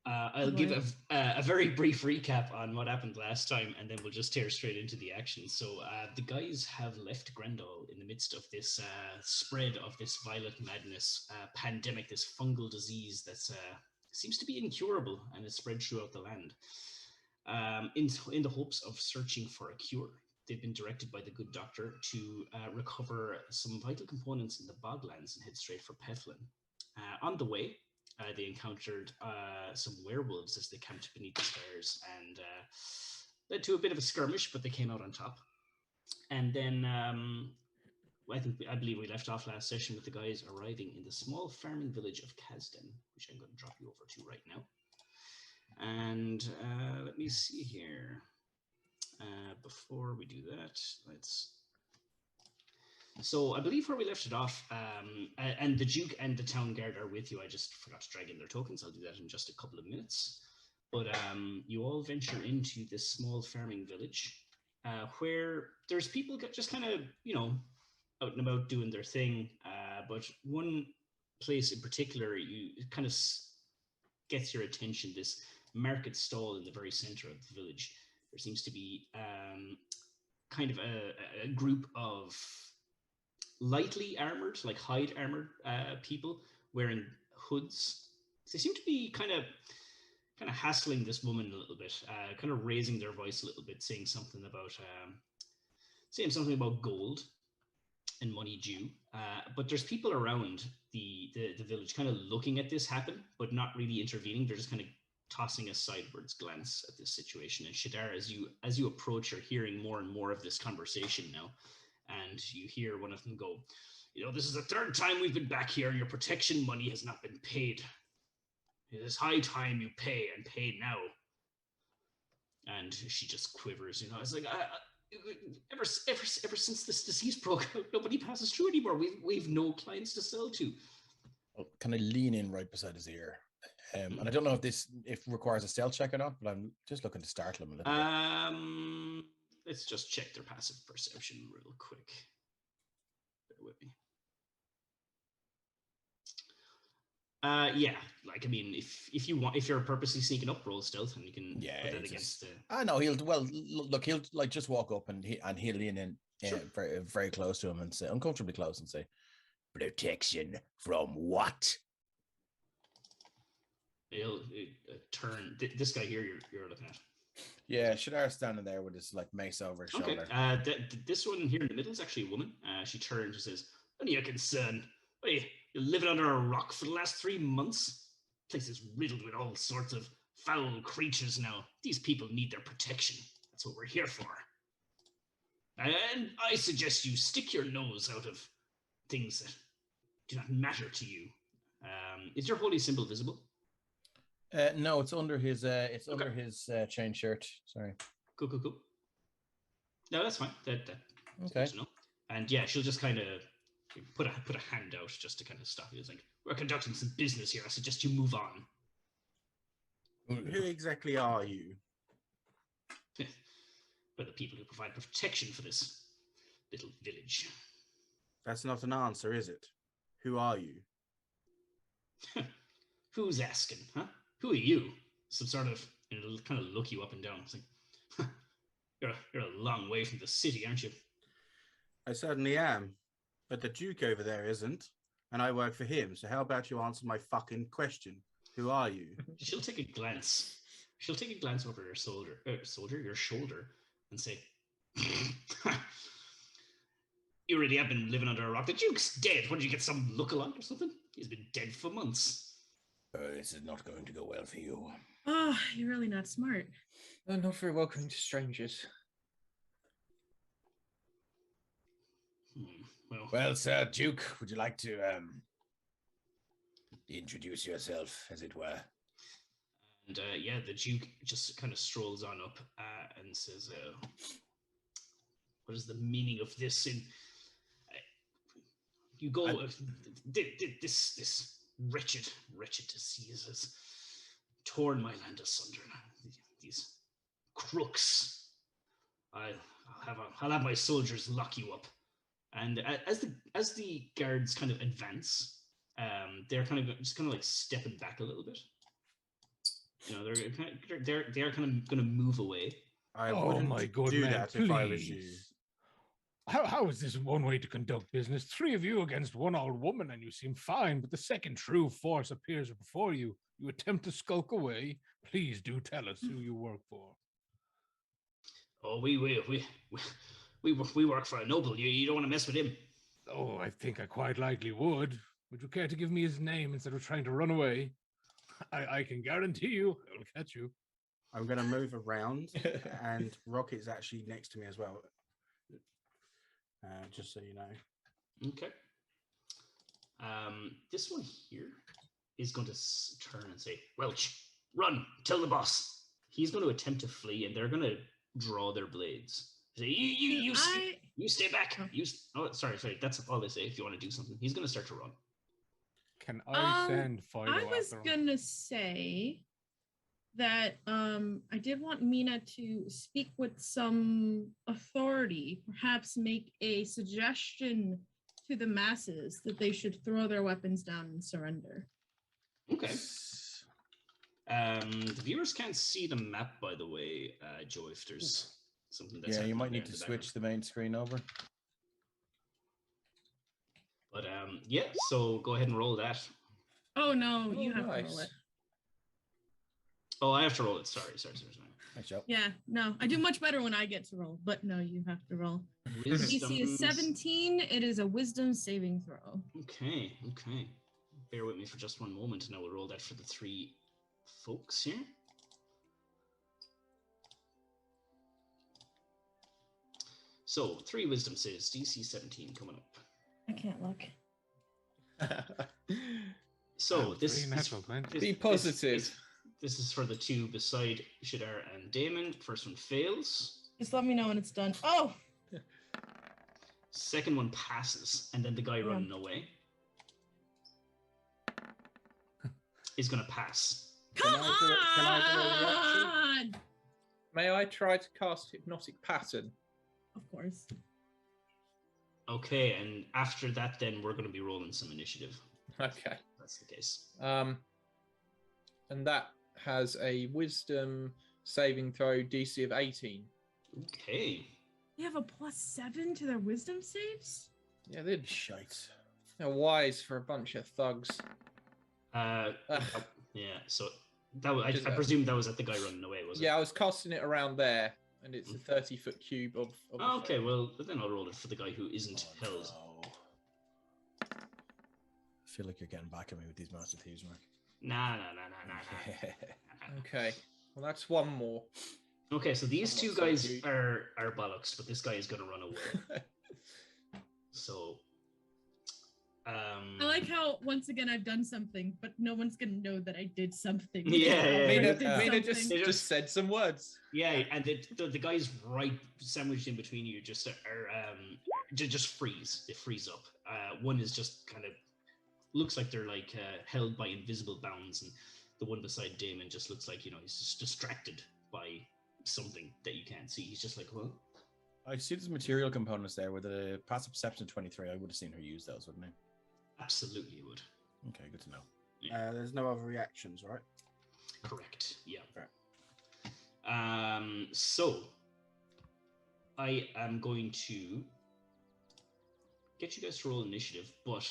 I'll give a very brief recap on what happened last time, and then we'll just tear straight into the action. So the guys have left Grendel in the midst of this spread of this violent madness pandemic, this fungal disease that seems to be incurable and is spread throughout the land. In the hopes of searching for a cure, they've been directed by the good doctor to recover some vital components in the boglands and head straight for Pethlin. On the way, they encountered some werewolves as they camped beneath the stairs, and led to a bit of a skirmish, but they came out on top. And then I believe we left off last session with the guys arriving in the small farming village of Kasden, which I'm going to drop you over to right now. And let me see here. Before we do that, So I believe where we left it off, and the Duke and the Town Guard are with you. I just forgot to drag in their tokens. I'll do that in just a couple of minutes. But you all venture into this small farming village where there's people just kind of, out and about doing their thing. But one place in particular, it kind of gets your attention, this market stall in the very center of the village. There seems to be kind of a group of lightly armored, like hide armored people wearing hoods. They seem to be kind of hassling this woman a little bit, kind of raising their voice a little bit, saying something about gold and money due. But there's people around the village kind of looking at this happen, but not really intervening. They're just kind of tossing a sidewards glance at this situation. And Shadar, as you approach, you're hearing more and more of this conversation now. And you hear one of them go, this is the third time we've been back here and your protection money has not been paid. It is high time you pay, and pay now. And she just quivers, It's like, ever since this disease broke out, nobody passes through anymore. We've no clients to sell to. I'll kind of lean in right beside his ear. And I don't know if it requires a stealth check or not, but I'm just looking to startle him a little bit. Let's just check their passive perception real quick. Bear with me. If you're purposely sneaking up, roll stealth, and you can put that against the. I know he'll like just walk up and he'll lean in very, very close to him and say, uncomfortably close, and say, "Protection from what?" He'll turn. This guy here, you're looking at. Yeah, Shadar's standing there with his mace over his shoulder. This one here in the middle is actually a woman. She turns and says, "What are you concerned? What are you living under a rock for the last 3 months? The place is riddled with all sorts of foul creatures now. These people need their protection. That's what we're here for. And I suggest you stick your nose out of things that do not matter to you." Is your holy symbol visible? No, it's under his under his chain shirt. Sorry. Cool. No, that's fine. That's okay. Good to know. And yeah, she'll just kind of put a hand out just to kind of stop you. It's like, we're conducting some business here. I suggest you move on. Who exactly are you? We're the people who provide protection for this little village. That's not an answer, is it? Who are you? Who's asking, huh? Who are you? Some sort of, it'll kind of look you up and down. It's like, you're a long way from the city, aren't you? I certainly am. But the Duke over there isn't, and I work for him. So how about you answer my fucking question? Who are you? She'll take a glance. Over your shoulder, and say, "You really have been living under a rock. The Duke's dead. What, did you get some look-alike or something? He's been dead for months." This is not going to go well for you. Oh, you're really not smart. Not very welcoming to strangers. Well, Sir Duke, would you like to introduce yourself, as it were? And the Duke just kind of strolls on up and says, "What is the meaning of this? You go, this wretched disease has torn my land asunder. These crooks. I'll have my soldiers lock you up." And as the guards kind of advance, they're kind of like stepping back a little bit. You know, they are kind of going to move away. I Oh, wouldn't my good do man, that if I was you. please. How is this one way to conduct business? 3 of you against one old woman, and you seem fine, but the second true force appears before you. You attempt to skulk away. Please do tell us who you work for. Oh, we work for a noble. You don't want to mess with him. Oh, I think I quite likely would. Would you care to give me his name instead of trying to run away? I can guarantee you I'll catch you. I'm going to move around, and Rocket's actually next to me as well. Just so you know. Okay. This one here is going to turn and say, "Welch, run! Tell the boss." He's going to attempt to flee, and they're going to draw their blades. Say, you stay back. Sorry. That's all they say. If you want to do something, he's going to start to run. Can I send Fido I was after him? gonna say that I did want Mina to speak with some authority, perhaps make a suggestion to the masses that they should throw their weapons down and surrender. Okay. The viewers can't see the map, by the way, Joe, if there's something that's... Yeah, you happening might there need in to the switch background. the main screen over. But, yeah, so go ahead and roll that. Oh no, Oh, you have to roll nice. it. Oh, I have to roll it. Sorry. Nice job. Yeah, no, I do much better when I get to roll, but no, you have to roll. Wisdom. DC is 17. It is a wisdom saving throw. Okay. Bear with me for just one moment, and I will roll that for the 3 folks here. So, 3 wisdom saves, DC 17 coming up. I can't look. So, this Three natural 20. Be positive. This is for the 2 beside Shadar and Damon. First one fails. Just let me know when it's done. Oh! Second one passes, and then the guy running away is going to pass. Come Can I on! May I try to cast Hypnotic Pattern? Of course. Okay, and after that, then we're going to be rolling some initiative. Okay. That's the case. And that has a Wisdom saving throw DC of 18. Okay. You have a +7 to their wisdom saves? Yeah, they're Shite. wise for a bunch of thugs. Yeah, so that was, Just I presume that was at the guy running away, was it? Yeah, I was casting it around there, and it's a 30-foot cube of Oh, okay, well, then I'll roll it for the guy who isn't held. No. I feel like you're getting back at me with these Master Thieves, Mark. Nah. Okay, well, that's one more. Okay, so these I'm 2 not so guys cute. are bollocks, but this guy is going to run away. So, I like how, once again, I've done something, but no one's going to know that I did something. Yeah, Mina, yeah. Mina Something. just said some words. yeah, and the guys right sandwiched in between you just just freeze. They freeze up. One is just kind of looks like they're like held by invisible bounds, and the one beside Damon just looks like, you know, he's just distracted by something that you can't see. He's just like, well, I see there's material components there with a passive perception 23. I would have seen her use those, wouldn't I? absolutely would. Okay, good to know. There's no other reactions, right? Correct. Yeah. Right. So I am going to get you guys to roll initiative, but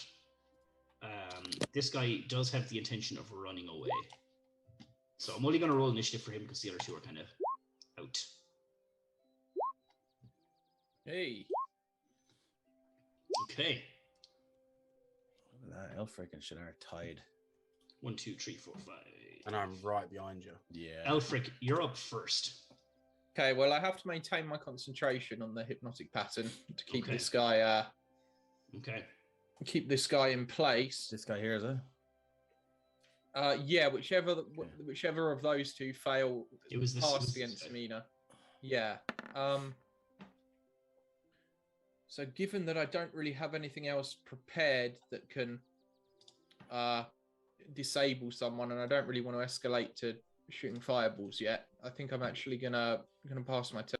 this guy does have the intention of running away. So I'm only going to roll initiative for him because the other 2 are kind of out. Hey. Okay. Look at that. Elfric and Shadar tied. 1, 2, 3, 4, 5. And I'm right behind you. Yeah. Elfric, you're up first. Okay, well, I have to maintain my concentration on the hypnotic pattern to keep Okay. this guy Okay. in place. This guy here, is it? Yeah, whichever of those 2 fail It was this- pass it was this against guy. Mina. Yeah. So given that I don't really have anything else prepared that can disable someone, and I don't really want to escalate to shooting fireballs yet, I think I'm actually gonna pass my turn.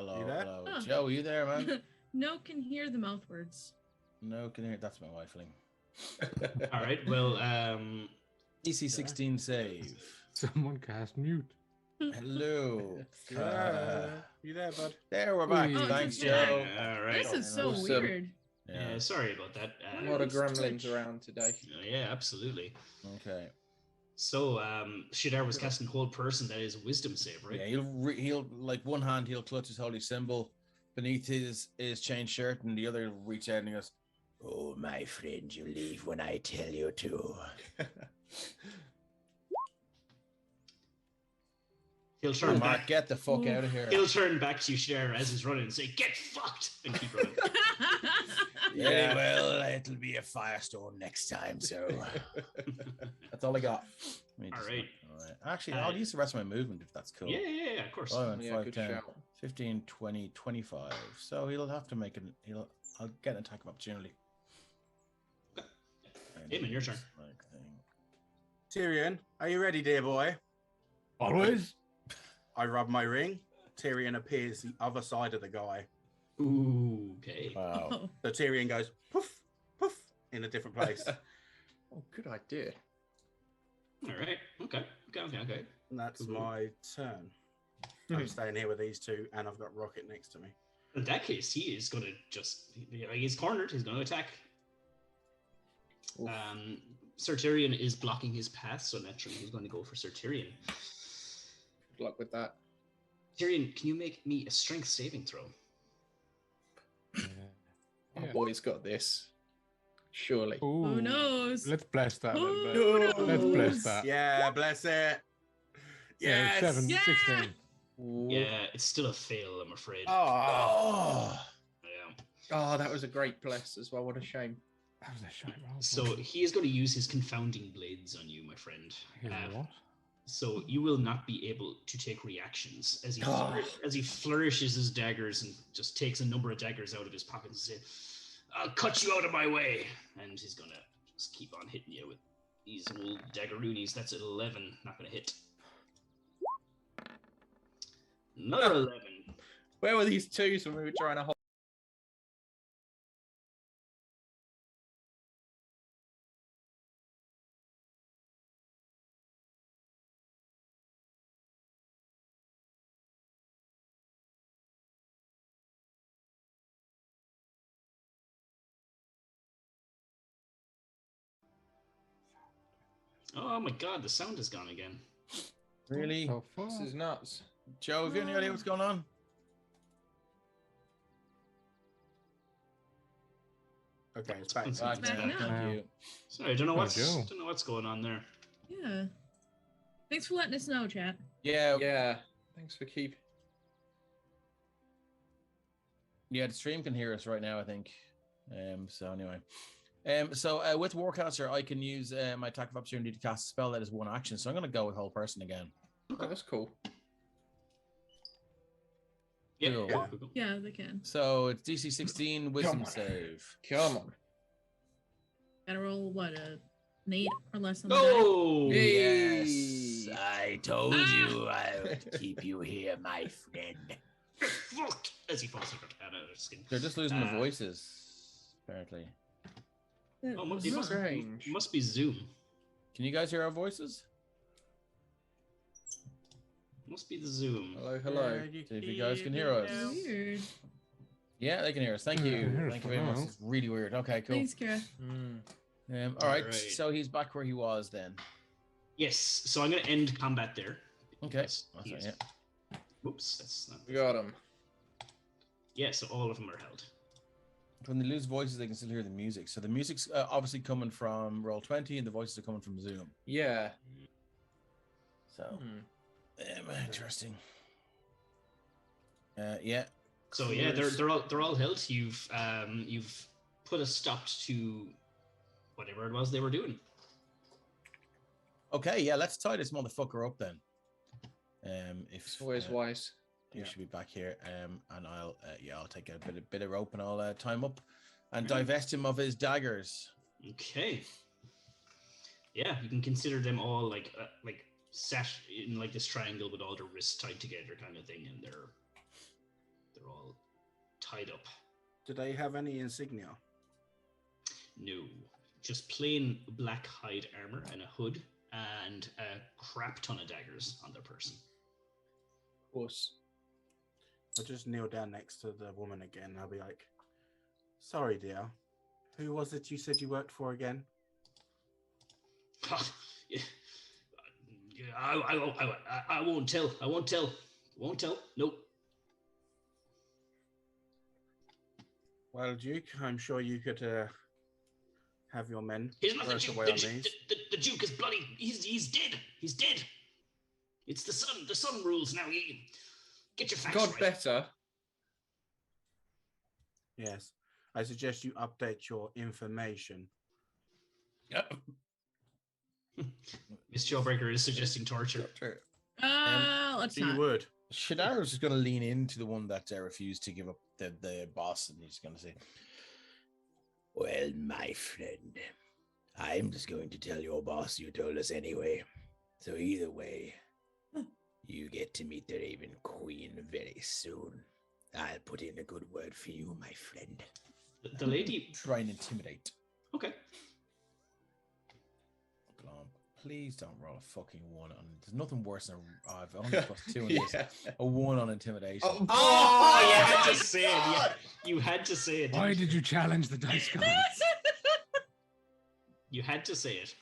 hello, You there? hello. Oh. Joe, are you there, man? No can hear the mouth words. No, can hear. That's my wifeling. All right. Well, DC 16 save. Someone cast mute. Hello. Yeah. You there, bud? There, we're back. Oh, Thanks, it's okay. Joe. all right. This is so Awesome. weird. Yeah, sorry about that. A lot of gremlins around today. Yeah, absolutely. Okay. So, Shadar was casting hold person. That is a wisdom save, right? Yeah, he'll like one hand he'll clutch his holy symbol beneath his chain shirt, and the other will reach out and he goes, "Oh, my friend, you leave when I tell you to." He'll turn Mark, back. get the fuck out of here. He'll turn back to you, Shadar, as he's running and say, "Get fucked," and keep running. Very well, it'll be a firestone next time. So that's all I got. All right. All right. Actually, I'll use the rest of my movement if that's cool. Yeah, of course. 5, Yeah, 5, good 10, shout. 15, 20, 25. So he'll have to make an. I'll get an attack of opportunity. Damon, your turn. Like thing. Tyrion, are you ready, dear boy? Always. I rub my ring. Tyrion appears the other side of the guy. Ooh, okay. Wow. Oh, So Tyrion goes poof, poof in a different place. Oh, good idea. All right. Okay. And that's Cool. my turn. I'm staying here with these two, and I've got Rocket next to me. In that case, he is going to he's cornered. He's going to attack. Oof. Sir Tyrion is blocking his path, so naturally he's going to go for Sir Tyrion. Good luck with that. Tyrion, can you make me a strength saving throw? Our boy's got this. Surely. Ooh. who knows? Let's bless that a little bit. Who Let's bless knows? that. Yeah, bless it. Yeah, Yes. 7, Yeah. 16. Ooh. Yeah, it's still a fail, I'm afraid. Oh, Yeah. Oh, that was a great bless as well. What a shame. That was a shite roll. So he is going to use his confounding blades on you, my friend. Here's what? So you will not be able to take reactions as he Oh. as he flourishes his daggers and just takes a number of daggers out of his pockets and says, "I'll cut you out of my way." And he's gonna just keep on hitting you with these old daggeroonies. That's an 11, not gonna hit. Another 11. Where were these twos when we were trying to hold? Oh my god, the sound is gone again. Really? So far. This is nuts. Joe, have you any idea what's going on? okay, it's back. It's back back now. now. Thank you. Sorry, I don't know Joe. what's going on there. Yeah. Thanks for letting us know, chat. Yeah, Yeah. Thanks for keep. yeah, the stream can hear us right now, I think. So anyway. So with Warcaster, I can use my attack of opportunity to cast a spell that is one action. So I'm gonna go with whole person again. Oh, that's cool. Yeah, Cool. Yeah. cool. Yeah, they can. So it's DC 16 wisdom on. save. Come on. Gotta roll what, an 8 or less on the die? No! Yay. Yes, I told Ah! you I would keep you here, my friend. Get fucked! As he falls like a cat out of his skin. They're just losing the voices, apparently. That Oh, was it not- Strange. must be Zoom. Can you guys hear our voices? Must be the Zoom. Hello, hello. See if you guys can hear us. Weird. Yeah, they can hear us. Thank Yeah, you. I can hear us Thank you very much. now. It's really weird. Okay, cool. Thanks, Kara. Hmm. All right, Alright. so he's back where he was then. Yes, so I'm going to end combat there. Okay. because That's he's- right, Whoops, that's not. We got him. Yeah, so all of them are held. When they lose voices, they can still hear the music. So the music's obviously coming from Roll20, and the voices are coming from Zoom. Yeah. So Hmm. interesting. Yeah. So yeah, they're all held. You've put a stop to whatever it was they were doing. Okay. Yeah. Let's tie this motherfucker up then. If It's always wise. you Yeah. should be back here. And I'll I'll take a bit of rope and I'll tie him up and Right. divest him of his daggers. Okay. Yeah, you can consider them all like sat in like this triangle with all their wrists tied together, kind of thing, and they're tied up. Do they have any insignia? No, just plain black hide armor and a hood and a crap ton of daggers on their person. Of course. I'll just kneel down next to the woman again. And I'll be like, sorry, dear. Who was it you said you worked for again? I won't tell. I won't tell. Won't tell. Nope. Well, Duke, I'm sure you could have your men He's not the burst Duke. away The, on these. the Duke is bloody. He's dead. He's dead. It's the sun. The sun rules now. You get your facts God right. better. Yes. I suggest you update your information. Yep. Miss Jawbreaker is suggesting torture. Let's So you not. would. Shadara's just going to lean into the one that refused to give up the boss, and he's going to say, well, my friend, I'm just going to tell your boss you told us anyway. So either way, you get to meet the Raven Queen very soon. I'll put in a good word for you, my friend. The lady. Try and intimidate. Okay. Glom, please don't roll a fucking 1 on. There's nothing worse than I've only +2 in this. A 1 on intimidation. Oh, you had to say it. You had to say it. Why did you challenge the dice gods? You had to say it.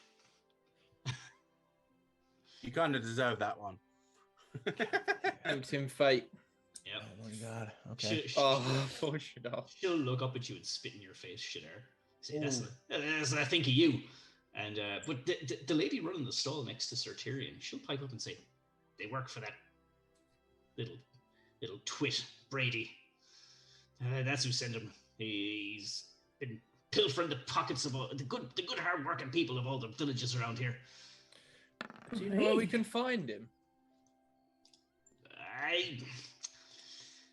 You kind of deserve that one. Thanks in fate. Yep. Oh my god. Okay. Poor Shadar. She'll look up at you and spit in your face, shitter. Say, that's I think of you. And but the lady running the stall next to Sir Tyrion, she'll pipe up and say, they work for that little twit, Brady. That's who sent him. He's been pilfering the pockets of all the good hard-working people of all the villages around here. Do you know where we can find him?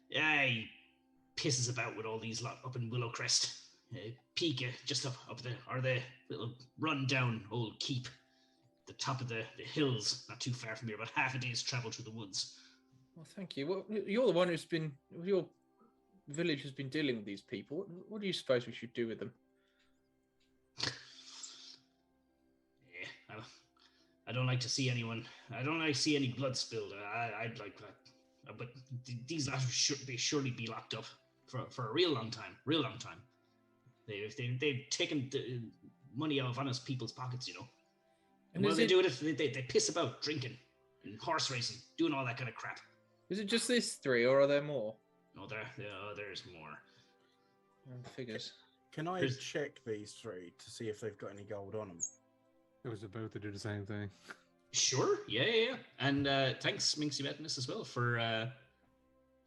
He pisses about with all these lot up in Willowcrest. Pika, just up there, or the little run-down old keep. The top of the hills, not too far from here, about half a day's travel through the woods. Well, thank you. Well, you're the one who's been, your village has been dealing with these people. What do you suppose we should do with them? Yeah, I don't like to see anyone. I don't like to see any blood spilled. I'd like that. But these lads should surely be locked up for a real long time. They've taken the money out of honest people's pockets, you know. And what do they do with it? They piss about drinking and horse racing, doing all that kind of crap. Is it just these 3, or are there more? No, there's more. Figures. Can I check these 3 to see if they've got any gold on them? I was about to do the same thing. Sure, yeah. And thanks, Minxie Madness, as well for the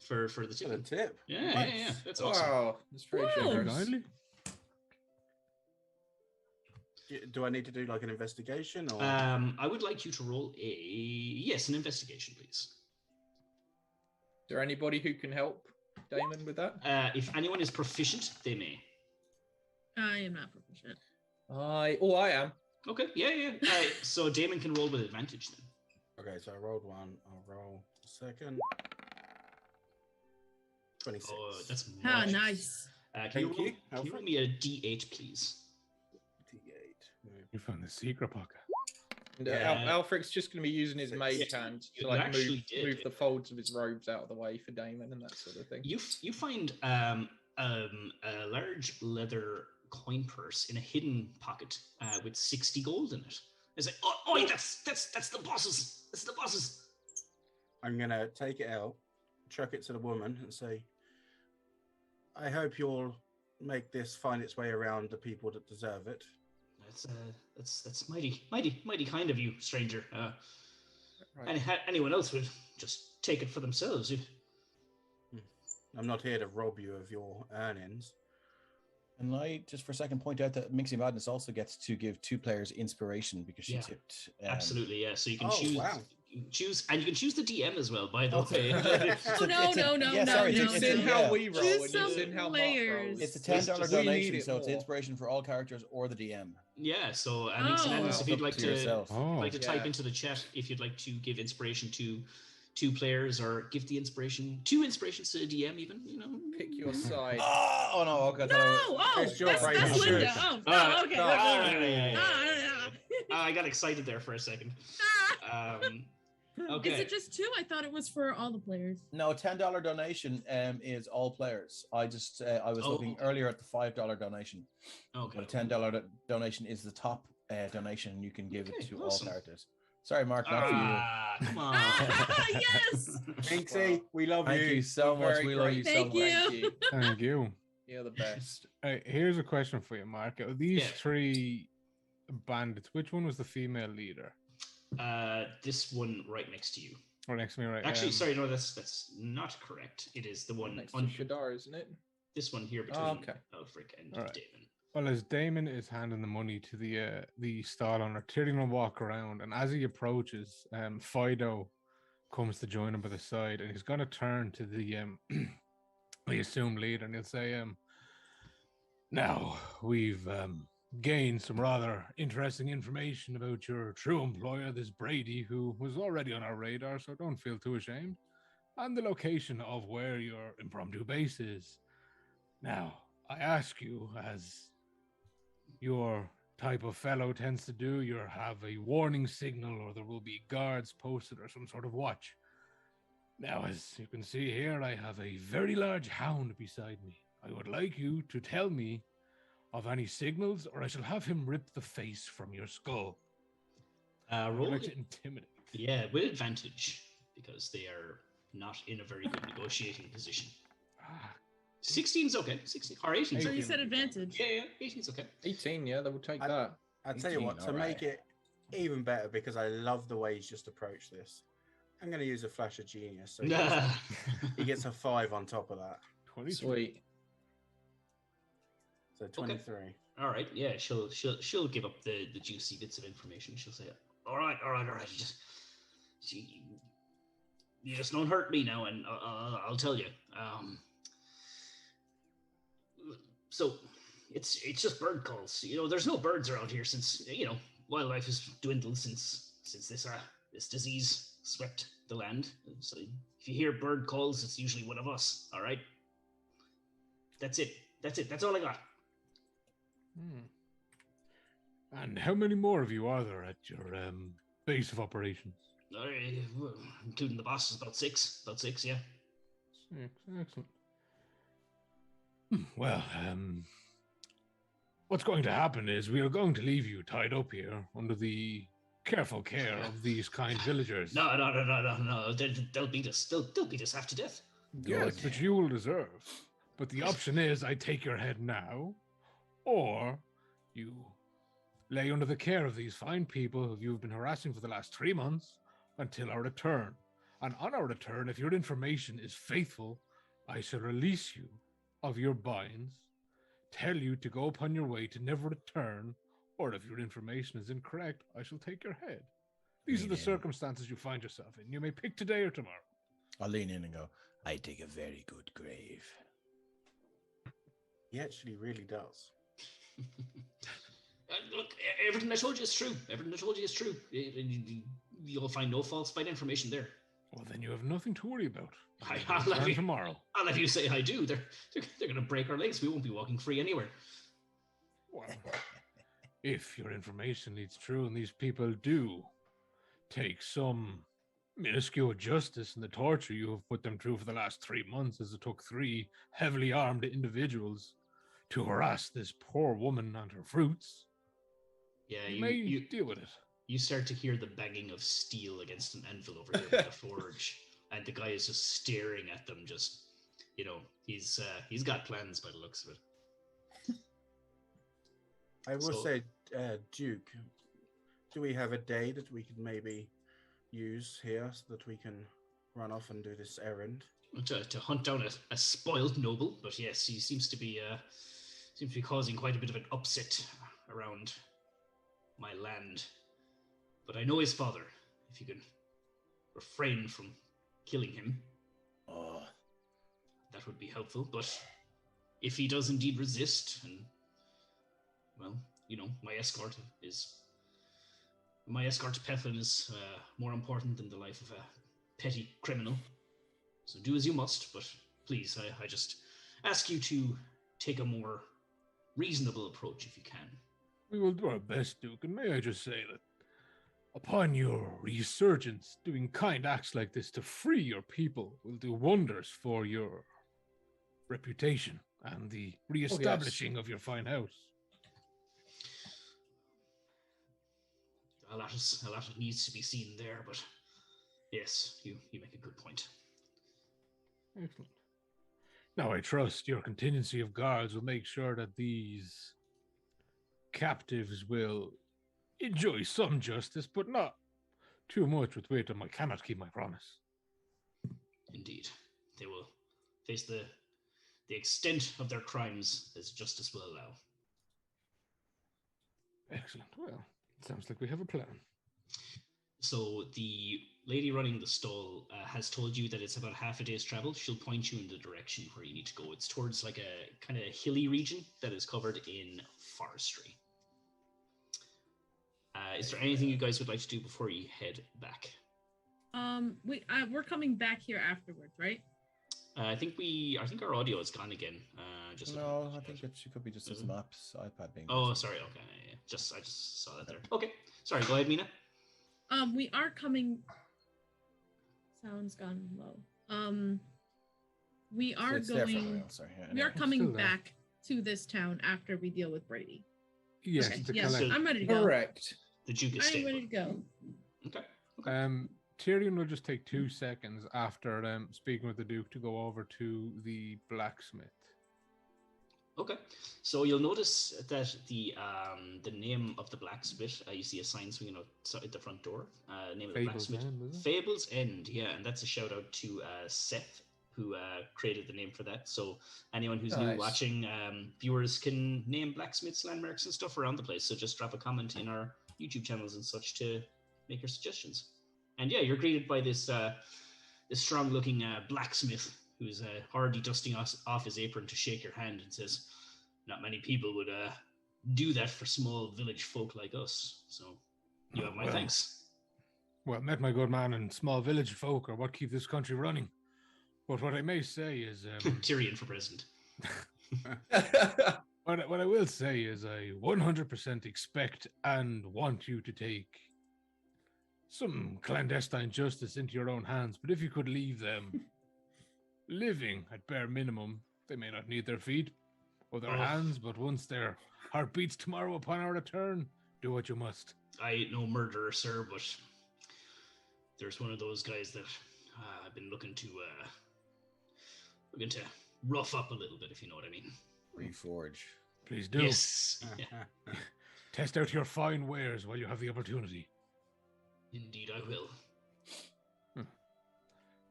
tip. For the tip. Yeah, Nice. yeah. That's awesome. Wow, that's very Whoa. generous. Kindly. Do I need to do like an investigation or? I would like you to roll an investigation, please. Is there anybody who can help Damon with that? If anyone is proficient, they may. I am not proficient. I am. Okay, yeah. So Damon can roll with advantage then. Okay, so I rolled 1. I'll roll a second. 26. Oh, that's Ah, much. nice. Can you roll Alfred. me a D8, please? D8. You found the secret pocket. And, Yeah. Alfric's just going to be using his mage hand you to like actually did, move yeah. the folds of his robes out of the way for Damon and that sort of thing. You find a large leather coin purse in a hidden pocket with 60 gold in it. It's like, oh, that's the boss's. That's the boss's. I'm gonna take it out, chuck it to the woman, and say, "I hope you'll make this find its way around the people that deserve it." That's mighty kind of you, stranger. Right. And anyone else would just take it for themselves. I'm not here to rob you of your earnings. And I just for a second point out that Minxie Madness also gets to give 2 players inspiration because she tipped. Absolutely, yeah. So you can Oh, choose. wow. Choose, and you can choose the DM as well. By the way, Oh, no. You've seen how we roll, Choose and you've seen some how Mark players. rolls. It's a It's $10 just- we need donation, it so it's more. inspiration for all characters or the DM. yeah. So Oh. if you'd like to to yourself. Oh, type Yeah. into the chat if you'd like to give inspiration to 2 players, or give the inspiration, 2 inspirations to the DM, even, you know. Pick your side. Oh no! Okay, I No, thought It's your that's Brady Linda. shirt. Oh, Uh, okay. I got excited there for a second. Okay. Is it just 2? I thought it was for all the players. No, $10 donation is all players. I was looking okay. earlier at the $5 donation. Okay. But a $10 donation is the top donation you can give it to awesome. all characters. Sorry, Mark, not for you. Come on. Yes. Inksy, we love Thank you so much. Very We love great. you so Thank much. you. Thank you. You're the best. Here's a question for you, Mark. Out of these Yeah. 3 bandits, which one was the female leader? This one right next to you. Or next to me, right? Actually, sorry, no, that's not correct. It is the one Next to on Shadar, isn't it? this one here between okay. Alfric and All right. Damon. Well, as Damon is handing the money to the stall owner, Tyrion will walk around, and as he approaches, Fido comes to join him by the side, and he's going to turn to the assumed leader, and he'll say, "Now we've gained some rather interesting information about your true employer, this Brady, who was already on our radar, so don't feel too ashamed, and the location of where your impromptu base is. Now, I ask you, as your type of fellow tends to do, you have a warning signal, or there will be guards posted, or some sort of watch. Now, as you can see here, I have a very large hound beside me. I would like you to tell me of any signals, or I shall have him rip the face from your skull." I would Roll like it. to intimidate. Yeah, with advantage, because they are not in a very good negotiating position. Ah, 16's okay. 16 or 18's So okay. you said advantage. Yeah, 18's okay. 18, yeah, they will take I- that. I'll tell you what, 18, to make alright. it even better, because I love the way he's just approached this, I'm going to use a flash of genius. So he gets a 5 on top of that. 23. Sweet. So 23. All right, yeah, she'll give up the juicy bits of information. She'll say, all right. You just don't hurt me now, and I'll tell you. So it's just bird calls. You know, there's no birds around here since wildlife has dwindled since this disease swept the land. So if you hear bird calls, it's usually one of us. All right. That's it. That's all I got. And how many more of you are there at your base of operations? Including the boss, is about six. About 6, yeah. 6, excellent. Well, what's going to happen is we are going to leave you tied up here under the careful care of these kind villagers. No. They'll beat us. They'll beat us half to death. Yes, which you will deserve. But the option is I take your head now, or you lay under the care of these fine people who you've been harassing for the last 3 months until our return. And on our return, if your information is faithful, I shall release you of your binds, tell you to go upon your way to never return, or if your information is incorrect, I shall take your head. These are the circumstances you find yourself in. You may pick today or tomorrow. I'll lean in and go, I dig a very good grave. He actually really does. Look, everything I told you is true. You'll find no falsified information there. Well, then you have nothing to worry about. I'll let Return you- tomorrow. I'll have you say I do. They're going to break our legs. We won't be walking free anywhere. Well, if your information leads true and these people do take some minuscule justice in the torture you have put them through for the last 3 months, as it took 3 heavily armed individuals to harass this poor woman and her fruits, Yeah, you may you deal with it. you start to hear the banging of steel against an anvil over here by the forge, and the guy is just staring at them. Just, he's got plans by the looks of it. I will So- say, Duke, do we have a day that we could maybe use here so that we can run off and do this errand? To hunt down a spoiled noble, but yes, he seems to be causing quite a bit of an upset around my land. But I know his father. If you can refrain from killing him, Oh, that would be helpful. But if he does indeed resist, and well, my escort Pethlin is more important than the life of a petty criminal. So do as you must, but please, I just ask you to take a more reasonable approach if you can. We will do our best, Duke, and may I just say that upon your resurgence, doing kind acts like this to free your people will do wonders for your reputation and the reestablishing of your fine house. A lot needs to be seen there, but yes, you make a good point. Excellent. Now I trust your contingency of guards will make sure that these captives will enjoy some justice, but not too much with which I cannot keep my promise. Indeed. They will face the extent of their crimes as justice will allow. Excellent. Well, sounds like we have a plan. So the lady running the stall has told you that it's about half a day's travel. She'll point you in the direction where you need to go. It's towards like a kind of hilly region that is covered in forestry. Is there anything you guys would like to do before you head back? We're coming back here afterwards, right? I think our audio is gone again. No, I think she could be just as maps iPad being. Oh, sorry. Okay, yeah. I just saw that there. Okay, sorry. Go ahead, Mina. We are coming. Sound's gone low. We are going. We are coming back to this town after we deal with Brady. Yes, okay. to yes, collect. I'm ready to go. Correct. The Duke is I'm ready to go. Okay. Tyrion will just take 2 seconds after speaking with the Duke to go over to the blacksmith. Okay, so you'll notice that the name of the blacksmith, you see a sign swinging at the front door. Name of the blacksmith, Fable's End. Yeah, and that's a shout out to Seth, who created the name for that. So anyone who's new watching, viewers can name blacksmiths, landmarks, and stuff around the place. So just drop a comment in our YouTube channels and such to make your suggestions. And yeah, you're greeted by this strong-looking blacksmith who's already dusting off his apron to shake your hand and says, "Not many people would do that for small village folk like us. So you have my thanks." Well, met my good man, and small village folk are what keep this country running. But what I may say is... Tyrion for president. What I will say is I 100% expect and want you to take some clandestine justice into your own hands, but if you could leave them living at bare minimum, they may not need their feet or their hands, but once their heart beats tomorrow upon our return, do what you must. I ain't no murderer, sir, but there's one of those guys that I've been looking to rough up a little bit, if you know what I mean. Reforge. Please do. Yes. Yeah. Test out your fine wares while you have the opportunity. Indeed, I will.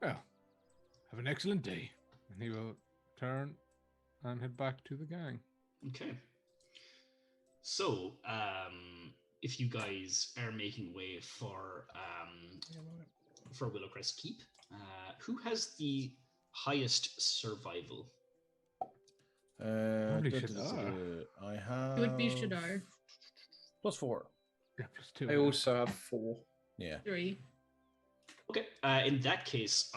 Well, have an excellent day. And he will turn and head back to the gang. Okay. So, if you guys are making way for Willowcrest Keep, who has the highest survival? Probably I have. It would be Shadar. +4. Yeah, +2. I also have 4. Yeah. 3. Okay. In that case,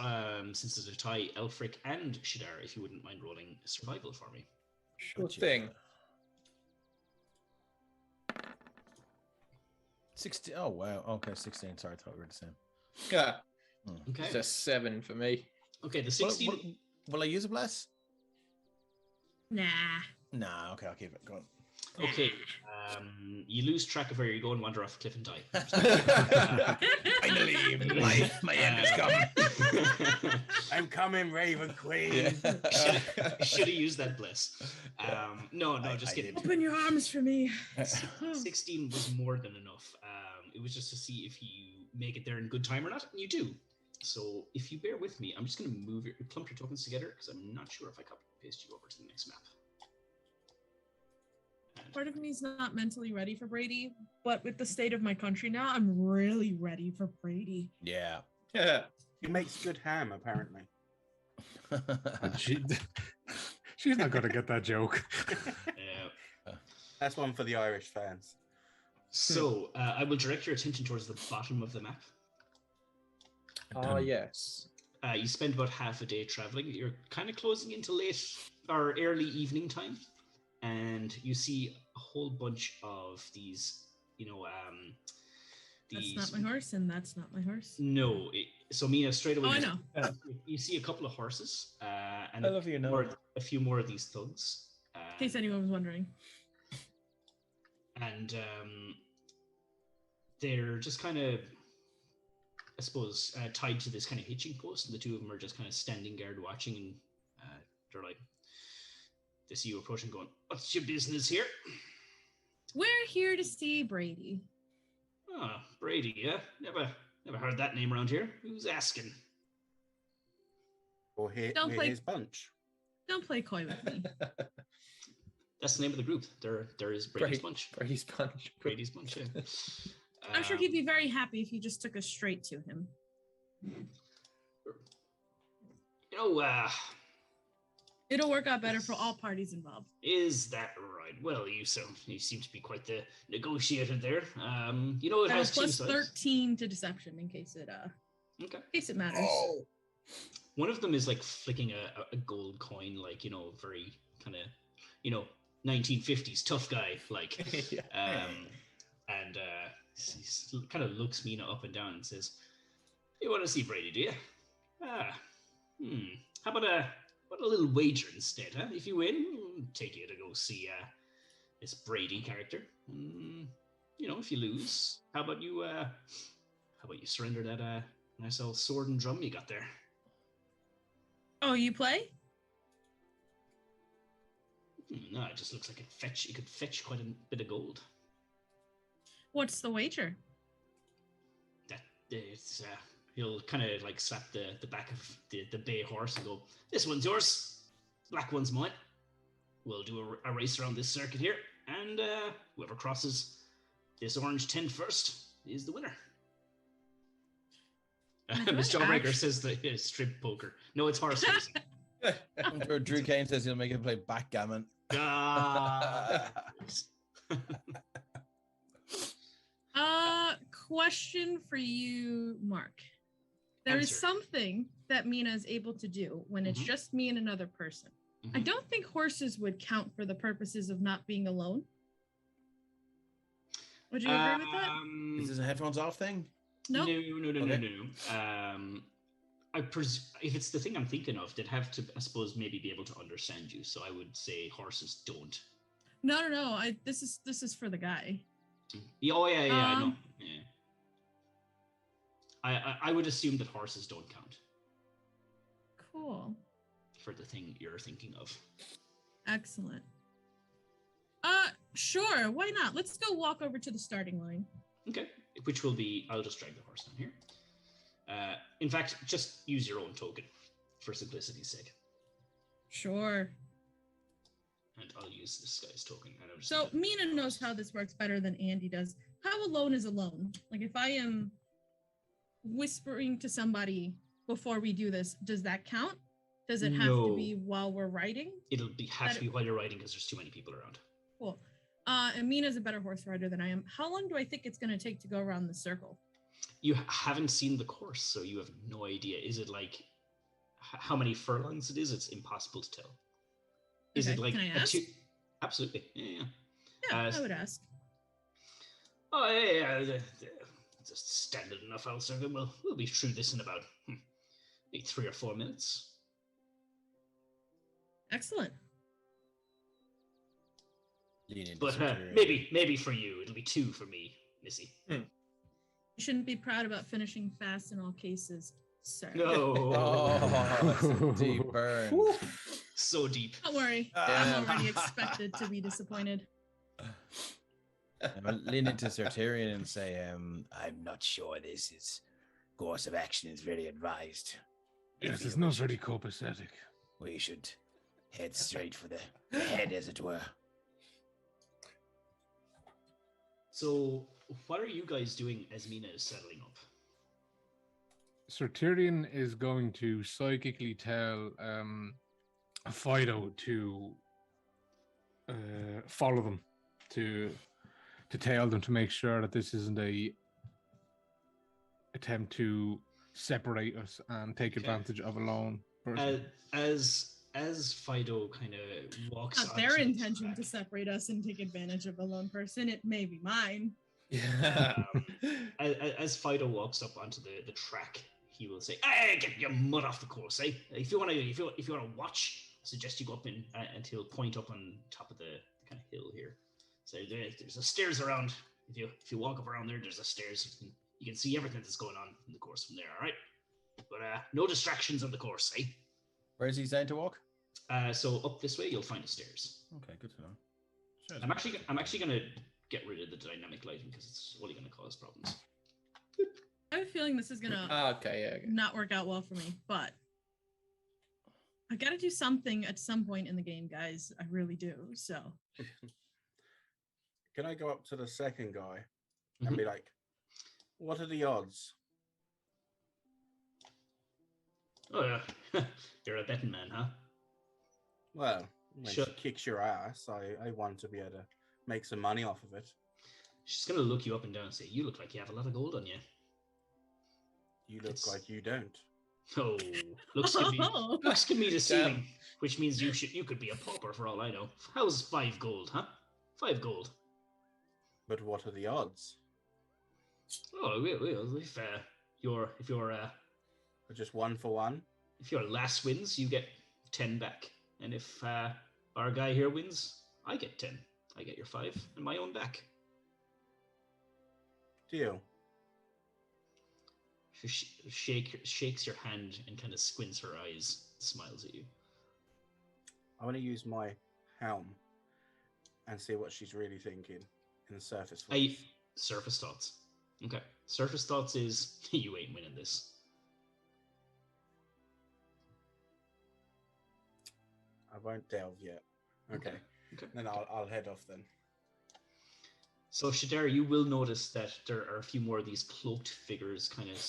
since there's a tie, Elfric and Shadar, if you wouldn't mind rolling survival for me. Sure thing. 16. Oh wow. Okay, 16. Sorry, I thought we were the same. Yeah. Okay. It's a 7 for me. Okay, the 16. Will I use a bless? Nah. Nah. Okay, I'll keep it going. Okay. You lose track of where you're going, wander off a cliff and die. Finally, my end is coming. I'm coming, Raven Queen. Should have used that bless. No, just kidding. Open your arms for me. 16 was more than enough. It was just to see if you make it there in good time or not, and you do. So if you bear with me, I'm just going to clump your tokens together because I'm not sure if I copy and paste you over to the next map. Part of me is not mentally ready for Brady, but with the state of my country now, I'm really ready for Brady. Yeah. Yeah. He makes good ham, apparently. She's not going to get that joke. That's one for the Irish fans. So I will direct your attention towards the bottom of the map. Ah, yes. You spend about half a day traveling. You're kind of closing into late or early evening time, and you see a whole bunch of these, That's these. not my horse, and that's not my horse. No, so Mina, straight away. Oh, I know. You see a couple of horses, and I love you know. a few more of these thugs. In case anyone was wondering. And they're just kind of, I suppose, tied to this kind of hitching post, and the two of them are just kind of standing guard watching, and they're like, they see you approaching, going, "What's your business here?" We're here to see Brady. Oh, Brady, yeah? Never heard that name around here. Who's asking? Or Don't we're play- his bunch. Don't play coy with me. That's the name of the group. There is Brady's bunch. Brady's bunch. Brady's bunch, yeah. I'm sure he'd be very happy if you just took us straight to him. It'll work out better for all parties involved. Is that right? Well, you seem to be quite the negotiator there. It has Plus two sides. 13 to deception in case it Okay. in case it matters. Oh, One of them is like flicking a gold coin, like, very kind of, 1950s tough guy, like. Yeah. And he kind of looks Mina up and down and says, "You want to see Brady, do you? How about a little wager instead, huh? If you win, we'll take you to go see this Brady character. If you lose, how about you surrender that nice old sword and drum you got there?" Oh, you play? No, it just looks like it could fetch quite a bit of gold. What's the wager? It's he'll kind of like slap the back of the bay horse and go, "This one's yours, black one's mine. We'll do a race around this circuit here, and whoever crosses this orange tent first is the winner." Miss Jawbreaker says the strip poker. No, it's horse racing. I'm sure Drew Kane says he'll make him play backgammon. Question for you, Mark. There is Answer. something that Mina is able to do when it's Mhm. just me and another person. I Mhm. don't think horses would count for the purposes of not being alone. Would you agree with that? Is this a headphones off thing? Nope. No. If it's the thing I'm thinking of, they'd have to, I suppose, maybe be able to understand you. So I would say horses don't. No. This is for the guy. Oh yeah, I know. Yeah. I would assume that horses don't count Cool. for the thing you're thinking of. Excellent. Sure. Why not? Let's go walk over to the starting line. Okay, which will be, I'll just drag the horse down here. In fact, just use your own token for simplicity's sake. Sure. And I'll use this guy's token. And I'm just So gonna- Mina knows how this works better than Andy does. How alone is alone? Like if I am whispering to somebody before we do this, does that count? Does it have to No. be while we're riding? It'll have to be while you're riding because there's too many people around. Cool. And Mina's a better horse rider than I am. How long do I think it's going to take to go around the circle? You haven't seen the course, so you have no idea. Is it like how many furlongs it is? It's impossible to tell. Is Okay, it like can I a ask? two? Absolutely. Yeah. Yeah, Uh, I would ask. Oh yeah. It's a standard enough owl circuit. We'll be through this in about maybe 3 or 4 minutes. Excellent. Lean into But superiority. maybe for you, it'll be 2 for me, Missy. You shouldn't be proud about finishing fast in all cases, sir. No. Oh, it's a deep burn. So deep. Don't worry. Damn. I'm already expected to be disappointed. I'll lean into Certerian and say, I'm not sure this course of action is very advised. Yes, Maybe it's we not should- very copacetic. We should head straight for the head, as it were. So, what are you guys doing as Mina is settling up? Certerian is going to psychically tell Fido to follow them, to tail them, to make sure that this isn't a attempt to separate us and take Okay. advantage of a lone person. As Fido kind of walks Not onto their the intention to track, separate us and take advantage of a lone person. It may be mine. as Fido walks up onto the track, he will say, "Hey, get your mud off the course, eh? If you wanna watch, I suggest you go up in and he'll point up on top of the kind of hill here. So there's a stairs around. If you walk up around there, there's a stairs. You can see everything that's going on in the course from there. All right, but no distractions on the course, eh? Where's he saying to walk? So up this way, you'll find the stairs. Okay, good to know. Sure, I'm actually gonna get rid of the dynamic lighting because it's only gonna cause problems. I have a feeling this is gonna Okay, yeah. Okay. not work out well for me, but I gotta do something at some point in the game, guys. I really do. So Can I go up to the second guy and be like, what are the odds? Oh yeah, you're a betting man, huh? Well, when Sure. she kicks your ass, I want to be able to make some money off of it. She's gonna look you up and down and say, "You look like you have a lot of gold on you." You look It's- like you don't. Oh, looks can be deceiving, which means you could be a pauper for all I know. How's 5 gold, huh? 5 gold. But what are the odds? Oh, well, if Just 1 for 1? if your last wins, you get 10 back, and if our guy here wins, I get 10. I get your 5 and my own back. Deal. She shakes your hand and kind of squints her eyes, smiles at you. I want to use my helm and see what she's really thinking in the surface voice. Surface thoughts. Okay. Surface thoughts is you ain't winning this. I won't delve yet. Okay. Okay. Then I'll head off then. So Shadar, you will notice that there are a few more of these cloaked figures, kind of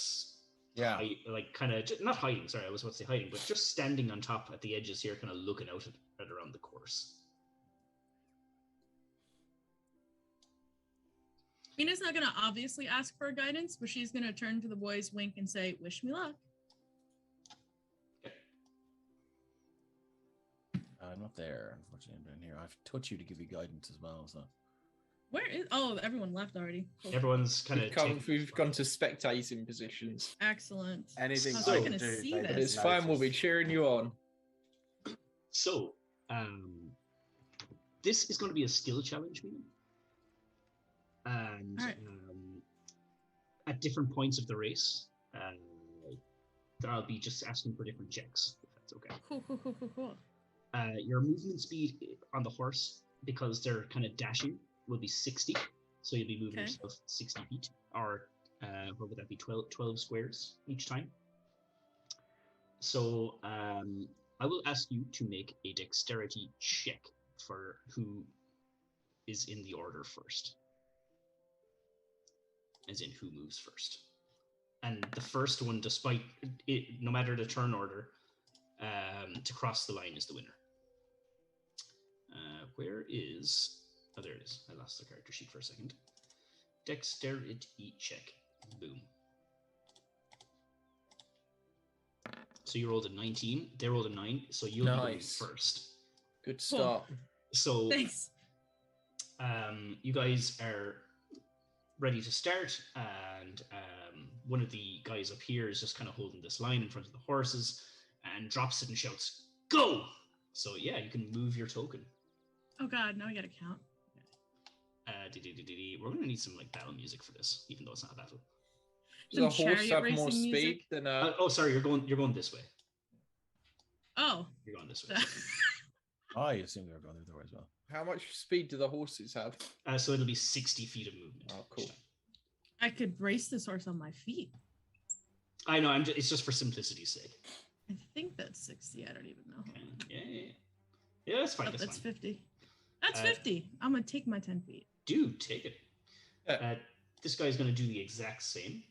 Yeah. not hiding. Sorry, I was about to say hiding, but just standing on top at the edges here, kind of looking out at around the course. Mina's not gonna obviously ask for guidance, but she's gonna turn to the boys, wink, and say, "Wish me luck." I'm not there, unfortunately. I'm down here. I have to touch you to give you guidance as well. So Where is? Oh, everyone left already. Cool. Everyone's kind of We've gone to spectating positions. Excellent. Anything How's I that can gonna do, see they this? But don't it's fine, we'll be notice. cheering you on. So, this is going to be a skill challenge, Mina. And Alright. at different points of the race, I'll be just asking for different checks, if that's okay. Cool. Your movement speed on the horse, because they're kind of dashing, will be 60. So you'll be moving Okay. yourself 60 feet, or what would that be, 12 squares each time. So I will ask you to make a dexterity check for who is in the order first. As in who moves first. And the first one, despite it, no matter the turn order, to cross the line is the winner. Where is... Oh, there it is. I lost the character sheet for a second. Dexterity check. Boom. So you rolled a 19. They rolled a 9. So you'll be going Nice. first. Good start. So Thanks. you guys are ready to start, and one of the guys up here is just kind of holding this line in front of the horses and drops it and shouts, "Go!" So yeah, you can move your token. Oh God, now I gotta count. We're gonna need some like battle music for this, even though it's not a battle. Does a Some horse chariot have more racing speed music? than Oh, sorry, you're going this way. Oh. You're going this way. I assume they're going the other way as well. how much speed do the horses have? So it'll be 60 feet of movement. Oh, cool. I could brace this horse on my feet. I know. It's just for simplicity's sake. I think that's 60. I don't even know. Okay. Yeah, that's fine. Oh, that's that's fine. 50. That's Uh, 50. I'm gonna take my 10 feet. Dude, take it. Yeah. This guy's going to do the exact same.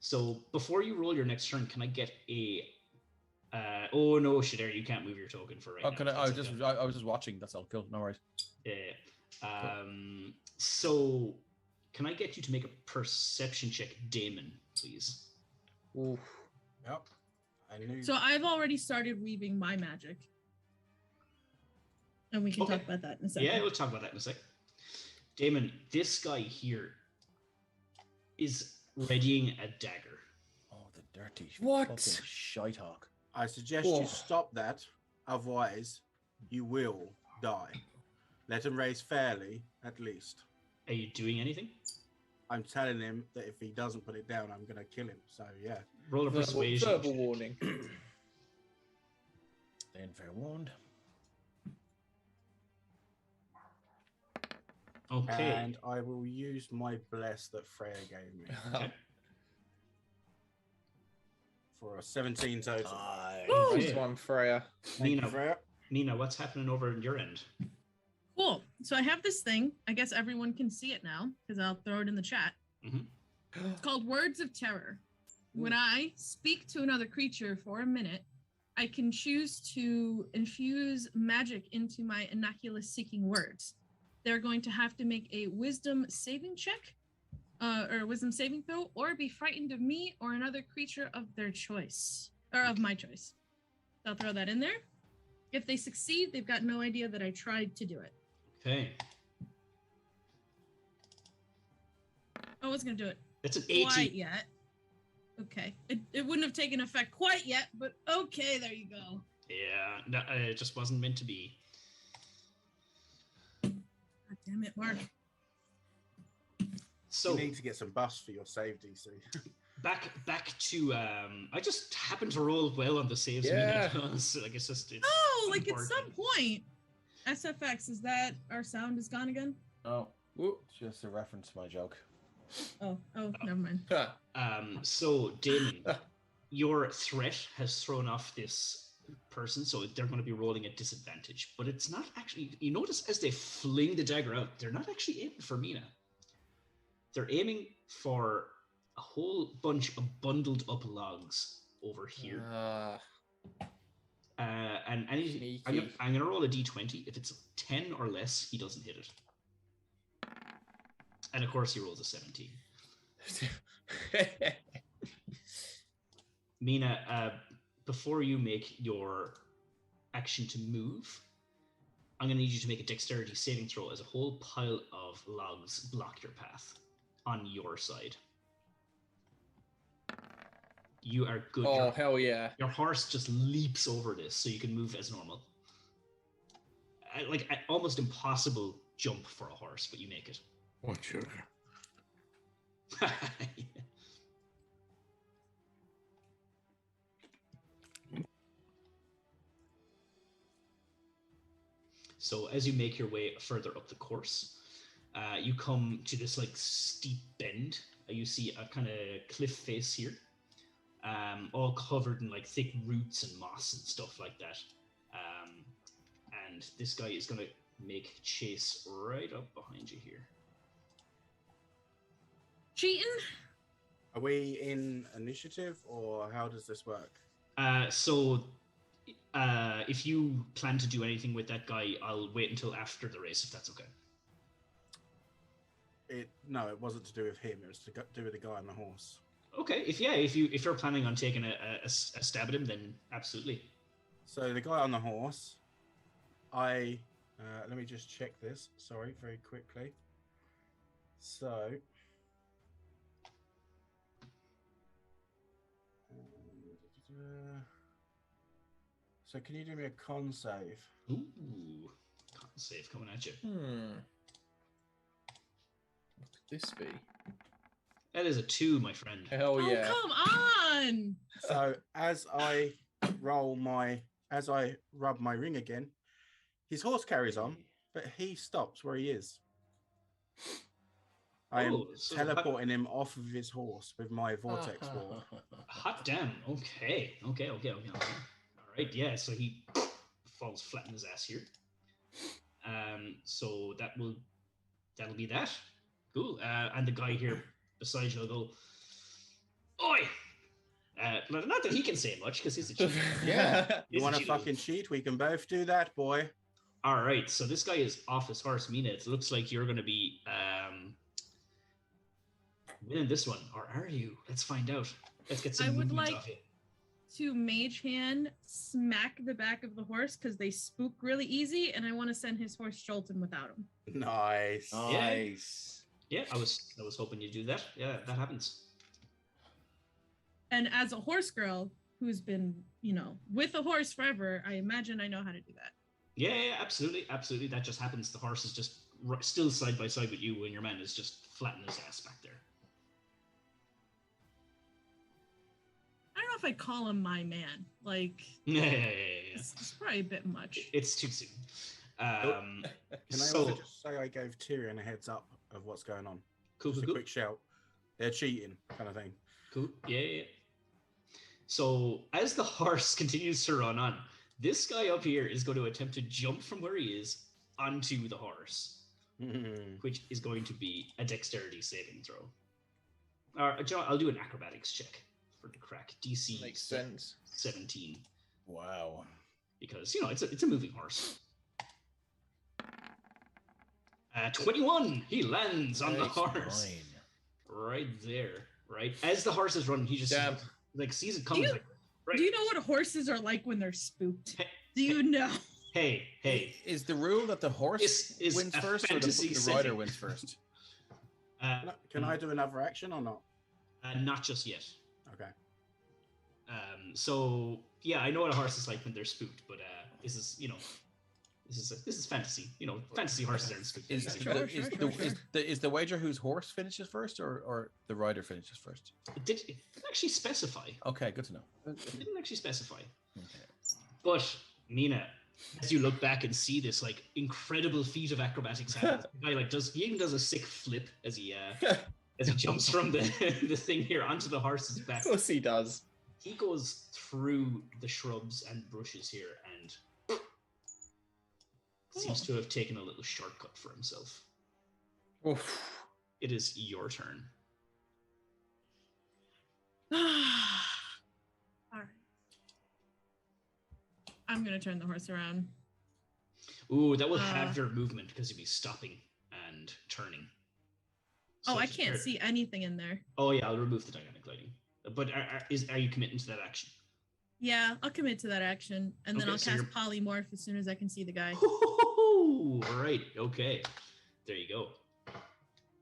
So before you roll your next turn, can I get a... oh no, Shadar, you can't move your token for right Oh, now. can I? That's I okay. was just watching. That's all. Cool. No worries. Yeah. So can I get you to make a perception check, Damon, please? Oof. Yep. I knew. So I've already started weaving my magic. And we can Okay. talk about that in a second. Yeah, we'll talk about that in a sec. Damon, this guy here is readying a dagger. Oh, the dirty What? fucking shite hawk. I suggest Oh. you stop that, otherwise you will die. Let him raise fairly, at least. Are you doing anything? I'm telling him that if he doesn't put it down, I'm going to kill him. So, yeah. Roll a persuasion. Verbal check. warning. Then fair wound. Okay. And I will use my bless that Freya gave me Okay. for a 17 total. Woo! Nice one, Freya. Thank you, Mina, Freya. Mina, what's happening over on your end? Cool. So I have this thing. I guess everyone can see it now because I'll throw it in the chat. It's called Words of Terror. When I speak to another creature for a minute, I can choose to infuse magic into my innocuous seeking words. They're going to have to make a wisdom saving check, or wisdom saving throw, or be frightened of me or another creature of their choice, or of my choice. I'll throw that in there. If they succeed, they've got no idea that I tried to do it. Okay. I was going to do it That's an quite 18. yet. Okay. It wouldn't have taken effect quite yet, but okay, there you go. Yeah, no, it just wasn't meant to be. God damn it, Mark. So You need to get some buffs for your save DC. back to I just happened to roll well on the saves. Yeah. So like it's just it's Oh, like at important. some point. SFX, is that our sound is gone again? Oh, Woo. just a reference to my joke. Oh, never mind. So Damon, your threat has thrown off this person, so they're going to be rolling at disadvantage. But it's not actually. You notice as they fling the dagger out, they're not actually aiming for Mina. They're aiming for a whole bunch of bundled up logs over here. And anything, Sneaky. I'm gonna roll a d20. If it's 10 or less, he doesn't hit it. And of course, he rolls a 17. Mina, before you make your action to move, I'm gonna need you to make a dexterity saving throw as a whole pile of logs block your path on your side. You are good. Oh, hell yeah. Your horse just leaps over this, so you can move as normal. Like almost impossible jump for a horse, but you make it. What sugar? So as you make your way further up the course, you come to this like steep bend. You see a kind of cliff face here, all covered in like thick roots and moss and stuff like that. And this guy is going to make chase right up behind you here. Cheating? Are we in initiative or how does this work? So if you plan to do anything with that guy, I'll wait until after the race, if that's okay. No, it wasn't to do with him. It was to do with the guy on the horse. Okay, if you're planning on taking a stab at him, then absolutely. So the guy on the horse, let me just check this. Sorry, very quickly. So can you do me a con save? Ooh, con save coming at you. What could this be? That is a 2, my friend. Hell yeah. Oh, come on! So as I rub my ring again, his horse carries on, but he stops where he is. I am so teleporting him off of his horse with my vortex ward. Hot damn. Okay. All right. Yeah. So he falls flat in his ass here. So that'll be that. Cool. And the guy here beside you will go, "Oi!" Not that he can say much because he's a cheat. Yeah. You want to fucking cheat? We can both do that, boy. All right. So this guy is off his horse, Mina. It looks like you're going to be winning this one, or are you? Let's find out. Let's get some movement off you. to Mage Hand smack the back of the horse because they spook really easy, and I want to send his horse jolting without him. Nice. Nice. Yeah, I was hoping you'd do that. Yeah, that happens. And as a horse girl who's been, with a horse forever, I imagine I know how to do that. Yeah, absolutely. That just happens. The horse is just still side by side with you, and your man is just flattening his ass back there. I don't know if I'd call him my man. Like, Yeah. it's probably a bit much. It's too soon. Can I also just say I gave Tyrion a heads up of what's going on? Cool. Just a quick shout. They're cheating, kind of thing. Cool. Yeah. So as the horse continues to run on, this guy up here is going to attempt to jump from where he is onto the horse, which is going to be a dexterity saving throw. Or I'll do an acrobatics check for the crack. DC Makes sense. 17. Wow. Because it's a moving horse. 21. He lands on the horse. Fine. Right there. Right as the horse is running, he just sees it coming. Do you know what horses are like when they're spooked? Do you know? Hey. Is the rule that the horse is wins a first or fantasy the rider setting. wins first? Can I do another action or not? Not just yet. Okay. So yeah, I know what a horse is like when they're spooked, but this is fantasy. Fantasy horses aren't spooked. Is the wager whose horse finishes first or the rider finishes first? It didn't actually specify. Okay, good to know. It didn't actually specify. Okay. But Mina, as you look back and see this incredible feat of acrobatics happen, the guy he even does a sick flip as he jumps from the thing here onto the horse's back. Of course he does. He goes through the shrubs and bushes here and seems to have taken a little shortcut for himself. Oof. It is your turn. All right. I'm going to turn the horse around. Ooh, that will have your movement because you'll be stopping and turning. So I can't see anything in there. Oh yeah, I'll remove the dynamic lighting. But are you committing to that action? Yeah, I'll commit to that action, and then Okay, I'll so cast polymorph as soon as I can see the guy. All right. Okay. There you go.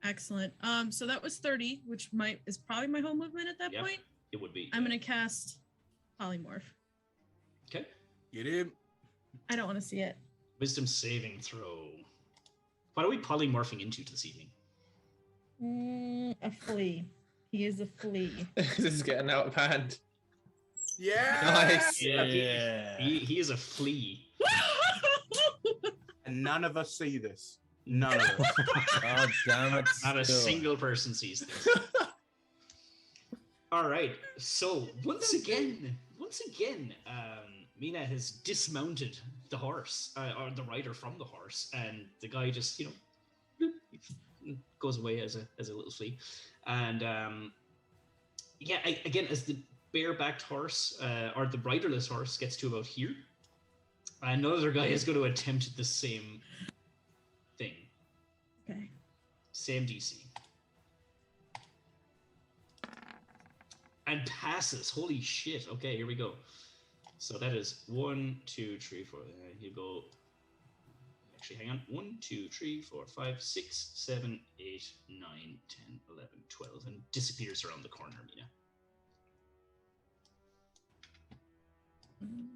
Excellent. So that was 30, which is probably my whole movement at that Yep. point. It would be. I'm gonna cast polymorph. Okay. Get him. I don't want to see it. Wisdom saving throw. What are we polymorphing into this evening? A flea. He is a flea. This is getting out of hand. Yeah. Nice. Yeah. He is a flea. And none of us see this. None of us. Oh, damn it. Not a still. single person sees this. All right. So once again, Mina has dismounted the horse, or the rider from the horse, and the guy just, bloop, goes away as a little flea. And again, as the barebacked horse or the riderless horse gets to about here, another guy is going to attempt the same thing. Okay. Same DC. And passes. Holy shit. Okay, here we go. So that is 1, 2, 3, 4. You go. Actually, hang on. 1, 2, 3, 4, 5, 6, 7, 8, 9, 10, 11, 12. And disappears around the corner, Mina. 1,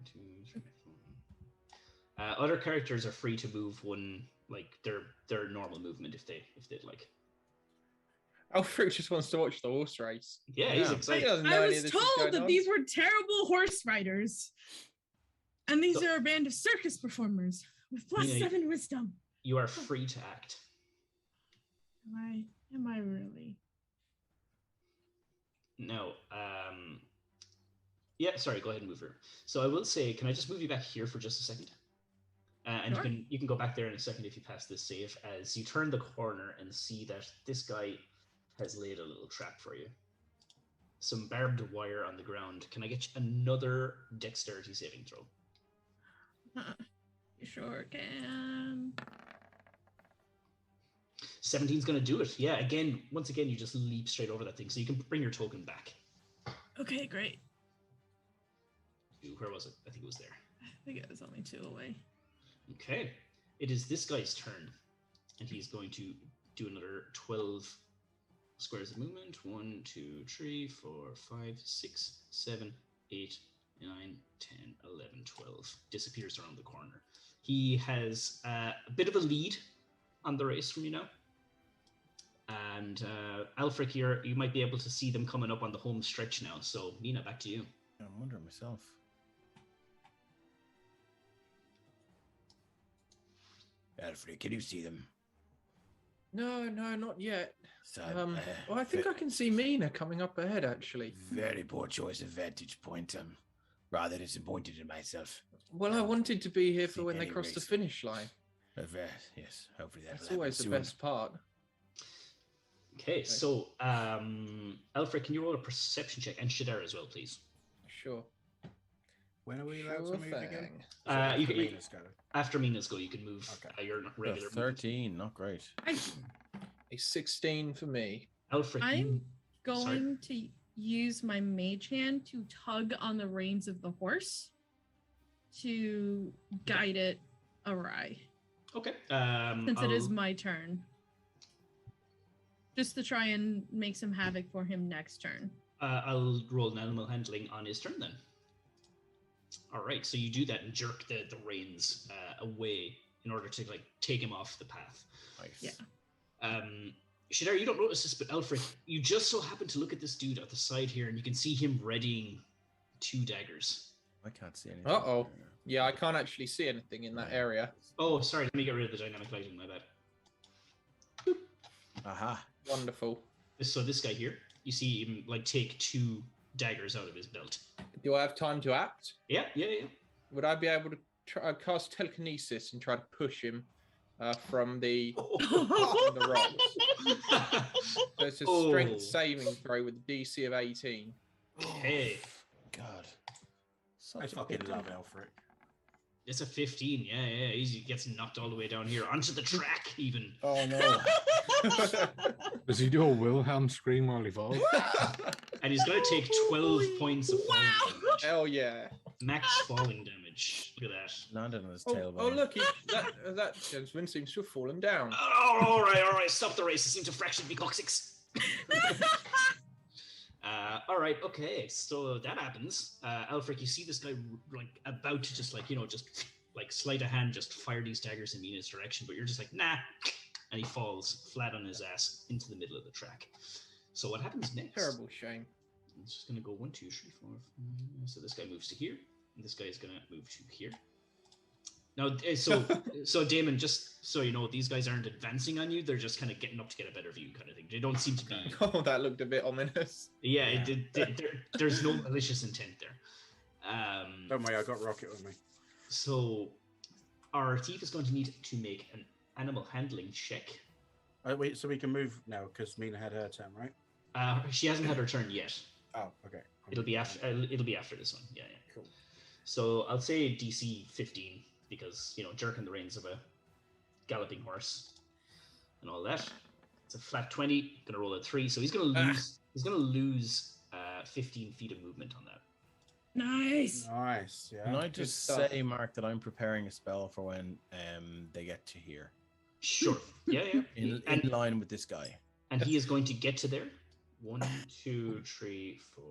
2, 3, 4. Other characters are free to move one, their normal movement if they'd like. Alfred just wants to watch the horse race. Yeah, he's excited. I was told that these were terrible horse riders. And these are a band of circus performers with +7 wisdom. You are free to act. Am I really? No. Yeah, sorry, go ahead and move her. So I will say, can I just move you back here for just a second? And Sure. you can go back there in a second if you pass this save, as you turn the corner and see that this guy has laid a little trap for you. Some barbed wire on the ground. Can I get you another dexterity saving throw? You sure can. 17's going to do it. Yeah, once again, you just leap straight over that thing, so you can bring your token back. Okay, great. Where was it? I think it was there. I think it was only 2 away. Okay. It is this guy's turn. And he's going to do another 12 squares of movement. 1, 2, 3, 4, 5, 6, 7, 8, 9, 10, 11, 12. Disappears around the corner. He has a bit of a lead on the race from you now. And Alfric, you might be able to see them coming up on the home stretch now. So, Mina, back to you. I'm wondering myself. Alfred, can you see them? No, not yet. So, Well, I think I can see Mina coming up ahead, actually. very poor choice of vantage point. I'm rather disappointed in myself. Well, I wanted to be here for See when they any cross the race. finish line. Yes, hopefully that'll That's always the happen soon. best part. Okay, so Alfred, can you roll a perception check and Shadar as well, please? Sure. When are we allowed Sure to move again? thing. You can- Mina's go. After Mina's go, you can move Okay. your Oh, regular movement. 13, not great. A 16 for me. Alfred, I'm going to use my mage hand to tug on the reins of the horse to guide it awry. okay. Since it is my turn. Just to try and make some havoc for him next turn. I'll roll an animal handling on his turn then. All right, so you do that and jerk the reins away in order to take him off the path. Nice. Yeah. Shadar, you don't notice this, but Alfred, you just so happen to look at this dude at the side here, and you can see him readying 2 daggers. I can't see anything. Uh-oh. Yeah, I can't actually see anything in that area. Oh, sorry, let me get rid of the dynamic lighting, my bad. Aha. Wonderful. So this guy here, you see him take 2 daggers out of his belt. Do I have time to act? Yeah. Would I be able to cast telekinesis and try to push him from the rocks? So it's a strength saving throw with a DC of 18. Hey, God. I Such a fucking good love one. Alfric. it's a 15. Yeah. He gets knocked all the way down here onto the track, even. Oh no. Does he do a Wilhelm scream while he falls? And he's going to take 12 points of falling damage. Hell yeah. Max falling damage. Look at that. Landed on his Oh, tailbone. look, that gentleman seems to have fallen down. Oh, all right. Stop the race. It seems to fracture me coccyx. All right. Okay. So that happens. Alfric, you see this guy about to just sleight of hand, just fire these daggers in Mina's direction, but you're just like, nah. And he falls flat on his ass into the middle of the track. So what happens next? Terrible shame. It's just going to go 1, 2, 3, 4. So this guy moves to here, and this guy is going to move to here. Now, so Damon, just so you know, these guys aren't advancing on you; they're just kind of getting up to get a better view, kind of thing. They don't seem to be. Oh, that looked a bit ominous. Yeah, there's no malicious intent there. Don't worry, I got Rocket with me. So our thief is going to need to make an animal handling check. Wait, so we can move now because Mina had her turn, right? She hasn't had her turn yet. Oh, okay. It'll be after. It'll be after this one. Yeah. Cool. So I'll say DC 15 because jerking the reins of a galloping horse and all that. It's a flat 20. Gonna roll a 3, so he's gonna lose. He's gonna lose 15 feet of movement on that. Nice. Nice. Yeah. Can I Good just stuff. say, Mark, that I'm preparing a spell for when they get to here, Sure. Yeah. in And line with this guy. he is going to get to there. 1, 2, 3, 4,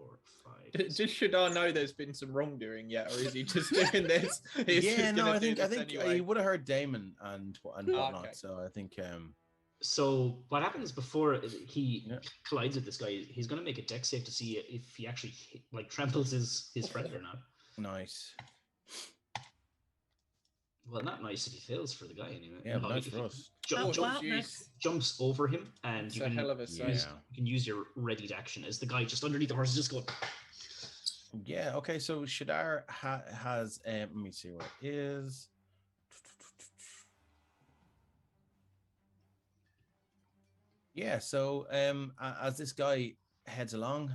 5. Does Shadar know there's been some wrongdoing yet, or is he just doing this? He's Yeah, just no, gonna I do think this anyway? he would have heard Damon and whatnot. Okay. So I think So what happens before he Yeah. collides with this guy? He's going to make a dex save to see if he actually tramples his friend or not. nice. Well, not nice if he fails for the guy anyway. Yeah, but No, nice he- for us. Oh, Well, jeez. next. jumps over him, and It's you a can, hell of a Yeah. sight. you can use your readied action as the guy just underneath the horse is just going. Yeah. Okay. So Shadar has. Let me see where it is. Yeah. So as this guy heads along,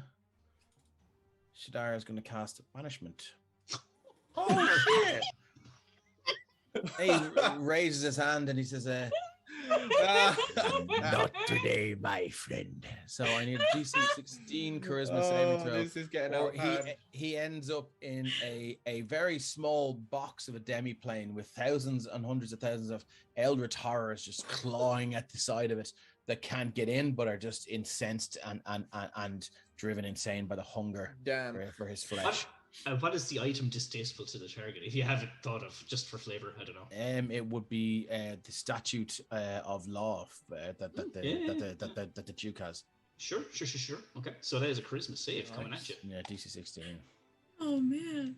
Shadar is going to cast banishment. Oh shit! He raises his hand and he says, Not today, my friend. So I need a DC 16 charisma saving throw. This is getting Or out of hand. he ends up in a very small box of a demi-plane with thousands and hundreds of thousands of eldritch horrors just clawing at the side of it that can't get in but are just incensed and driven insane by the hunger Damn. for his flesh. What is the item distasteful to the target? If you haven't thought of, just for flavor, I don't know. It would be the statute of law that the Duke has. Sure. Okay, so that is a charisma save coming at you. Yeah, DC 16. Oh man.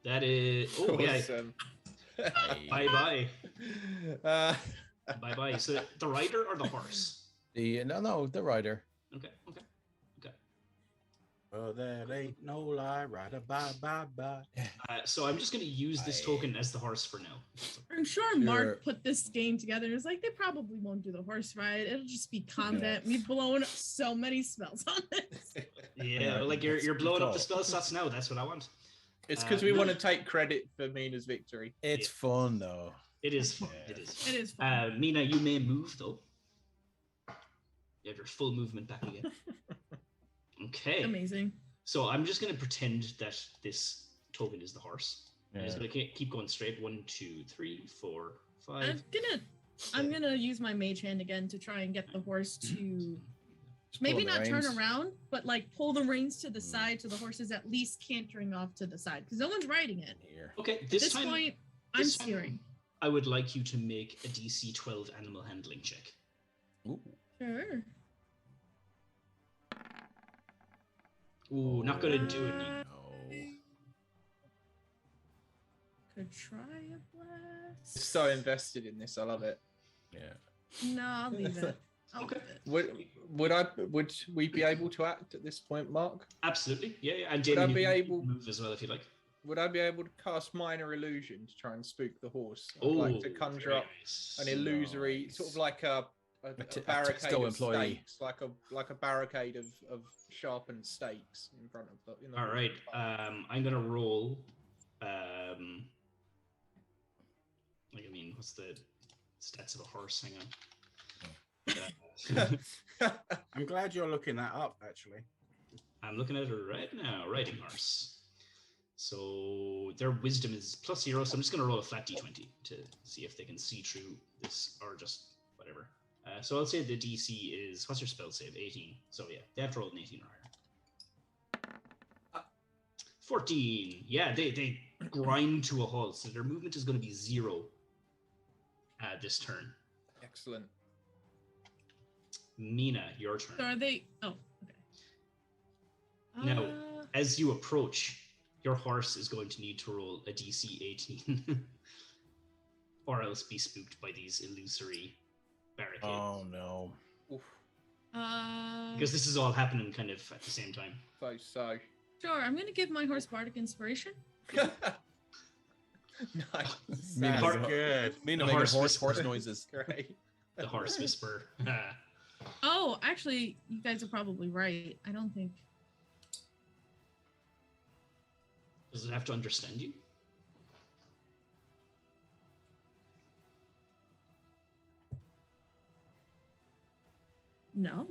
That is. Oh yeah. Awesome. Bye. Uh, Bye. So the rider or the horse? The rider. Okay. Oh, that ain't no lie, rider, bye. So I'm just going to use this token as the horse for now. I'm sure Mark put this game together. It's like they probably won't do the horse ride. It'll just be combat. Yeah. We've blown so many spells on this. Yeah, like you're blowing up the spell slots now. That's what I want. it's because we want to take credit for Mina's victory. It's fun though. It is fun. Yeah. It is fun. Mina, you may move though. You have your full movement back again. Okay. Amazing. So I'm just going to pretend that this token is the horse. Yeah. I'm just going to keep going straight. 1, 2, 3, 4, 5. I'm gonna use my mage hand again to try and get the horse to maybe pull the not turn reins. around, but like pull the reins to the side so the horse is at least cantering off to the side because no one's riding it. Here. Okay, At this time, point, I'm this time, steering. I would like you to make a DC 12 animal handling check. Ooh. Sure. Ooh, not going to do it. No. Could try a blast. So invested in this, I love it. Yeah. No, I'll leave it. Okay. Would we be able to act at this point, Mark? Absolutely. Yeah. And Would I Jamie, be you can able- move as well if you like. Would I be able to cast minor illusion to try and spook the horse? I'd like to conjure very up nice. an illusory, Nice. sort of like a t- a barricade Tesco of employee. stakes, like a barricade of sharpened stakes in front of the. In the All right. I'm gonna roll. What's the stats of a horse? Hang on. I'm glad you're looking that up, actually. I'm looking at it right now. Riding horse. So their wisdom is +0. So I'm just gonna roll a flat d20 to see if they can see through this or just whatever. So I'll say the DC is, what's your spell save? 18. So yeah, they have to roll an 18 or higher. 14. Yeah, they grind to a halt. So their movement is going to be 0 this turn. Excellent. Mina, your turn. So are they? Oh, okay. Now, as you approach, your horse is going to need to roll a DC 18 or else be spooked by these illusory barricades. Oh no. Oof. Because this is all happening kind of at the same time. So. Sure, I'm gonna give my horse bardic inspiration. Nice. Mina Har- making- Good. Mina The making horse horse whisperer. noises. Great. The horse whisper. Oh, actually, you guys are probably right. I don't think. Does it have to understand you? No,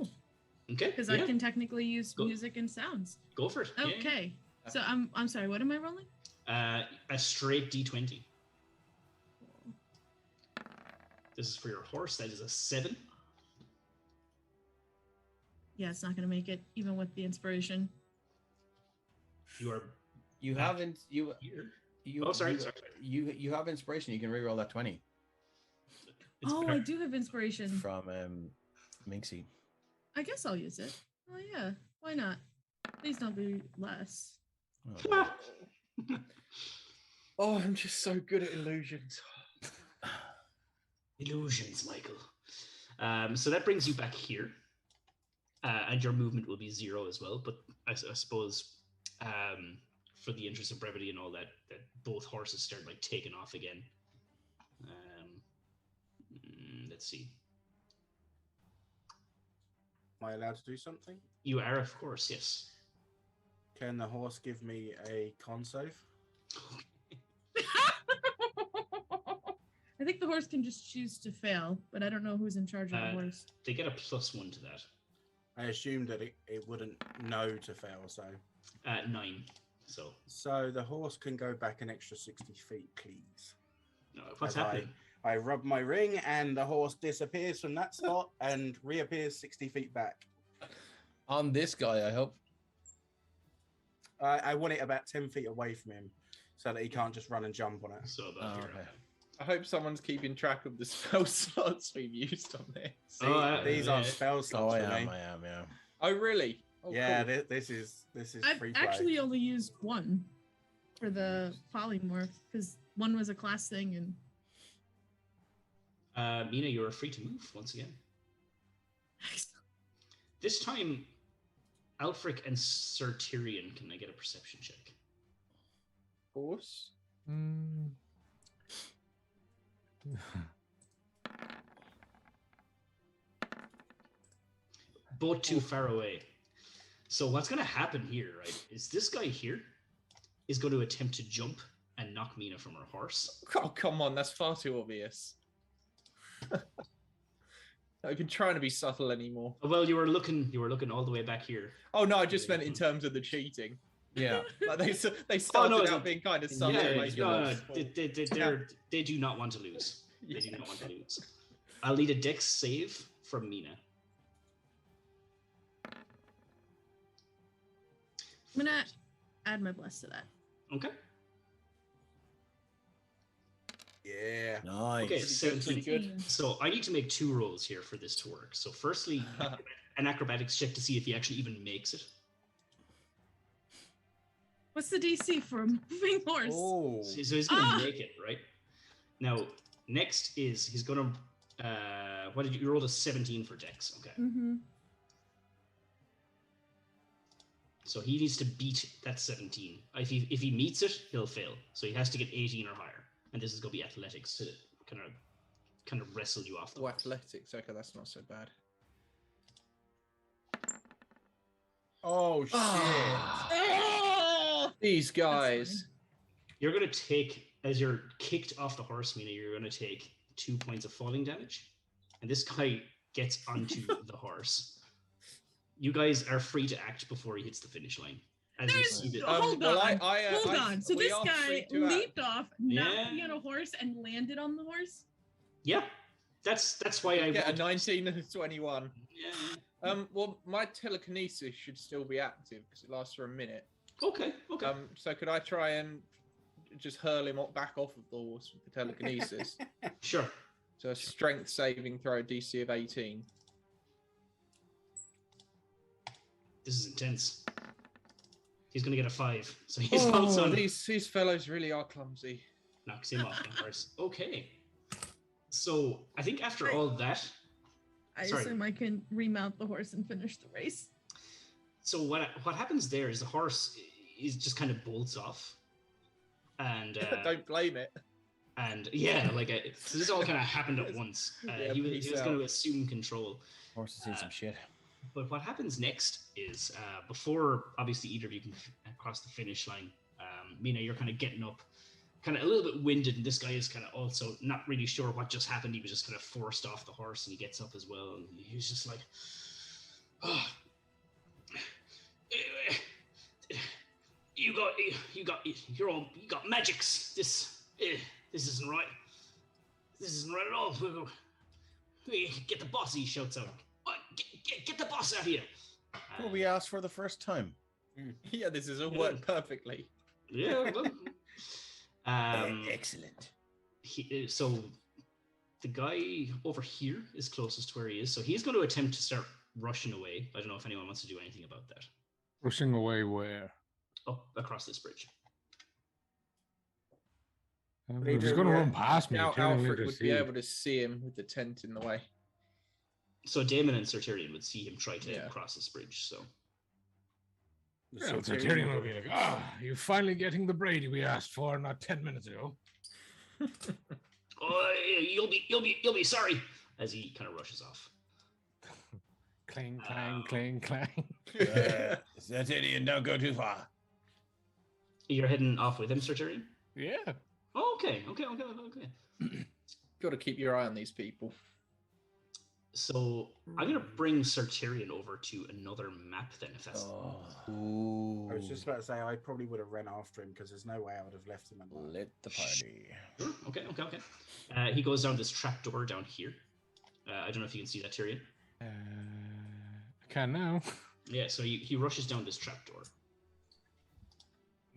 Okay. because yeah, I can technically use Go- music and sounds. go for it. Yeah, yeah. Okay. So I'm sorry. What am I rolling? A straight D20. This is for your horse. That is a 7. Yeah, it's not gonna make it even with the inspiration. You are You haven't you here. you Oh, sorry, you, sorry. you have inspiration. You can reroll that 20 It's Oh, better. I do have inspiration. from Minxie. I guess I'll use it. Oh yeah, why not? Please don't be less. Oh. Oh, I'm just so good at illusions. Illusions, Michael. So that brings you back here. And your movement will be 0 as well. But I suppose for the interest of brevity and all that both horses start like taking off again. Let's see. Am I allowed to do something? You are, of course, yes. Can the horse give me a con save? I think the horse can just choose to fail, but I don't know who's in charge of the horse. They get a +1 to that. I assumed that it wouldn't know to fail, so. 9. So the horse can go back an extra 60 feet, please. what's As happening? I rub my ring, and the horse disappears from that spot and reappears 60 feet back. On this guy, I hope. I want it about 10 feet away from him, so that he can't just run and jump on it. So about here. Okay. I hope someone's keeping track of the spell slots we've used on this. See, these aren't yeah. spell Oh, slots I for me. am, yeah. Oh, really? Oh, Yeah, cool. this is I've free play. actually only used one for the polymorph because one was a class thing and Mina, you are free to move once again. This time, Alfric and Sir Tyrion, can I get a perception check? Of course. Mm. Both too far away. So what's going to happen here, right, is this guy here is going to attempt to jump and knock Mina from her horse. Oh, come on. That's far too obvious. I've been trying to be subtle anymore. Well, you were looking all the way back here. Oh, no, I just meant in terms of the cheating. Yeah. Like they started no, out being kind of subtle. Yeah, and making no, it no, they do not want to lose. They do Yeah. not want to lose. I'll need a dex save from Mina. I'm gonna add my bless to that. Okay. Yeah. Nice. Okay, Pretty 17. good. So I need to make 2 rolls here for this to work. So firstly, an acrobatics check to see if he actually even makes it. What's the DC for a moving horse? Oh. So he's going to make it, right? Now, next is he's going to... what did you roll? A 17 for dex. Okay. Mm-hmm. So he needs to beat that 17. If he meets it, he'll fail. So he has to get 18 or higher. And this is going to be athletics to kind of wrestle you off the Oh, horse. athletics. Okay, that's not so bad. Oh, shit. Oh! These That's guys. You're going to take, as you're kicked off the horse, Mina, you're going to take 2 points of falling damage. And this guy gets onto the horse. You guys are free to act before he hits the finish line. As you There's see the, hold well, on. I, Hold on. So we this are guy free to act. leaped off, knocked Yeah. me on a horse, and landed on the horse. yeah, that's why I Get a rolled- 19 and a 21. Yeah. Well, my telekinesis should still be active because it lasts for a minute. Okay. So could I try and just hurl him back off of the horse with the telekinesis? Sure. So a strength saving throw DC of 18. This is intense. He's going to get a 5. So he's also Oh, these fellows really are clumsy. knocks him off the horse. Okay. So I think after all that, I Sorry. assume I can remount the horse and finish the race. so what happens there is the horse is just kind of bolts off, and Don't blame it. and yeah, so this all kind of happened at once. Yeah, he was peace going out. to assume control. Horses need some shit. But what happens next is before obviously either of you can cross the finish line, Mina, you're kind of getting up, kind of a little bit winded, and this guy is kind of also not really sure what just happened. He was just kind of forced off the horse, and he gets up as well, and he's just like, "Oh, you got magics. This isn't right. This isn't right at all. Get the boss!" He shouts out. Get the boss out here! What we asked for the first time. Yeah, this has all worked perfectly. Yeah. Well, Excellent. so the guy over here is closest to where he is, so he's going to attempt to start rushing away. I don't know if anyone wants to do anything about that. Rushing away where? Up across this bridge. If he's going to run past me, Now clearly Alfred to would see. be able to see him with the tent in the way. So Damon and Sir Tyrion would see him try to Yeah. cross this bridge. So Yeah, so Tyrion will be like, you're finally getting the Brady we asked for not 10 minutes ago. oh, you'll be sorry as he kind of rushes off. Clang, clang, clang, clang. Sir Tyrion, don't go too far. You're heading off with him, Sir Tyrion? Yeah. Oh, okay. Got to keep your eye on these people. So I'm gonna bring Sir Tyrion over to another map then, if that's Ooh. I was just about to say I probably would have ran after him because there's no way I would have left him alone. Lit the party. Sure. Okay. He goes down this trap door down here. I don't know if you can see that, Tyrion. I can now. Yeah, so he rushes down this trap door.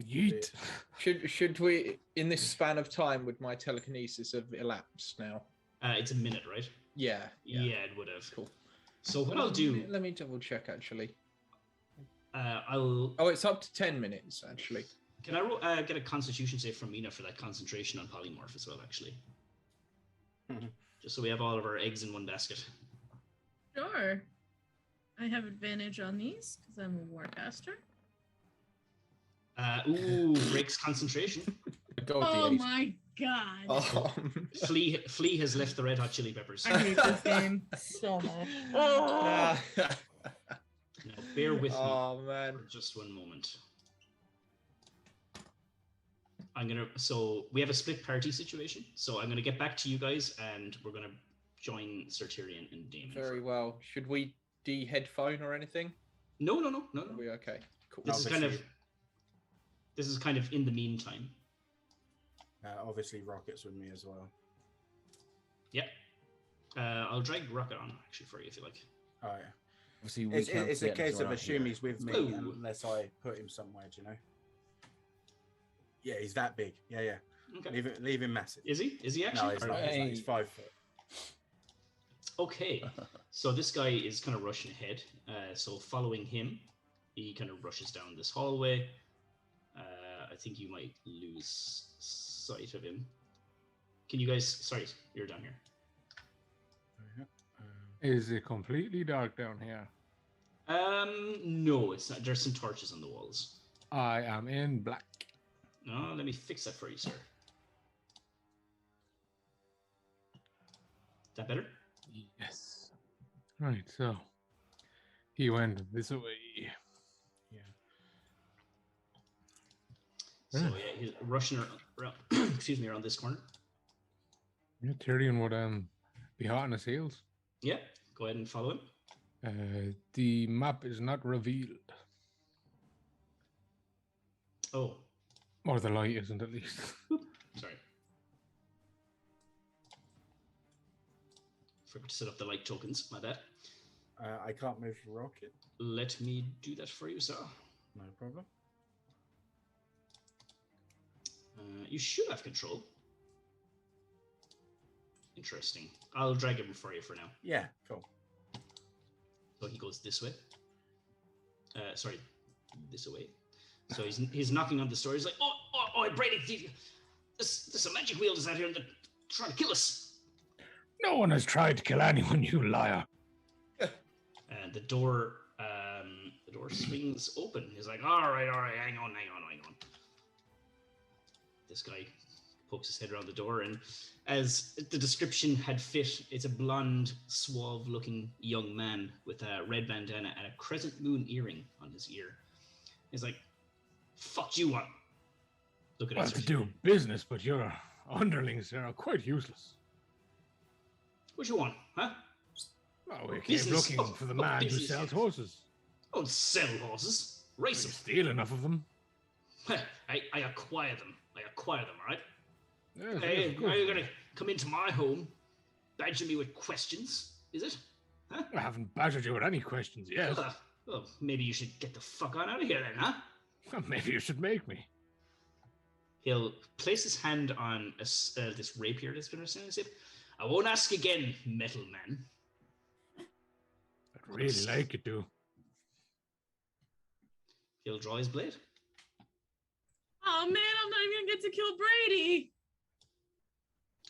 Yeet. Should we, in this span of time, would my telekinesis have elapsed now? It's a minute, right? Yeah. Yeah, it would have. Cool. So what I'll do, Let me double check actually. I'll. Oh, it's up to 10 minutes actually. Can I get a Constitution save from Mina for that concentration on polymorph as well? Actually, just so we have all of our eggs in one basket. Sure. I have advantage on these because I'm a warcaster. Breaks concentration. Oh my god. Flea has left the Red Hot Chili Peppers. I hate this game so much. Now, bear with me man. for just one moment. So we have a split party situation. So I'm gonna get back to you guys, and we're gonna join Sir Tyrion and Damon. Very well. Should we de-headphone or anything? No. Are we okay? Cool. This is kind of in the meantime. Obviously, Rocket's with me as well. Yep. I'll drag Rocket on actually for you if you like. Oh yeah. Obviously, It's a case of assume he's with me Ooh. unless I put him somewhere. Do you know? Yeah, he's that big. Yeah. Okay. Leave him massive. Is he? Is he No, actually? he's not. He's 5 foot. Okay. So this guy is kind of rushing ahead. So following him, he kind of rushes down this hallway. I think you might lose sight of him. Can you guys? Sorry, you're down here. Is it completely dark down here? No, it's not. There's some torches on the walls. I am in black. No, let me fix that for you, sir. That better? Yes. Right, so he went this way. So yeah, he's rushing around, excuse me, around this corner. Yeah, Tyrion would be hot on his heels. Yeah, go ahead and follow him. The map is not revealed. Oh, Or the light isn't, at least. sorry. Forgot to set up the light tokens. My bad. I can't move the rocket. Let me do that for you, sir. No problem. You should have control. Interesting. I'll drag him for you for now. Yeah, cool. So he goes this way. Sorry, this way. So he's knocking on the door. He's like, oh, Brady, there's a magic wheel that's out here and they're trying to kill us. No one has tried to kill anyone, you liar. And the door swings open. He's like, all right, hang on. This guy pokes his head around the door, and as the description had fit, it's a blonde, suave-looking young man with a red bandana and a crescent moon earring on his ear. He's like, fuck you up. Look at Well, us. to do business, but your underlings are quite useless. What you want, huh? Well, we came Business. looking for the man who business, sells yes. horses. Don't sell horses. Race We them. steal enough of them. I acquire them. All right? Yes, Hey, yes, of course. are you going to come into my home, badger me with questions? Is it? Huh? I haven't badgered you with any questions yet. Well, maybe you should get the fuck on out of here then, huh? Well, maybe you should make me. He'll place his hand on this rapier that's been resting on his hip. I won't ask again, metal man. I'd really like you to. He'll draw his blade. Oh man, I'm not even gonna get to kill Brady.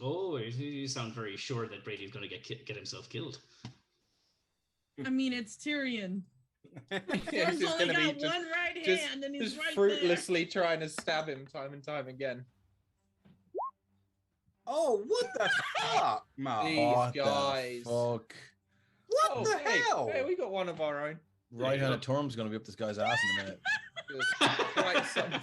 Oh, you sound very sure that Brady's going to get himself killed. I mean, it's Tyrion. Yeah, He's it's only gonna be got just- one right just- hand, and he's Just right fruitlessly trying to stab him time and time again. Oh, what the fuck, Mark? These What guys. the fuck? What Oh, the hey, hell? Hey, we got one of our own. Right-handed Torm's going to be up this guy's ass in a minute. Just quite some.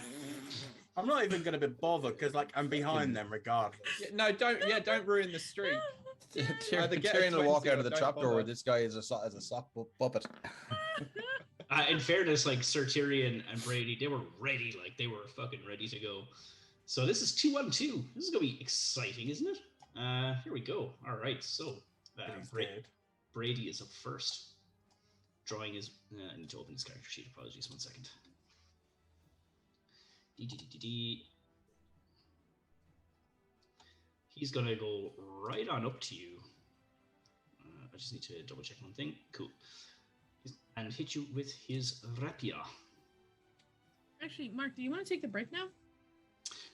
I'm not even going to be bothered because, like, I'm behind them regardless. Yeah, no, don't ruin the streak. Either get a Tyrion will walk 20 out or of the don't trapdoor bother. where this guy is a sock puppet. In fairness, like Sir Tyrion and Brady, they were ready. Like they were fucking ready to go. So this is 2-1-2. This is gonna be exciting, isn't it? Here we go. All right. So He's dead. Brady is up first. Drawing his. I need to open his character sheet. Apologies. 1 second. He's gonna go right on up to you. I just need to double check one thing. Cool. And hit you with his rapier. Actually, Mark, do you want to take the break now?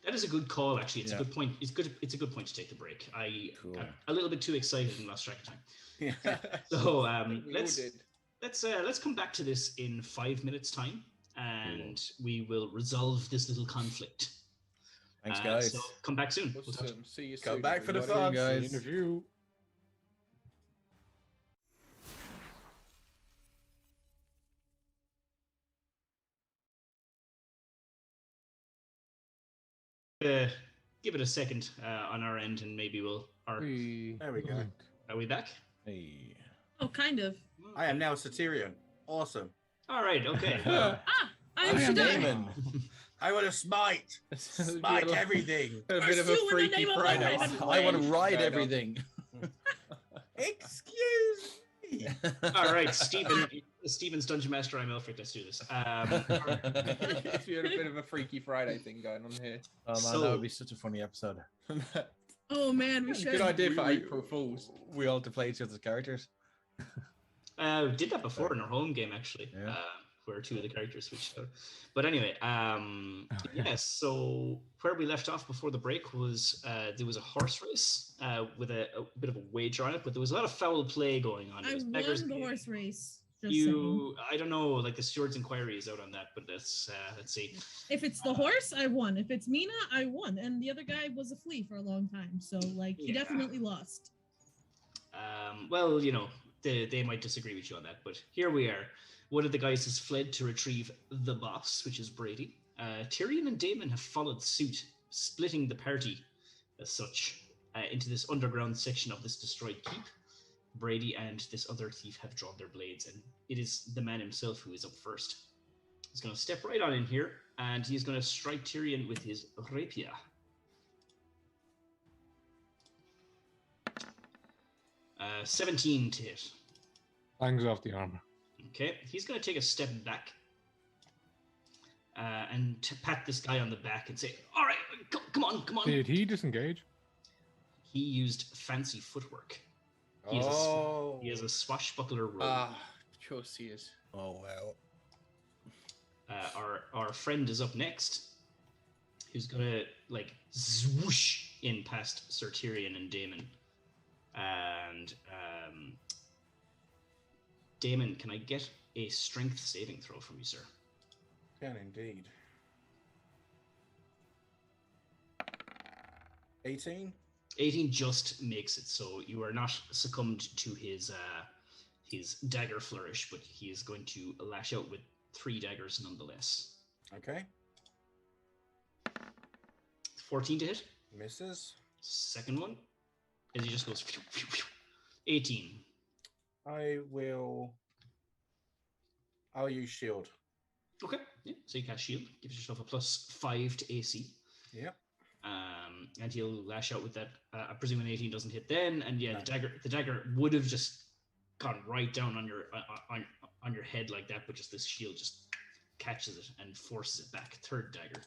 That is a good call. Actually, it's Yeah. a good point. It's good. It's a good point to take the break. I Cool. got a little bit too excited and lost track of time. Yeah. So I think we all did. let's come back to this in 5 minutes time, and we will resolve this little conflict. Thanks, guys. So come back soon. We'll talk to you. Awesome. See you Come soon. back for the everybody. fun. guys. Interview. Give it a second on our end, and maybe we'll. There we go. Are we back? Hey. Oh, kind of. I am now Satyrion. Awesome. All right. Okay. I am Shaddai. Damon. I want to smite. Smite everything. A bit of a Pursue in the Freaky name of Friday. Raven. I want to ride Going on. everything. Excuse me. All right, Steven's Dungeon Master. I'm Elfric. Let's do this. If you had a bit of a Freaky Friday thing going on here. Oh man, So- that would be such a funny episode. Oh man, we should. Good idea for April Fools. We all to play each other's characters. We did that before in our home game, actually, Yeah. where two of the characters switched out. But anyway, yes. So where we left off before the break was there was a horse race with a bit of a wager on it, but there was a lot of foul play going on. I It was won beggars the belief. horse race. Just saying. You, I don't know, like the steward's inquiry is out on that, but let's see. If it's the horse, I won. If it's Mina, I won. And the other guy was a flea for a long time, so like he Yeah. definitely lost. Well, you know, they might disagree with you on that, but here we are. One of the guys has fled to retrieve the boss, which is Brady. Tyrion and Daemon have followed suit, splitting the party as such into this underground section of this destroyed keep. Brady and this other thief have drawn their blades, and it is the man himself who is up first. He's going to step right on in here, and he's going to strike Tyrion with his rapier. 17 to hit. Hangs off the armor. Okay, he's going to take a step back and pat this guy on the back and say, "All right, come on, come on." Did he disengage? He used fancy footwork. He is a swashbuckler rogue. Of course he is. Oh well. Our friend is up next, who's gonna like swoosh in past Sir Tyrion and Daemon. And Daemon, can I get a strength saving throw from you, sir? Can indeed. 18. 18 just makes it, so you are not succumbed to his dagger flourish, but he is going to lash out with 3 daggers nonetheless. Okay. 14 to hit. Misses. Second one, as he just goes 18. I'll use shield. Okay, yeah. So you cast shield, gives yourself a +5 to AC. Yep. And he'll lash out with that. I presume an 18 doesn't hit then, and yeah, No. the dagger would have just gone right down on your head like that, but just this shield just catches it and forces it back. Third dagger.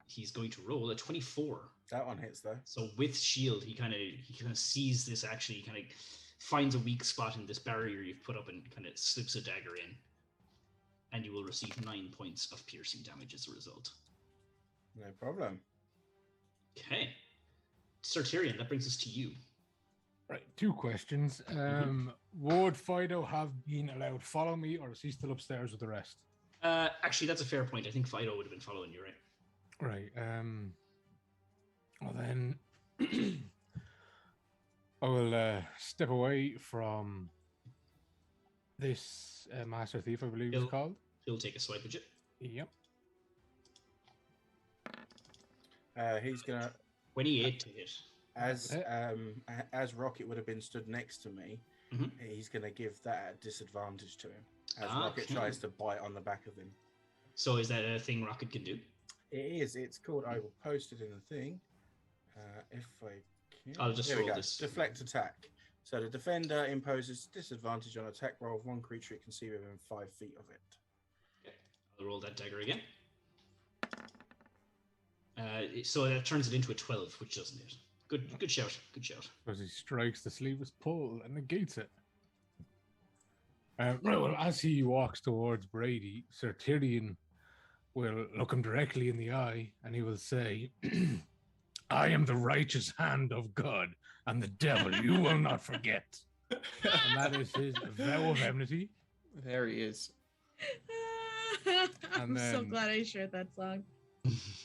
He's going to roll a 24. That one hits though. So with shield, he kind of sees this action. He kind of finds a weak spot in this barrier you've put up and kind of slips a dagger in, and you will receive 9 points of piercing damage as a result. No problem. Okay, Sir Tyrion, that brings us to you. Right, 2 questions. Would Fido have been allowed to follow me, or is he still upstairs with the rest? Actually, that's a fair point. I think Fido would have been following you, right? Right. Well then, I will step away from this Master Thief, I believe it's He'll- called. He'll take a swipe at you. Yep. He's gonna 28 to hit. as Rocket would have been stood next to me. Mhm. He's gonna give that a disadvantage to him as Rocket Okay. tries to bite on the back of him. So is that a thing Rocket can do? It is. It's called. I will post it in the thing. If I can. I'll just There we roll go. this. Deflect attack. So the defender imposes disadvantage on attack roll of one creature it can see within 5 feet of it. Okay. I'll roll that dagger again. So that turns it into a 12, which doesn't hit. Good shout. Good shout. Because he strikes the sleeveless pull and negates it. Right, well, as he walks towards Brady, Sir Tyrion will look him directly in the eye and he will say, I am the righteous hand of God and the devil you will not forget. And that is his vow of enmity. There he is. I'm And so then- glad I shared that song.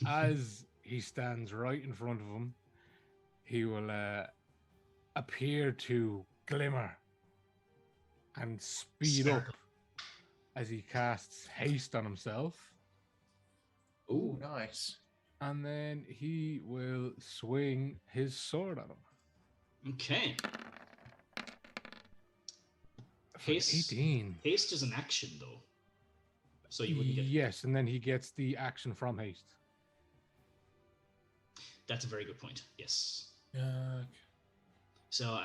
As he stands right in front of him, he will appear to glimmer and speed up as he casts haste on himself. Oh, Ooh, nice. And then he will swing his sword at him. okay. For an Haste. 18. Haste is an action, though. So you wouldn't get. Yes, and then he gets the action from haste. That's a very good point. Yes. Uh, So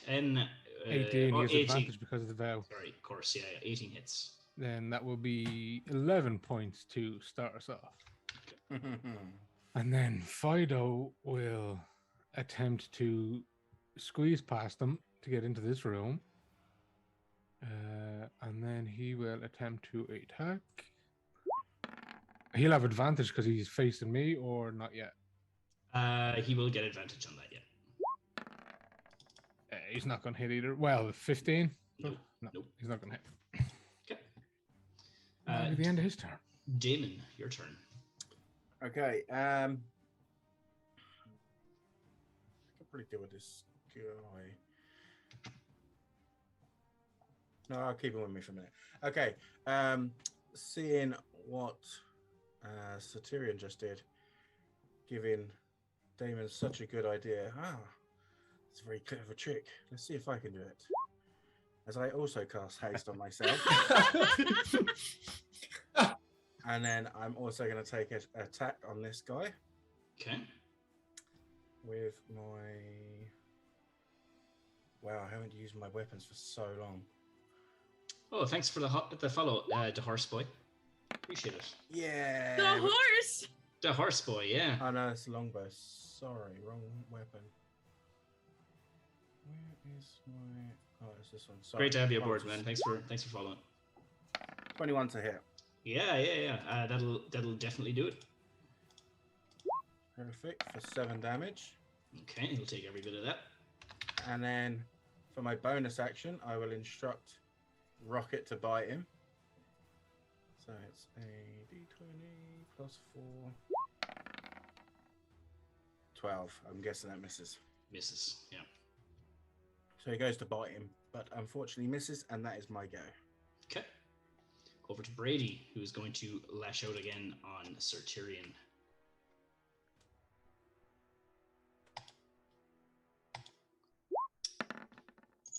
10. 18, or he has 18. advantage because of the vow. Sorry, of course. Yeah, 18 hits. Then that will be 11 points to start us off. And then Fido will attempt to squeeze past them to get into this room. And then he will attempt to attack. He'll have advantage because he's facing me, or not yet. He will get advantage on that, yeah. He's not going to hit either. Well, 15? Nope. No, Nope. he's not going to hit. Okay. That'll be the end of his turn. Damon, your turn. Okay. I could probably deal with this guy. No, I'll keep him with me for a minute. Okay. Seeing what Satyrion just did, giving Damon such a good idea. It's a very clever trick. Let's see if I can do it. As I also cast haste on myself. And then I'm also going to take an attack on this guy Okay. with my... Wow, I haven't used my weapons for so long. Oh, thanks for the follow, the horse boy. Appreciate it. Yeah! The horse. The horse boy, yeah. Oh no, it's a longbow. Sorry, wrong weapon. Where is my... Oh, it's this one. Sorry. Great to have you aboard, Apologies. man. Thanks for following. 21 to hit. Yeah. That'll definitely do it. Perfect for 7 damage. Okay, he'll take every bit of that. And then for my bonus action, I will instruct Rocket to bite him. So it's a d20 plus 4. 12. I'm guessing that misses. Misses. Yeah. So he goes to bite him, but unfortunately misses, and that is my go. Okay. Over to Brady, who is going to lash out again on Sir Tyrion.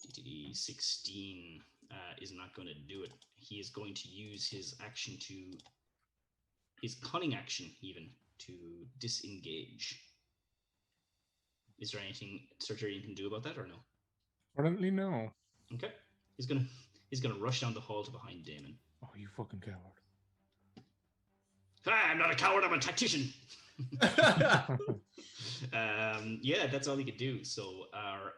DTD 16 is not going to do it. He is going to use his action his cunning action even, to disengage. Is there anything Sir Tyrion can do about that or no? Currently, no. Okay. He's gonna rush down the hall to behind Damon. Oh, you fucking coward. I'm not a coward, I'm a tactician. Yeah, that's all he could do. So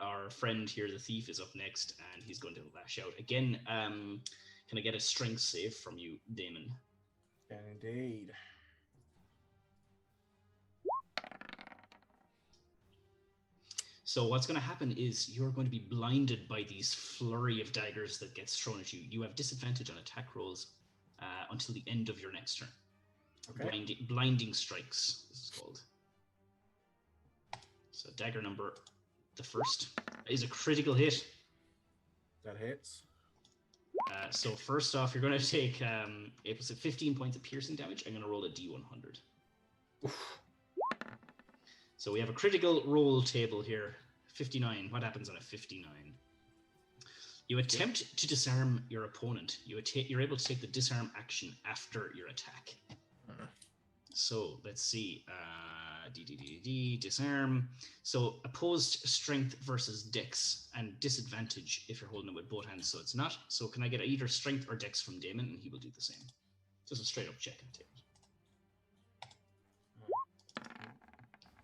our friend here, the thief, is up next, and he's going to lash out again. Can I get a strength save from you, Damon? Indeed. So what's going to happen is you're going to be blinded by these flurry of daggers that gets thrown at you. You have disadvantage on attack rolls until the end of your next turn. Okay. Blinding strikes, this is called. So dagger number, the first, is a critical hit. That hits. So first off, you're going to take 15 points of piercing damage. I'm going to roll a d100. So we have a critical roll table here. 59. What happens on a 59? You attempt to disarm your opponent. You're able to take the disarm action after your attack. So let's see. Disarm. So opposed strength versus dex and disadvantage if you're holding it with both hands. So it's not. So can I get either strength or dex from Damon, and he will do the same. Just a straight up check and take it.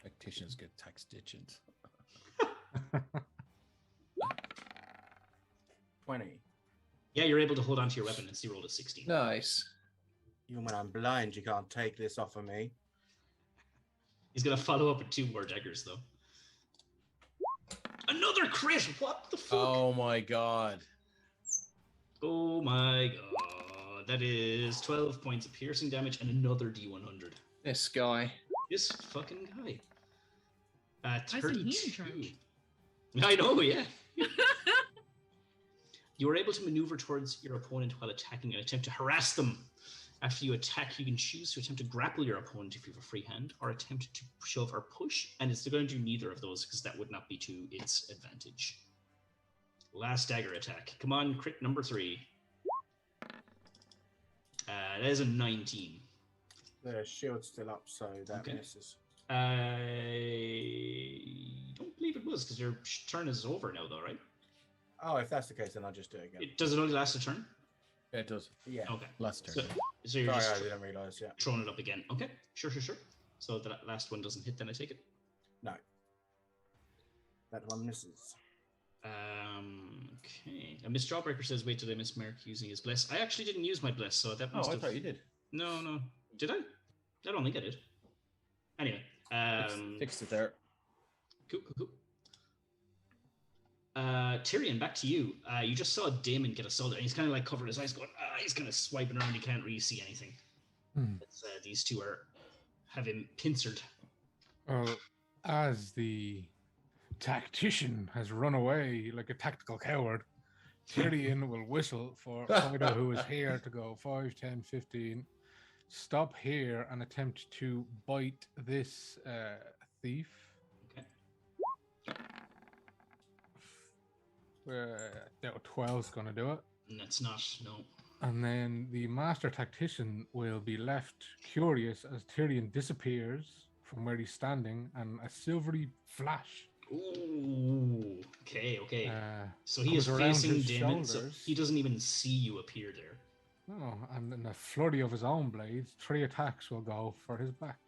Tacticians get tax ditched. 20. Yeah, you're able to hold on to your weapon and still roll a 16. Nice. Even when I'm blind, you can't take this off of me. He's gonna follow up with 2 more daggers though. Another crit! What the fuck? Oh my god. Oh my god. That is 12 points of piercing damage and another D100. This guy. This fucking guy. isn't he in 32. charge? I know, yeah. You are able to maneuver towards your opponent while attacking and attempt to harass them. After you attack, you can choose to attempt to grapple your opponent if you have a free hand, or attempt to shove or push, and it's going to do neither of those because that would not be to its advantage. Last dagger attack. Come on, crit number 3. That is a 19. The shield's still up, so that Okay. misses. I don't believe it was because your turn is over now, though, right? Oh, if that's the case, then I'll just do it again. Does it only last a turn? Yeah, it does. Yeah. Okay. Last turn. So you're Sorry, I just didn't realise. Yeah. throwing it up again. Okay, sure. So the last one doesn't hit, then I take it. No. That one misses. Okay. Miss Jawbreaker says, wait till I miss Merc using his bless. I actually didn't use my bless, so that must Oh, I have... thought you did. No. Did I? I don't think I did. Anyway. Fixed it there. Cool. Tyrion, back to you. You just saw Damon get assaulted, and he's kind of like covering his eyes, going, he's kind of swiping around. He can't really see anything. These two have him pincered. Well, as the tactician has run away like a tactical coward, Tyrion will whistle for Fido, who is here, to go 5, 10, 15. Stop here and attempt to bite this thief. Okay. That 12's going to do it. And that's not, no. And then the master tactician will be left curious as Tyrion disappears from where he's standing, and a silvery flash. Ooh. Okay. So he is goes around facing his Damon, so shoulders. he doesn't even see you appear there. Oh, and in a flurry of his own blades, 3 attacks will go for his back.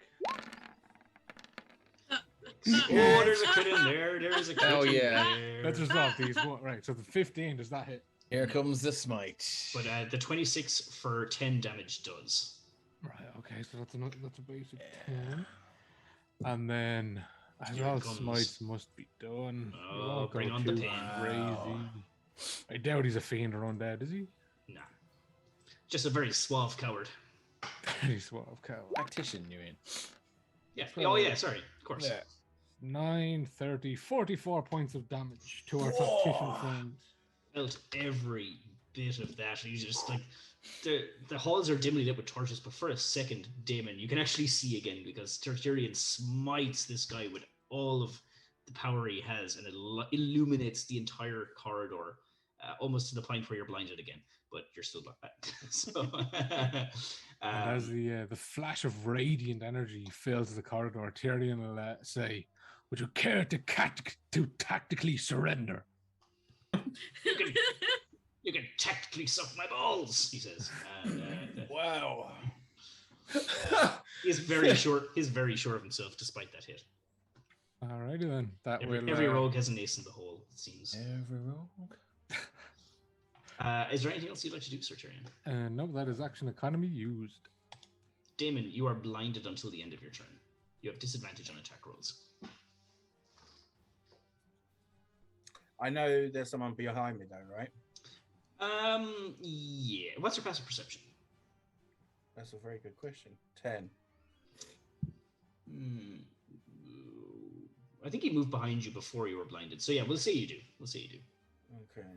Oh, there's a crit in there. There's a crit Hell in yeah. there. Let's resolve these. Right, so the 15, does that hit? Here comes the smite. But the 26 for 10 damage does. Right, okay, so that's a basic 10. And then, as Here all comes- smites must be done. We Oh, won't bring go on the too pain. crazy. I doubt he's a fiend or undead, is he? Nah. Just a very suave coward. Very suave cow. Tactician, you mean? Yeah. Oh, yeah, sorry. Of course. Yeah. 9, 30, 44 points of damage to our tactician friend. Felt every bit of that. You just like the halls are dimly lit with torches, but for a second, Damon, you can actually see again because Tyrion smites this guy with all of the power he has, and it illuminates the entire corridor, almost to the point where you're blinded again. But you're still blind. So, And as the flash of radiant energy fills the corridor, Tyrion will say, "Would you care to tactically surrender?" you can tactically suck my balls, he says. And, Wow. he's very sure. He's very sure of himself, despite that hit. Alrighty then. That Every will. rogue has an ace in the hole, it seems. Every rogue. Is there anything else you'd like to do, Sir Tyrion? No, that is action economy used. Damon, you are blinded until the end of your turn. You have disadvantage on attack rolls. I know there's someone behind me, though, right? Yeah. What's your passive perception? That's a very good question. 10. I think he moved behind you before you were blinded. So yeah, we'll say you do. Okay.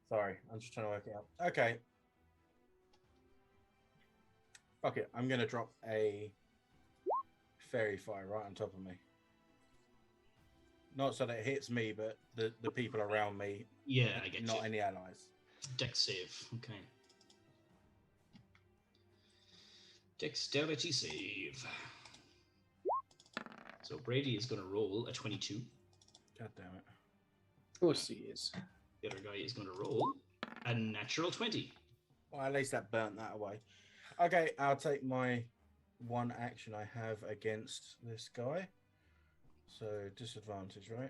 Sorry, I'm just trying to work it out. Okay. Fuck it. I'm going to drop a fairy fire right on top of me. Not so that it hits me, but the people around me. Yeah, I get Not you. any allies. Dex save. Okay. Dexterity save. So Brady is going to roll a 22. God damn it. Of course he is. The other guy is going to roll a natural 20. Well, at least that burnt that away. Okay, I'll take my one action I have against this guy. So disadvantage, right?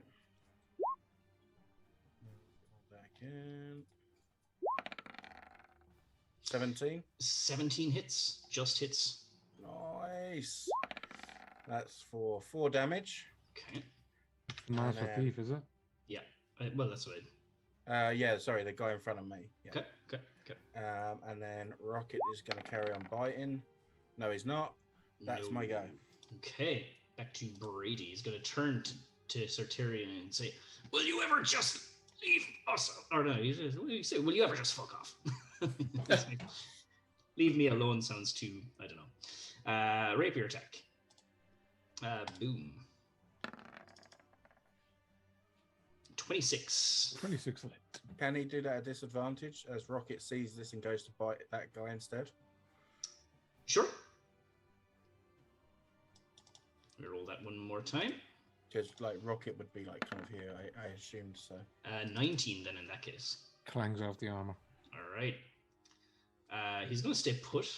Back in. 17. 17 hits. Just hits. Nice. That's for 4 damage. Okay. Master then- thief, is it? Yeah. Well, that's what I... Yeah, sorry, the guy in front of me. Yeah. Okay, okay, okay. And then Rocket is going to carry on biting. No, he's not. That's my go. Okay, back to Brady. He's going to turn to Sartarian and say, "Will you ever just leave us?" Or no, what do you say? "Will you ever just fuck off?" Leave me alone sounds too, I don't know. Rapier attack. Boom. 26. 26 lit. Can he do that at disadvantage as Rocket sees this and goes to bite that guy instead? Sure. Let me roll that one more time. Because like Rocket would be like kind of here, I assumed so. 19 then in that case. Clangs off the armor. All right. He's going to stay put.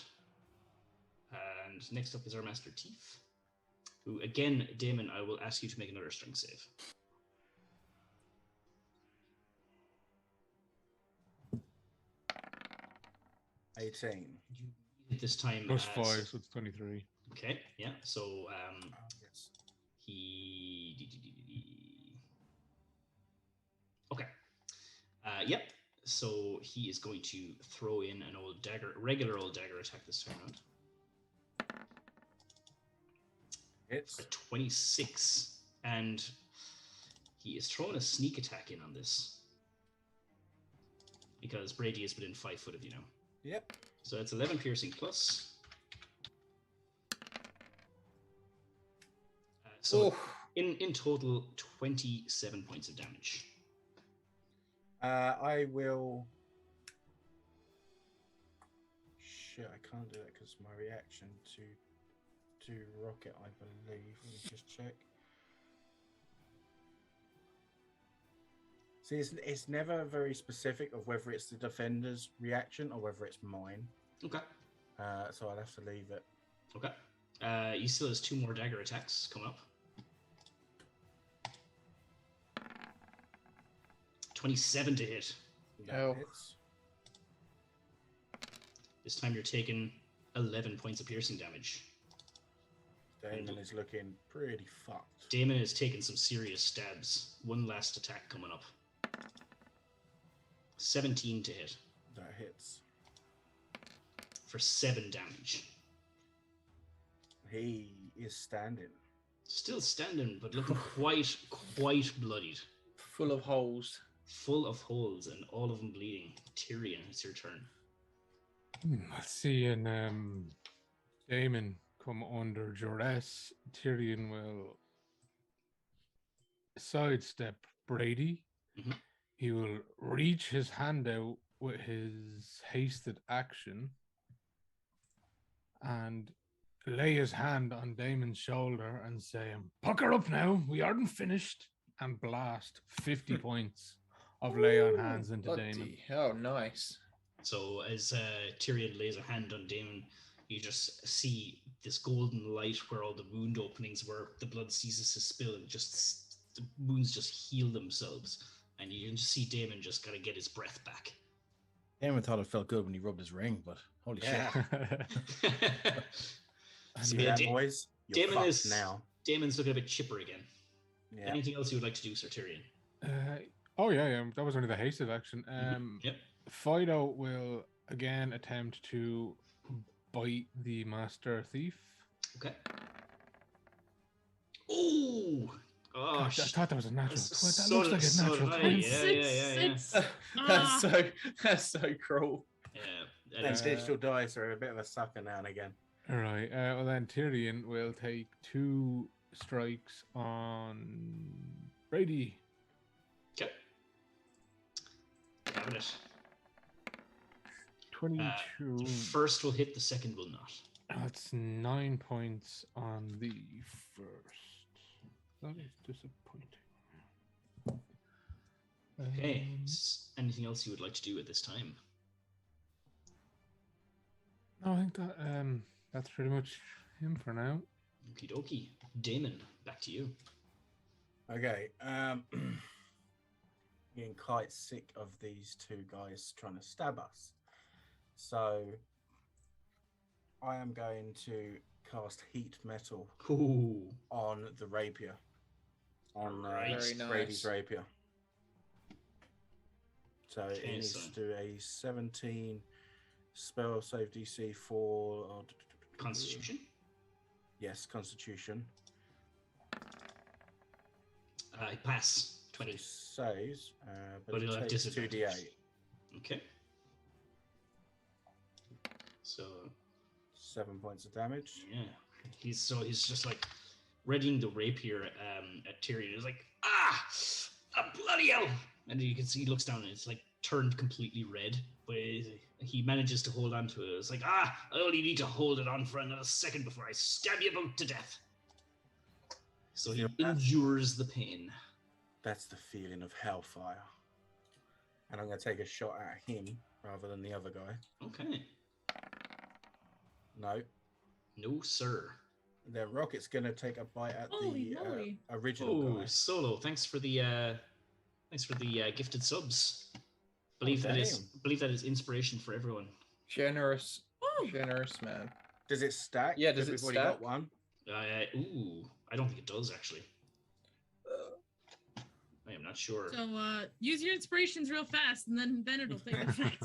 And next up is our Master Teeth. Who, again, Damon, I will ask you to make another strength save. This time Plus 5, so it's 23. Okay, yeah. So Yes. he okay. Yep. So he is going to throw in an old dagger, regular old dagger attack this time around. It's A 26, and he is throwing a sneak attack in on this because Brady is within 5 foot of you now. Yep. So that's 11 piercing plus. So in total, 27 points of damage. I will. Shit, I can't do that because my reaction to Rocket, I believe. Let me just check. See, it's never very specific of whether it's the defender's reaction or whether it's mine. Okay. So I'll have to leave it. Okay. He still has 2 more dagger attacks coming up. 27 to hit. That Oh. hits. This time you're taking 11 points of piercing damage. Damon is looking pretty fucked. Damon is taking some serious stabs. One last attack coming up. 17 to hit That hits. for 7 damage. He is standing. Still standing, but looking quite bloodied. Full of holes. Full of holes and all of them bleeding. Tyrion, it's your turn. Let's see, and Damon come under duress. Tyrion will sidestep Brady. Mhm. He will reach his hand out with his hasted action and lay his hand on Damon's shoulder and say, "Pucker up now, we aren't finished," and blast 50 points of lay on hands into Damon. Bloody hell, nice. So as Tyrion lays a hand on Damon, you just see this golden light where all the wound openings where the blood ceases to spill and just the wounds just heal themselves. And you can just see Damon just gotta get his breath back. Damon thought it felt good when he rubbed his ring, but holy Yeah. shit. See Yeah, that, boys? You're Damon fucked is now. Damon's looking a bit chipper again. Yeah. Anything else you would like to do, Sir Tyrion? Yeah, that was only the hasted action. Yep. Fido will again attempt to bite the master thief. Okay. Oh! Oh, God, I thought that was a natural. That's That so looks like a did- so natural did I, 20. yeah. That's so cruel. Yeah. And is digital dice are a bit of a sucker now and again. All right. Well, then Tyrion will take 2 strikes on Brady. okay. Having it. 22. First will hit, the second will not. That's 9 points on the first. That is disappointing. Okay. Anything else you would like to do at this time? No, I think that that's pretty much him for now. Okie dokie. Damon, back to you. Okay. Getting quite sick of these 2 guys trying to stab us. So I am going to cast heat metal Ooh. on the rapier. On Right. Very nice. Brady's rapier. So it Okay, needs so- to do a 17 spell save DC for Constitution. Yes, Constitution. I pass. 20. It saves, but But it he'll have takes disadvantage. 2d8. Okay. So 7 points of damage. yeah, he's just like readying the rapier at Tyrion. He's like, ah, bloody hell! And you can see he looks down and it's like turned completely red, but he manages to hold on to it. It's like, I only need to hold it on for another second before I stab you both to death. So he Yeah, that's- endures the pain. That's the feeling of hellfire. And I'm going to take a shot at him rather than the other guy. Okay. No. No, sir. The rocket's going to take a bite at Holy the moly. original Oh, guy. Solo, thanks for the gifted subs. Believe that is inspiration for everyone. Generous, Woo! generous man. Does it stack? Yeah, does 'Cause it we've already got stack? one. I don't think it does actually. I am not sure. So use your inspirations real fast, and then it'll take effect.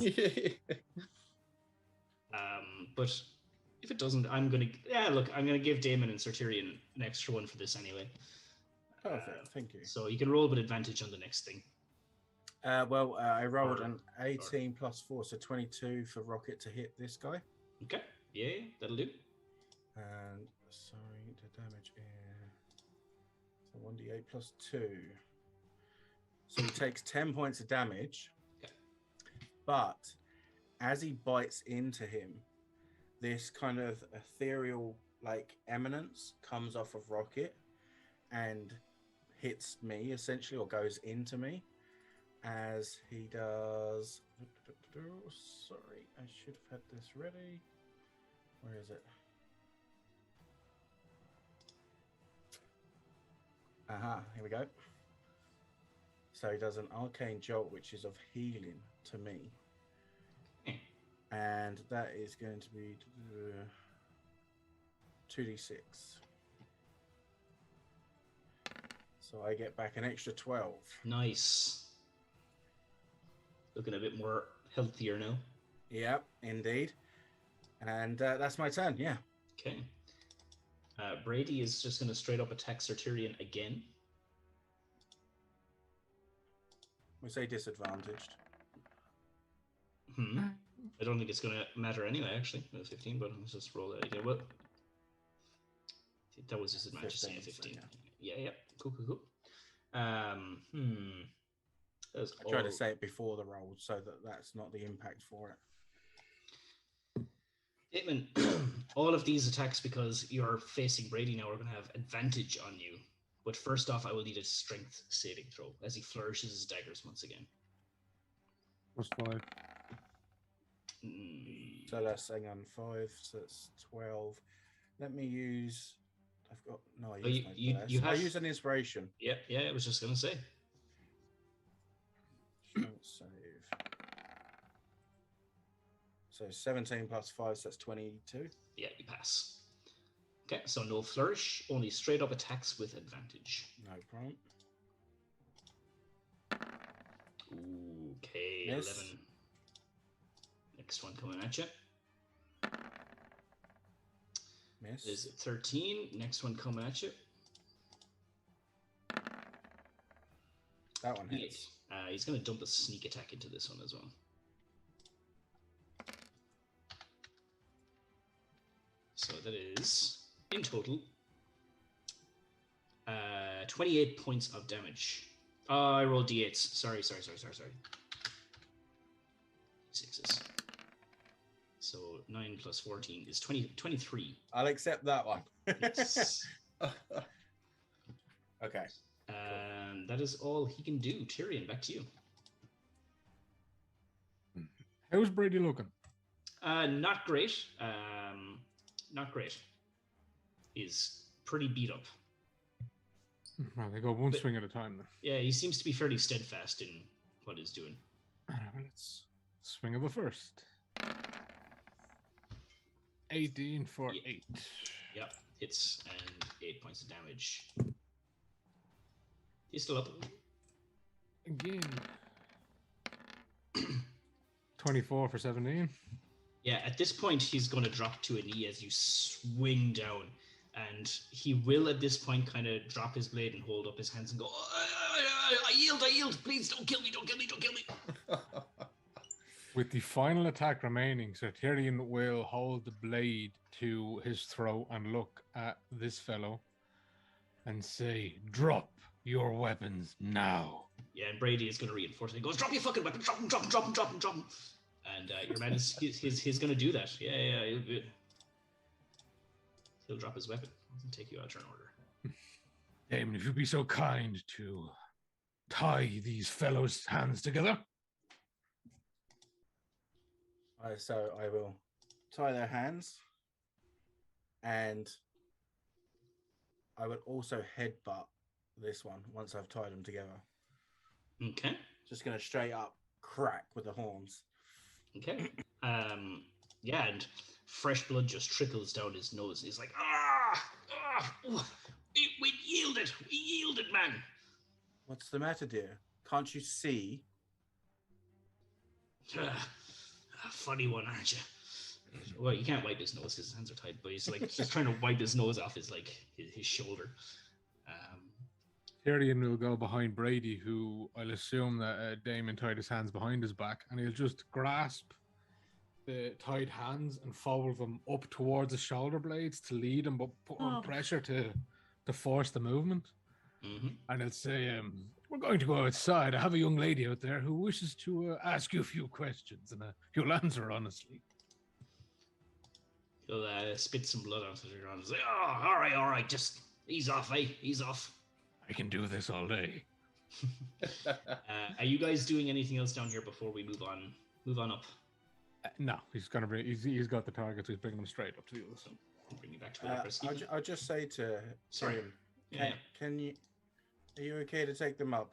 But if it doesn't, I'm gonna give Damon and Sartirian an extra one for this anyway. Perfect. Thank you. So you can roll with advantage on the next thing. I rolled Or- an 18 plus 4, so 22 for rocket to hit this guy. Okay. Yeah, that'll do. And sorry, the damage is so 1d8 plus 2. So he takes 10 points of damage. Okay. But as he bites into him, this kind of ethereal like eminence comes off of Rocket and hits me essentially, or goes into me as he does. Sorry, I should have had this ready. Where is it? Aha, here we go. So he does an arcane jolt, which is of healing to me. Okay. And that is going to be 2d6. So I get back an extra 12. Nice. Looking a bit more healthier now. Yep, indeed. And that's my turn, yeah. Okay. Brady is just going to straight up attack Sartirian again. We say disadvantaged. I don't think it's going to matter anyway, actually. 15, but let's just roll that again. Well, that was disadvantage. 15, Yeah, so 15. yeah. Yeah. Cool. That was I tried to all- say it before the roll so that that's not the impact for it. Damon, all of these attacks, because you're facing Brady now, are going to have advantage on you. But first off, I will need a strength saving throw as he flourishes his daggers once again. +5. So let's hang on 5, so that's 12. Let me use. I've got no. I Oh, use you my burst. have- I use an inspiration. Yeah, I was just going to say. Strength save. So 17 plus 5, so that's 22. Yeah, you pass. Okay, so no flourish, only straight up attacks with advantage. No problem. Okay, Miss. 11. Next one coming at you. Miss. Is it 13? Next one coming at you. That one hits. He's going to dump a sneak attack into this one as well. So that is, in total, 28 points of damage. I rolled d8s. Sorry. Sixes. So 9 plus 14 is 23. I'll accept that one. Yes. Okay. That is all he can do. Tyrion, back to you. How's Brady looking? Not great. Not great. He's pretty beat up. Well, they go one swing at a time then. Yeah, he seems to be fairly steadfast in what he's doing. Well, let's swing of the first. 18 for 8. Yep, hits and 8 points of damage. He's still up. Again. 24 for 17. Yeah, at this point, he's going to drop to a knee as you swing down. And he will, at this point, kind of drop his blade and hold up his hands and go, I yield, please don't kill me. With the final attack remaining, Sir Tyrion will hold the blade to his throat and look at this fellow and say, drop your weapons now. Yeah, and Brady is going to reinforce it. He goes, drop your fucking weapon, drop him. And your man he's going to do that. Yeah, he'll drop his weapon. Doesn't take you out of turn order. Damon, if you'd be so kind to tie these fellows' hands together. So I will tie their hands, and I will also headbutt this one once I've tied them together. Okay. Just going to straight up crack with the horns. Okay. Yeah, and fresh blood just trickles down his nose. He's like, we yielded, man. What's the matter, dear? Can't you see? Funny one, aren't you? Well, you can't wipe his nose because his hands are tied, but he's like just trying to wipe his nose off his shoulder. Tyrion will go behind Brady, who I'll assume that Damon tied his hands behind his back, and he'll just grasp the tied hands and fold them up towards the shoulder blades to lead him, but put on pressure to force the movement. Mm-hmm. And he'll say, we're going to go outside. I have a young lady out there who wishes to ask you a few questions, and you'll answer honestly. He'll spit some blood onto the ground and say, all right, just ease off, ease off. I can do this all day. Are you guys doing anything else down here before we move on up? No, he's gonna bring. He's got the targets. He's bringing them straight up to the other side. Bring you back to the I'll just say to Sorry. Tim, can you? Are you okay to take them up?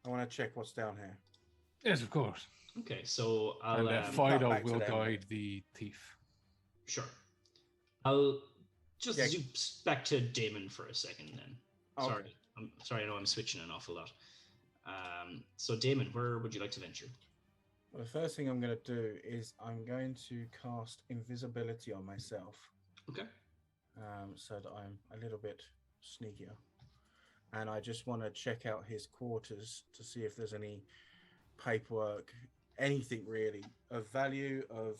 I want to check what's down here. Yes, of course. Okay, so I'll And Fido will guide the thief. Sure. I'll just zoom back to Damon for a second then. Okay. Sorry, I know I'm switching an awful lot. So Damon, where would you like to venture? Well, the first thing I'm going to do is I'm going to cast invisibility on myself. Okay. So that I'm a little bit sneakier. And I just want to check out his quarters to see if there's any paperwork, anything really of value, of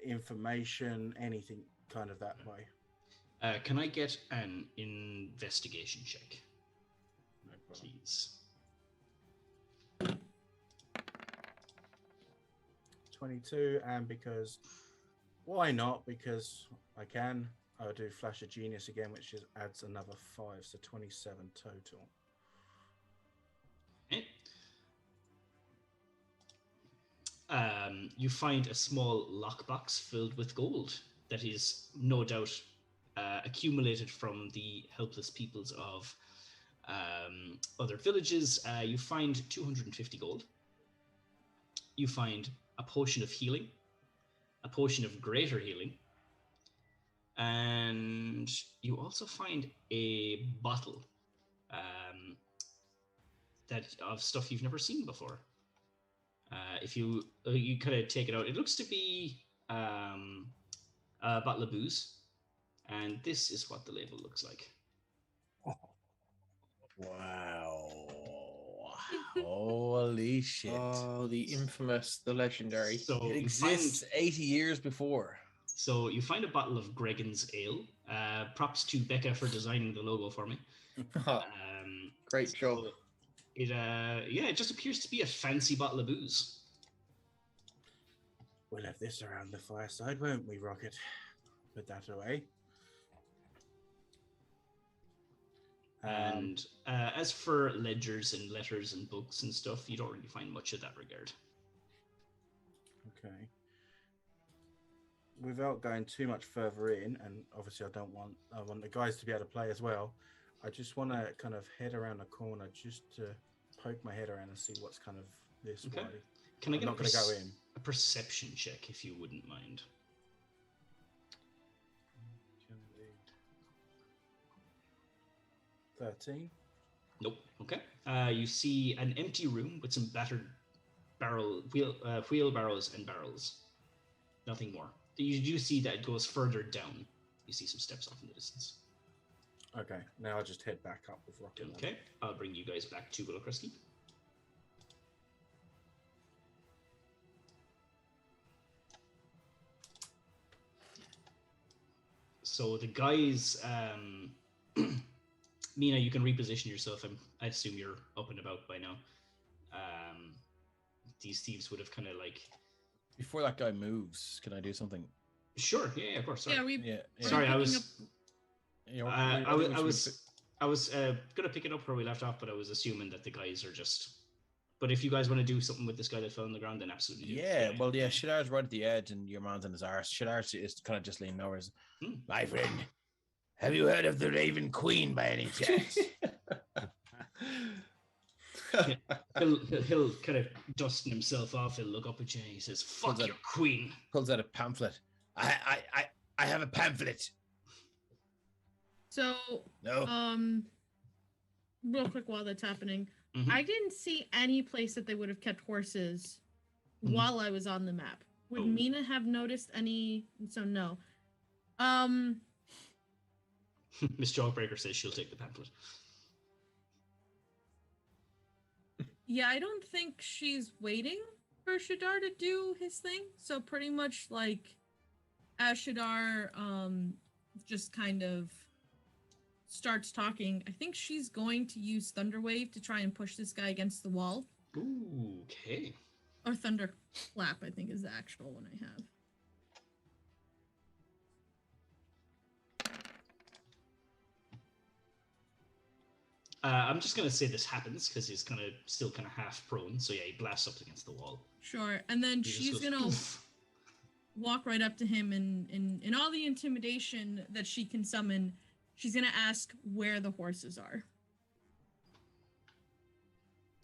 information, anything kind of that way. Can I get an investigation check, No problem. please? 22, and because why not? Because I can. I'll do Flash of Genius again, which adds another 5, so 27 total. Okay. You find a small lockbox filled with gold that is no doubt accumulated from the helpless peoples of other villages. You find 250 gold. You find a potion of healing, a potion of greater healing, and you also find a bottle of stuff you've never seen before. If you kind of take it out, it looks to be a bottle of booze, and this is what the label looks like. Wow. Holy shit. Oh, the infamous, the legendary. So It you exists 80 years before. So you find a bottle of Gregan's Ale. Props to Becca for designing the logo for me. Great job. So it just appears to be a fancy bottle of booze. We'll have this around the fireside, won't we, Rocket? Put that away. And as for ledgers and letters and books and stuff, you don't really find much of that regard. Okay. Without going too much further in, and obviously I want the guys to be able to play as well. I just want to kind of head around the corner just to poke my head around and see what's kind of this way. Can I get not going to go in? A perception check, if you wouldn't mind? 13. Nope. Okay. You see an empty room with some battered wheelbarrows and barrels. Nothing more. You do see that it goes further down. You see some steps off in the distance. Okay. Now I'll just head back up with Rocket. Okay. I'll bring you guys back to Willowcrest Keep. So the guys, Mina, you can reposition yourself. I assume you're up and about by now. These thieves would have kind of like. Before that guy moves, can I do something? Sure. Yeah. Of course. Sorry. Yeah. Sorry, I was. I was gonna pick it up where we left off, but I was assuming that the guys are just. But if you guys want to do something with this guy that fell on the ground, then absolutely. Yeah, well, yeah, Shadar's right at the edge and your man's on his arse. Shadar is kind of just leaning over. My friend, have you heard of the Raven Queen by any chance? he'll kind of dusting himself off. He'll look up at you and he says, "Fuck your queen." Pulls out a pamphlet. I have a pamphlet. So, no. Real quick while that's happening. Mm-hmm. I didn't see any place that they would have kept horses while I was on the map. Would Mina have noticed any? So no. Miss Jawbreaker says she'll take the pamphlet. Yeah, I don't think she's waiting for Shadar to do his thing. So pretty much like as Shadar just kind of starts talking, I think she's going to use Thunderwave to try and push this guy against the wall. Ooh, okay. Or Thunderclap, I think is the actual one I have. I'm just going to say this happens because he's still kind of half prone. So yeah, he blasts up against the wall. Sure. And then she's going to walk right up to him and in all the intimidation that she can summon, she's going to ask where the horses are.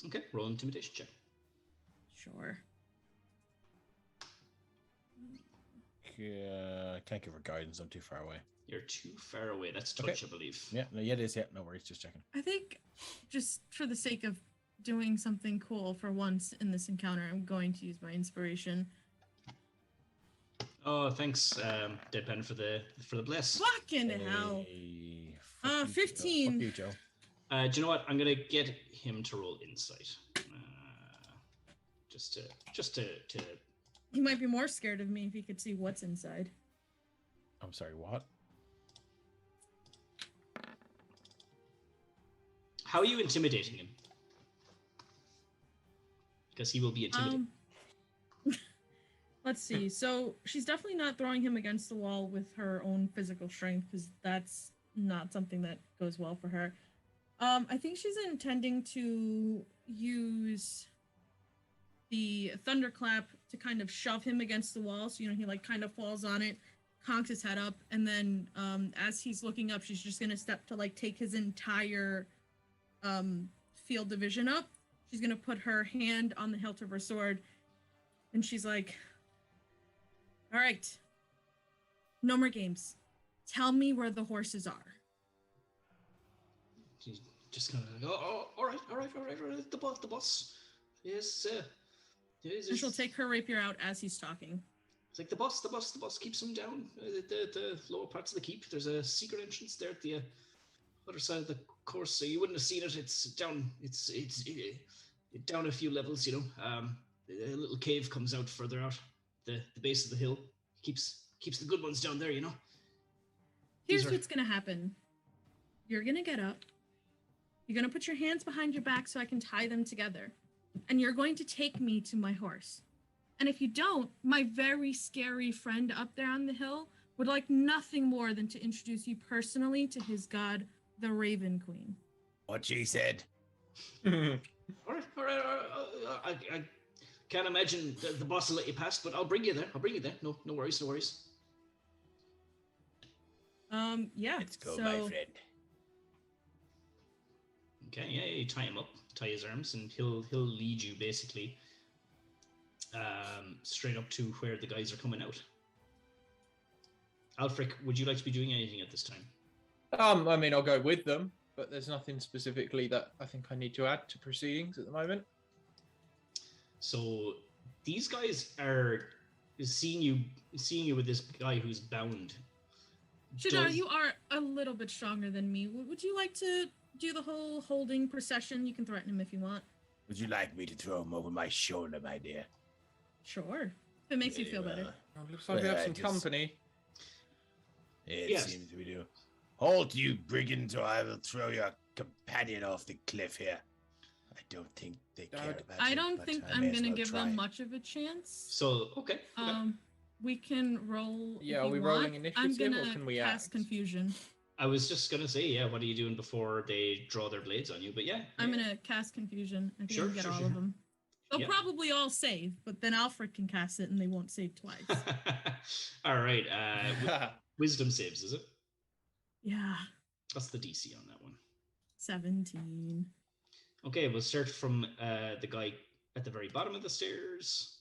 Okay, roll intimidation check. Sure. Yeah, I can't give her guidance. I'm too far away. You're too far away. That's touch, I believe. Yeah, no, yeah, it is. Yeah, no worries. Just checking. I think just for the sake of doing something cool for once in this encounter, I'm going to use my inspiration. Oh, thanks, Deadpan, for the bless. Fucking hell. 15. Fuck you, Joe. Do you know what? I'm gonna get him to roll insight. Just to. He might be more scared of me if he could see what's inside. I'm sorry, what? How are you intimidating him? Because he will be intimidated. Let's see. So she's definitely not throwing him against the wall with her own physical strength because that's not something that goes well for her. I think she's intending to use the Thunderclap to kind of shove him against the wall. So, he like kind of falls on it, conks his head up. And then as he's looking up, she's just going to step to like take his entire field division up. She's going to put her hand on the hilt of her sword. And she's like, all right, no more games. Tell me where the horses are. She's just kind of like, all right. The boss. Yes, and she'll take her rapier out as he's talking. It's like the boss keeps them down. The lower parts of the keep. There's a secret entrance there at the other side of the course, so you wouldn't have seen it. It's down. It's down a few levels. A little cave comes out further out the base of the hill. Keeps keeps the good ones down there, you know. Here's These are- what's gonna happen. You're gonna get up. You're gonna put your hands behind your back so I can tie them together. And you're going to take me to my horse. And if you don't, my very scary friend up there on the hill would like nothing more than to introduce you personally to his god, the Raven Queen. What she said. All right. I can't imagine the boss will let you pass, but I'll bring you there. No worries. Yeah. Let's go, so, my friend. Okay, yeah, you tie him up, tie his arms, and he'll lead you basically straight up to where the guys are coming out. Alfric, would you like to be doing anything at this time? I mean, I'll go with them, but there's nothing specifically that I think I need to add to proceedings at the moment. So these guys are seeing you with this guy who's bound. Shadar, you are a little bit stronger than me. Would you like to do the whole holding procession? You can threaten him if you want. Would you like me to throw him over my shoulder, my dear? Sure. If it makes you feel better. Oh, looks like we have Well, I some just- company. It Yes. seems we do. Halt, you brigands, or I will throw your companion off the cliff here. I don't think they care about I it, don't but think I I'm may as gonna well give try. them much of a chance. So okay. We can roll. if Yeah, are you we want. rolling I'm initiative, or gonna can we cast act? confusion. I was just gonna say, yeah. What are you doing before they draw their blades on you? But yeah, I'm yeah. gonna cast confusion. I think Sure, I can get sure, all sure. of them. They'll Yeah. probably all save, but then Alfred can cast it and they won't save twice. All right. Wisdom saves, is it? Yeah, What's the DC on that one? 17. Okay, we'll start from the guy at the very bottom of the stairs.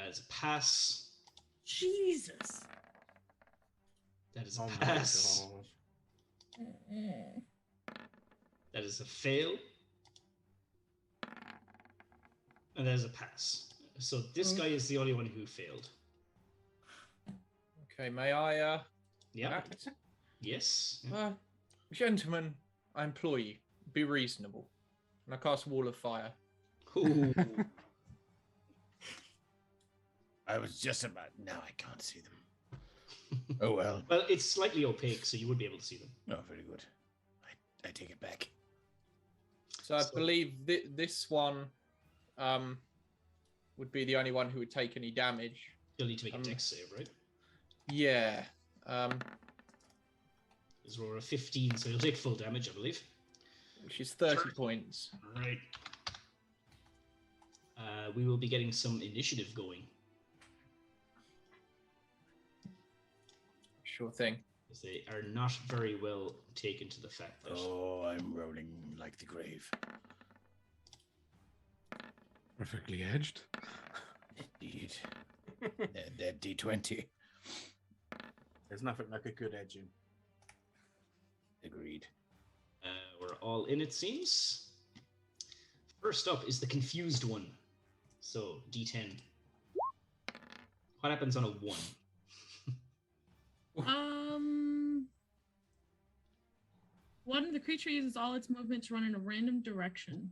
It's a pass. Jesus. That is a Oh my pass. god. That is a fail. And that is a pass. So this guy is the only one who failed. Okay, may I Yeah. act? Yes. Gentlemen, I implore you, be reasonable. And I cast Wall of Fire. Ooh. I was just about. Now I can't see them. Oh well. Well, it's slightly opaque, so you would be able to see them. Oh, very good. I take it back. So I So- believe this one would be the only one who would take any damage. You'll need to make a dex save, right? Yeah. Is roll a 15, so you'll take full damage, I believe. Which is 30 Sure. points. Right. We will be getting some initiative going. Sure thing. Because they are not very well taken to the fact that Oh, I'm rolling like the grave. Perfectly edged. Indeed. That D20. There's nothing like a good edging. Agreed. we're all in, it seems. First up is the confused one. So, D10. What happens on a 1? One, the creature uses all its movement to run in a random direction.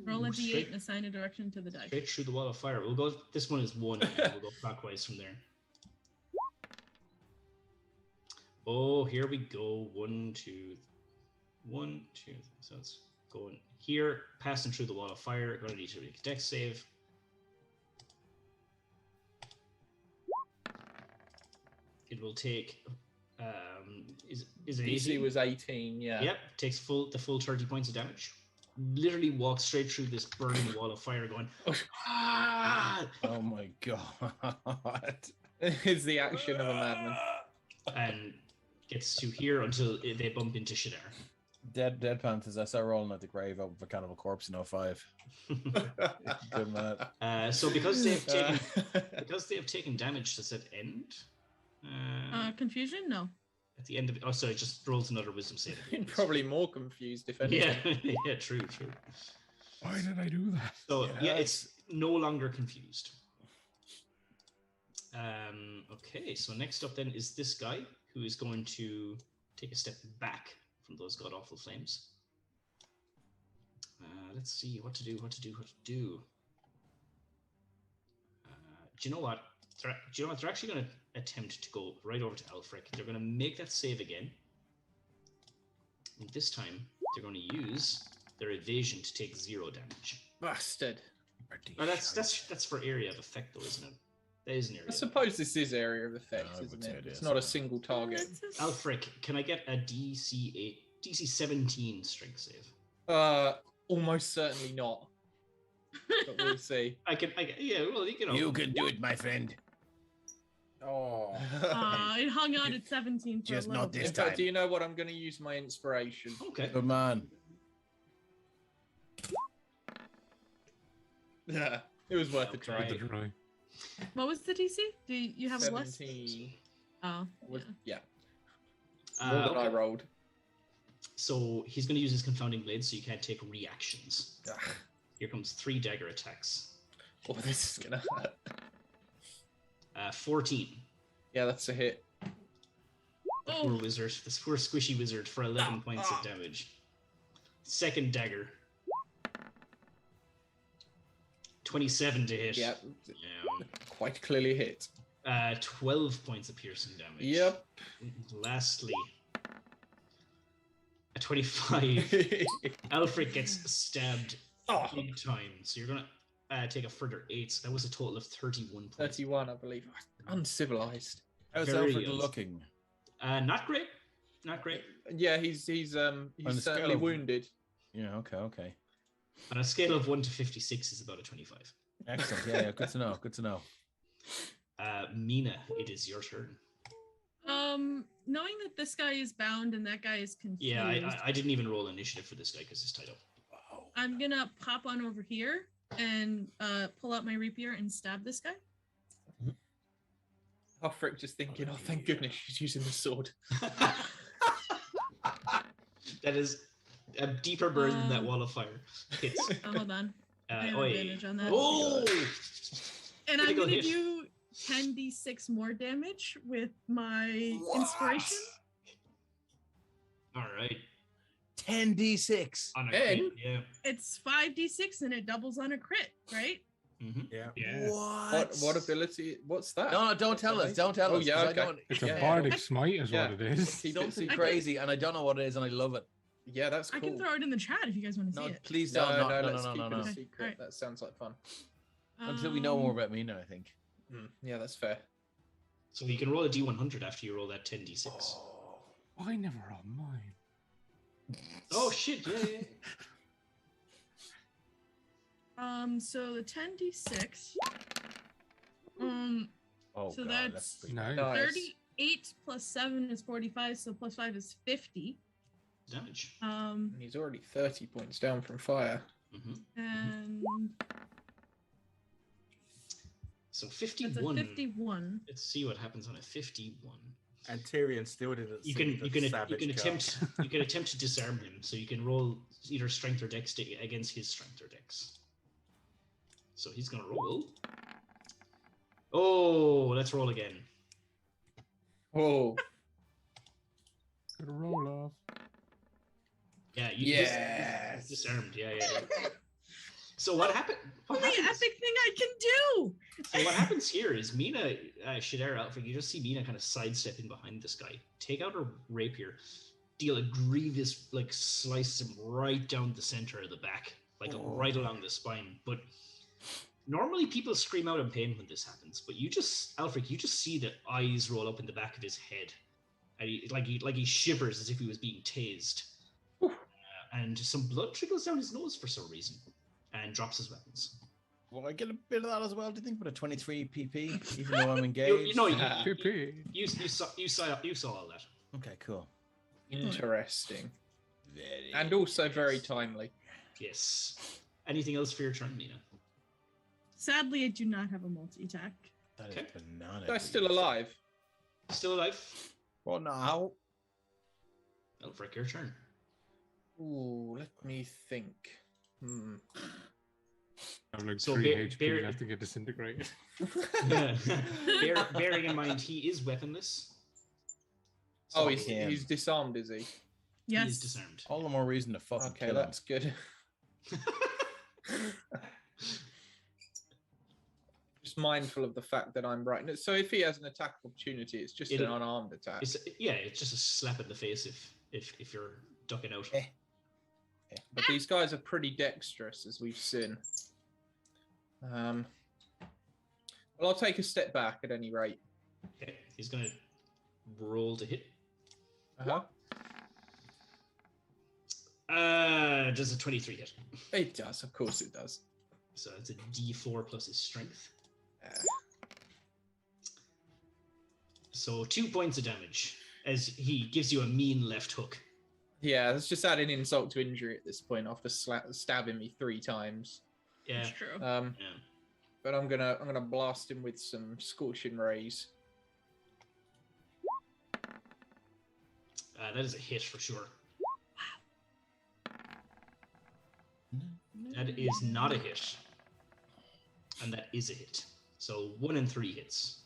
Roll a d8 straight- and assign a direction to the dice. Straight through the wall of fire. We'll go. This one is 1, and we'll go clockwise from there. Oh, here we go. 1, 2, 1, 2. So it's going here, passing through the wall of fire. Going to need to make a dex save. It will take. Is it DC 18? was 18, yeah. Yep, takes the full 30 points of damage. Literally walks straight through this burning wall of fire, going. Ah! Oh my god. It's the action of a madman. And gets to here until they bump into Shadar. Dead Panthers, I saw rolling at the grave of a cannibal corpse in 05. Good man. So because they have taken damage, does it end? Confusion? No. At the end of it, oh sorry, just rolls another wisdom save. Probably more confused if anything. Yeah, yeah, true. Why did I do that? So yeah, Yes. it's no longer confused. Okay, so next up then is this guy who is going to take a step back from those god awful flames. Let's see what to do. Do you know what? Do you know what? They're actually going to attempt to go right over to Alfric. They're going to make that save again. And this time, they're going to use their evasion to take 0 damage. Bastard. Oh, that's for area of effect, though, isn't it? That is an area. I suppose this is area of effect, I would isn't say it? it It's is, not a yeah. single target. Alfric, can I get a DC 17 strength save? Almost certainly not. But we'll see. I can, yeah, well, you know. You can do it, my friend. Oh, It hung out at 17 for Just a little not bit. this In fact, time. do you know what? I'm going to use my inspiration. Okay. Good man. Yeah, it was worth a try. Give it a try. What was the DC? Do you have a list? 17. Oh, Was, yeah. yeah. More than I Okay. rolled. So he's going to use his confounding blade, so you can't take reactions. Ugh. Here comes 3 dagger attacks. Oh, this is going to hurt. 14. Yeah, that's a hit. The poor wizard, this poor squishy wizard for 11 points of damage. Second dagger. 27 to hit. Yeah, Yeah. quite clearly hit. 12 points of piercing damage. Yep. Lastly, a 25. Alfred gets stabbed Oh, big time, so you're gonna take a further 8. So that was a total of 31 points. 31, I believe. Uncivilized. How's Very Alfred good. looking? Not great. Not great. Yeah, he's the certainly scale of- wounded. Yeah, okay. On a scale of 1 to 56 is about a 25. Excellent. Yeah, good to know. Good to know. Mina, it is your turn. Knowing that this guy is bound and that guy is confused, Yeah, I didn't even roll initiative for this guy because he's tied up. Wow. I'm gonna pop on over here and pull out my rapier and stab this guy. Hoffrick just thinking, oh, thank goodness she's using the sword. That is a deeper burn than that wall of fire. Hits. Oh, hold on. I have Oi. advantage on that. Oh! And I'm Critical gonna hit. do 10d6 more damage with my inspiration. All right. 10d6. On a Hey. crit, yeah. It's 5d6 and it doubles on a crit, right? Mm-hmm. yeah. Yeah. What ability? What's that? No, don't tell us. Don't tell Oh, us. yeah, 'cause I okay. don't- It's yeah, a bardic smite, is Yeah. what it is. Keep Don't it be secret. crazy, and I don't know what it is, and I love it. Yeah, that's I cool. can throw it in the chat if you guys want to No, see it. please No, don't. No, let's keep it a no. Okay, secret. alright. That sounds like fun. Until we know more Um, about Mina, I think. Yeah, that's fair. So you can roll a d100 after you roll that 10d6. I never rolled mine. Oh shit! Yeah. So the 10d6. Oh, So God, that's pretty Nice. Nice. 38 plus 7 is 45, so plus 5 is 50. Damage. And he's already 30 points down from fire. Mm-hmm. And So that's a 51. 51. Let's see what happens on a 51. And Tyrion still didn't. You see can the you can savage you can cast. attempt you can attempt to disarm him. So you can roll either strength or dex against his strength or dex. So he's gonna roll. Oh, let's roll again. Oh, Good roll off. Yeah, Yes. he's disarmed. Yeah. So what happened? What Only happens? epic thing I can do! So what happens here is Mina, Shadera Alfred, you just see Mina kind of sidestep in behind this guy, take out her rapier, deal a grievous slice him right down the center of the back, right along the spine. But normally people scream out in pain when this happens, but Alfred, you just see the eyes roll up in the back of his head, and he shivers as if he was being tased, and some blood trickles down his nose for some reason, and drops his weapons. Will I get a bit of that as well? Do you think with a 23 PP, even though I'm engaged? PP. You saw all that. Okay, cool. interesting. Very. And also very timely. Yes. Anything else for your turn, Mina? Sadly, I do not have a multi-attack. That is Okay. banana. They're still alive. Still alive? Well, now. Elfric, your turn. Ooh, let me think. I have like So 3 bear- HP bear- left to get disintegrated. Bearing in mind he is weaponless. Oh, So he's disarmed, is he? he Yes. is disarmed. All the more reason to fucking Okay, kill that's him. good. Just mindful of the fact that I'm right. So if he has an attack opportunity, it's just an unarmed attack. It's just a slap in the face if you're ducking out. But these guys are pretty dexterous, as we've seen. Well, I'll take a step back at any rate. Okay, he's gonna roll to hit. Does a 23 hit? It does, of course it does. So it's a D4 plus his strength. So 2 points of damage as he gives you a mean left hook. Yeah, let's just add an insult to injury at this point after stabbing me 3 times. Yeah, That's true. But I'm gonna blast him with some scorching rays. That is a hit for sure. That is not a hit. And that is a hit. So 1 and 3 hits.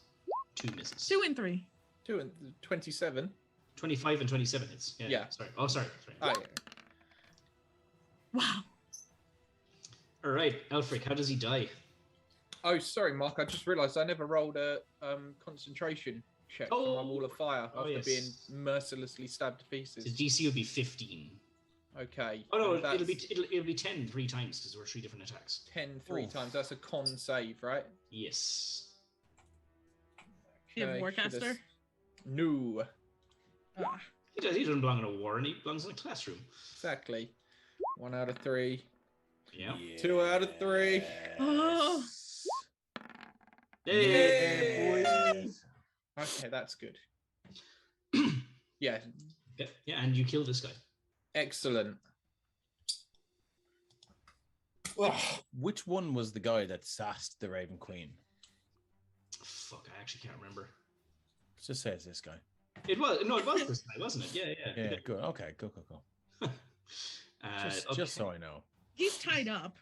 2 misses. 2 and 3. 2 and 27. 25 and 27 hits. Yeah. Sorry. Oh, sorry. Oh, yeah. Wow. All right, Elfric, how does he die? Oh, sorry, Mark. I just realised I never rolled a concentration check for my wall of fire after being mercilessly stabbed to pieces. His DC would be 15. Okay. Oh no, it'll be 10 3 times because there were 3 different attacks. 10 3 times. That's a con save, right? Yes. You have Warcaster? No. He doesn't belong in a war, and he belongs in a classroom. Exactly. 1 out of 3. Yeah. 2 out of 3. Oh. Hey, boys. Okay, that's good. Yeah. Yeah, and you kill this guy. Excellent. Which one was the guy that sassed the Raven Queen? Fuck, I actually can't remember. Let's just say it's this guy. It was this guy, wasn't it? Yeah, good. Okay, go. Just so I know. He's tied up.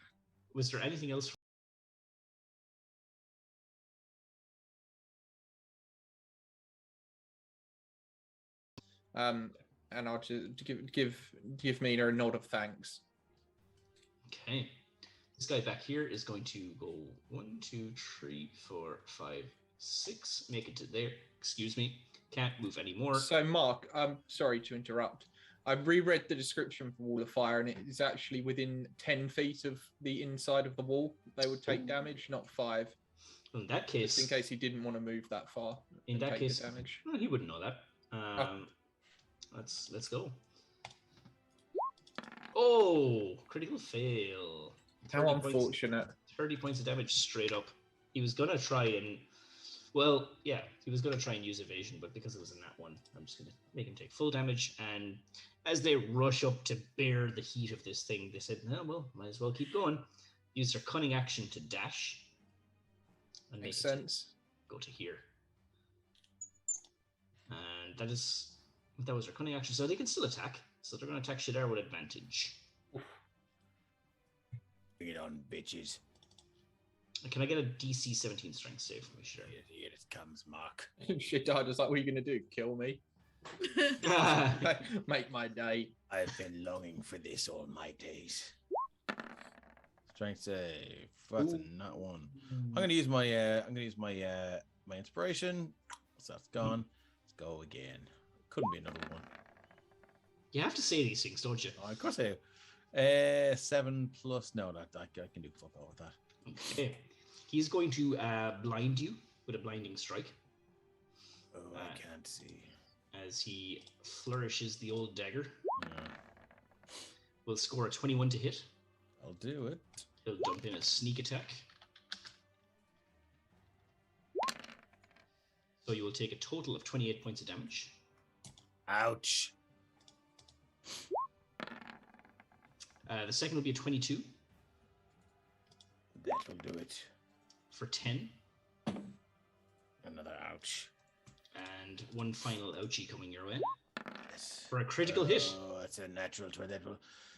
Was there anything else? And I'll just give Mina a nod of thanks. Okay. This guy back here is going to go 1, 2, 3, 4, 5, 6. Make it to there. Excuse me. Can't move anymore. So, Mark, I'm sorry to interrupt. I've reread the description for Wall of Fire, and it is actually within 10 feet of the inside of the wall. They would take damage, not 5. In that case, just in case he didn't want to move that far. In that case, damage. Well, he wouldn't know that. Let's go. Oh, critical fail. How unfortunate. 30 points of damage straight up. He was gonna try and, well, yeah, he was gonna try and use evasion, but because it was in that one, I'm just gonna make him take full damage. And as they rush up to bear the heat of this thing, they said, "No, well, might as well keep going." Use their cunning action to dash. And Makes sense. Go to here. And that was their cunning action, so they can still attack. So they're going to attack Shadar with advantage. Bring it on, bitches. Can I get a DC 17 strength save from Shadar? Here it comes, Mark. Shadar just like, what are you going to do? Kill me? Make my day. I've been longing for this all my days. Strength save. That's a nat 1. I'm going to use my my inspiration. So that's gone. Let's go again. Couldn't be another one. You have to say these things, don't you? Oh, of course I do. 7 plus. No, that I can do fuck all with that. Okay. He's going to blind you with a blinding strike. Oh, I can't see. As he flourishes the old dagger. Yeah. Will score a 21 to hit. I'll do it. He'll dump in a sneak attack. So you will take a total of 28 points of damage. Ouch. The second will be a 22. That will do it. For 10. Another ouch. And one final ouchie coming your way. Yes. For a critical hit. Oh, it's a natural 20.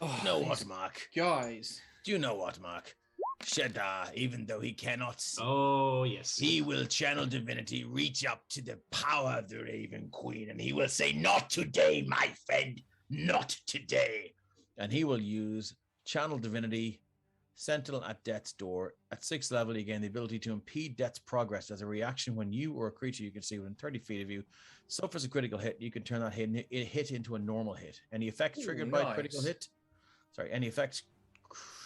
Oh, you know what, Mark? Guys. Do you know what, Mark? Shadar, even though he cannot see, oh yes, he will channel divinity, reach up to the power of the Raven Queen, and he will say, "Not today, my friend, not today." And he will use channel divinity Sentinel at death's door. At 6th level, you gain the ability to impede death's progress as a reaction when you or a creature you can see within 30 feet of you suffers a critical hit. You can turn that hit into a normal hit. Any effects triggered by a critical hit? Any effects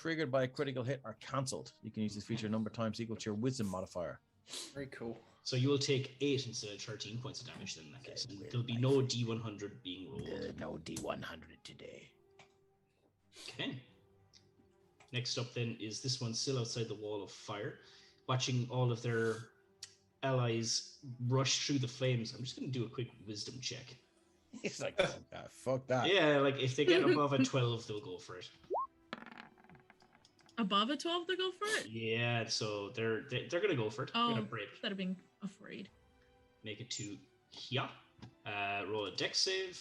triggered by a critical hit are cancelled. You can use this feature a number of times equal to your wisdom modifier. Very cool. So you will take 8 instead of 13 points of damage then in that case. And there'll be no D100 being rolled. No D100 today. Okay. Next up then is this one still outside the wall of fire, watching all of their allies rush through the flames. I'm just going to do a quick wisdom check. He's like, fuck that. Yeah, like if they get above a 12, they'll go for it. Above a 12 to go for it? Yeah, so they're going to go for it. Oh, they're going to break. Instead of being afraid. Make it to here. Roll a dex save.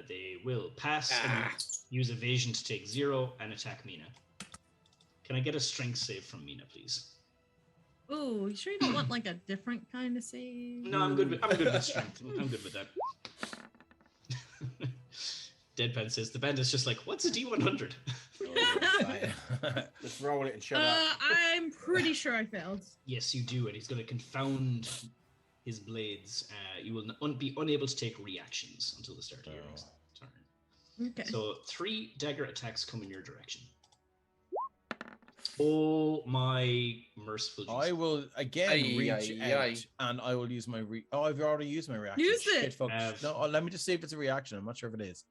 They will pass and use evasion to take 0 and attack Mina. Can I get a strength save from Mina, please? Oh, you sure you don't want like a different kind of save? No, I'm good with strength. I'm good with that. Deadpan says the bandit's just like, what's a D100? Just roll it and shut up. I'm pretty sure I failed. Yes, you do, and he's going to confound his blades. You will be unable to take reactions until the start of your next turn. Okay. So 3 dagger attacks come in your direction. Oh my merciful Jesus. I will again reach out and I will use my I've already used my reaction. Use it. Shit, folks. No, let me just see if it's a reaction. I'm not sure if it is.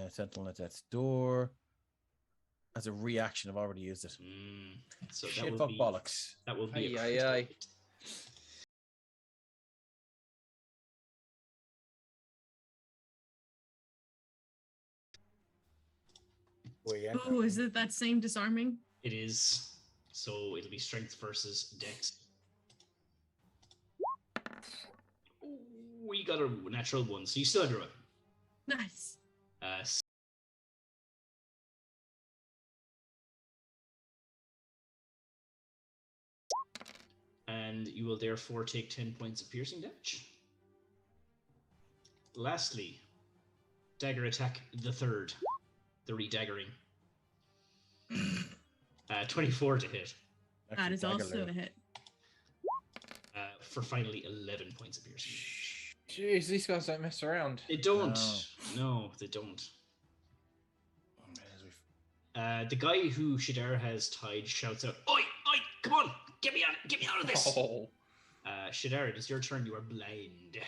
Sentinel at death's door. As a reaction, I've already used it. So shit, that will fuck be, bollocks. That will be a critical hit. Oh, is it that same disarming? It is. So it'll be strength versus dex. We got a natural 1, so you still have your weapon. Nice. And you will therefore take 10 points of piercing damage. Lastly, dagger attack the 3rd. The redaggering. 24 to hit. That is also a hit. For finally 11 points of piercing. Jeez, these guys don't mess around. They don't. No, they don't. The guy who Shadar has tied shouts out, "Oi, oi, come on, get me out of this!" Oh. Shadar, it is your turn. You are blind.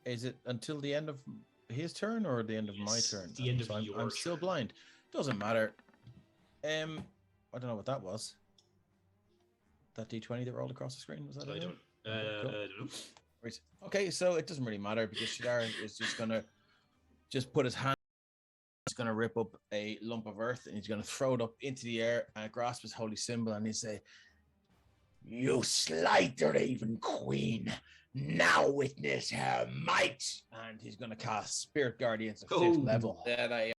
Is it until the end of his turn or the end of my turn? The end of I'm your still turn. blind. Doesn't matter. I don't know what that was. That D20 that rolled across the screen, was that? I don't. Cool. I don't know. Right. Okay, so it doesn't really matter because Shadar is just gonna put his hand. He's gonna rip up a lump of earth and he's gonna throw it up into the air and grasp his holy symbol and he say, "You slight the Raven Queen. Now witness her might." And he's gonna cast Spirit Guardians at 5th level. There they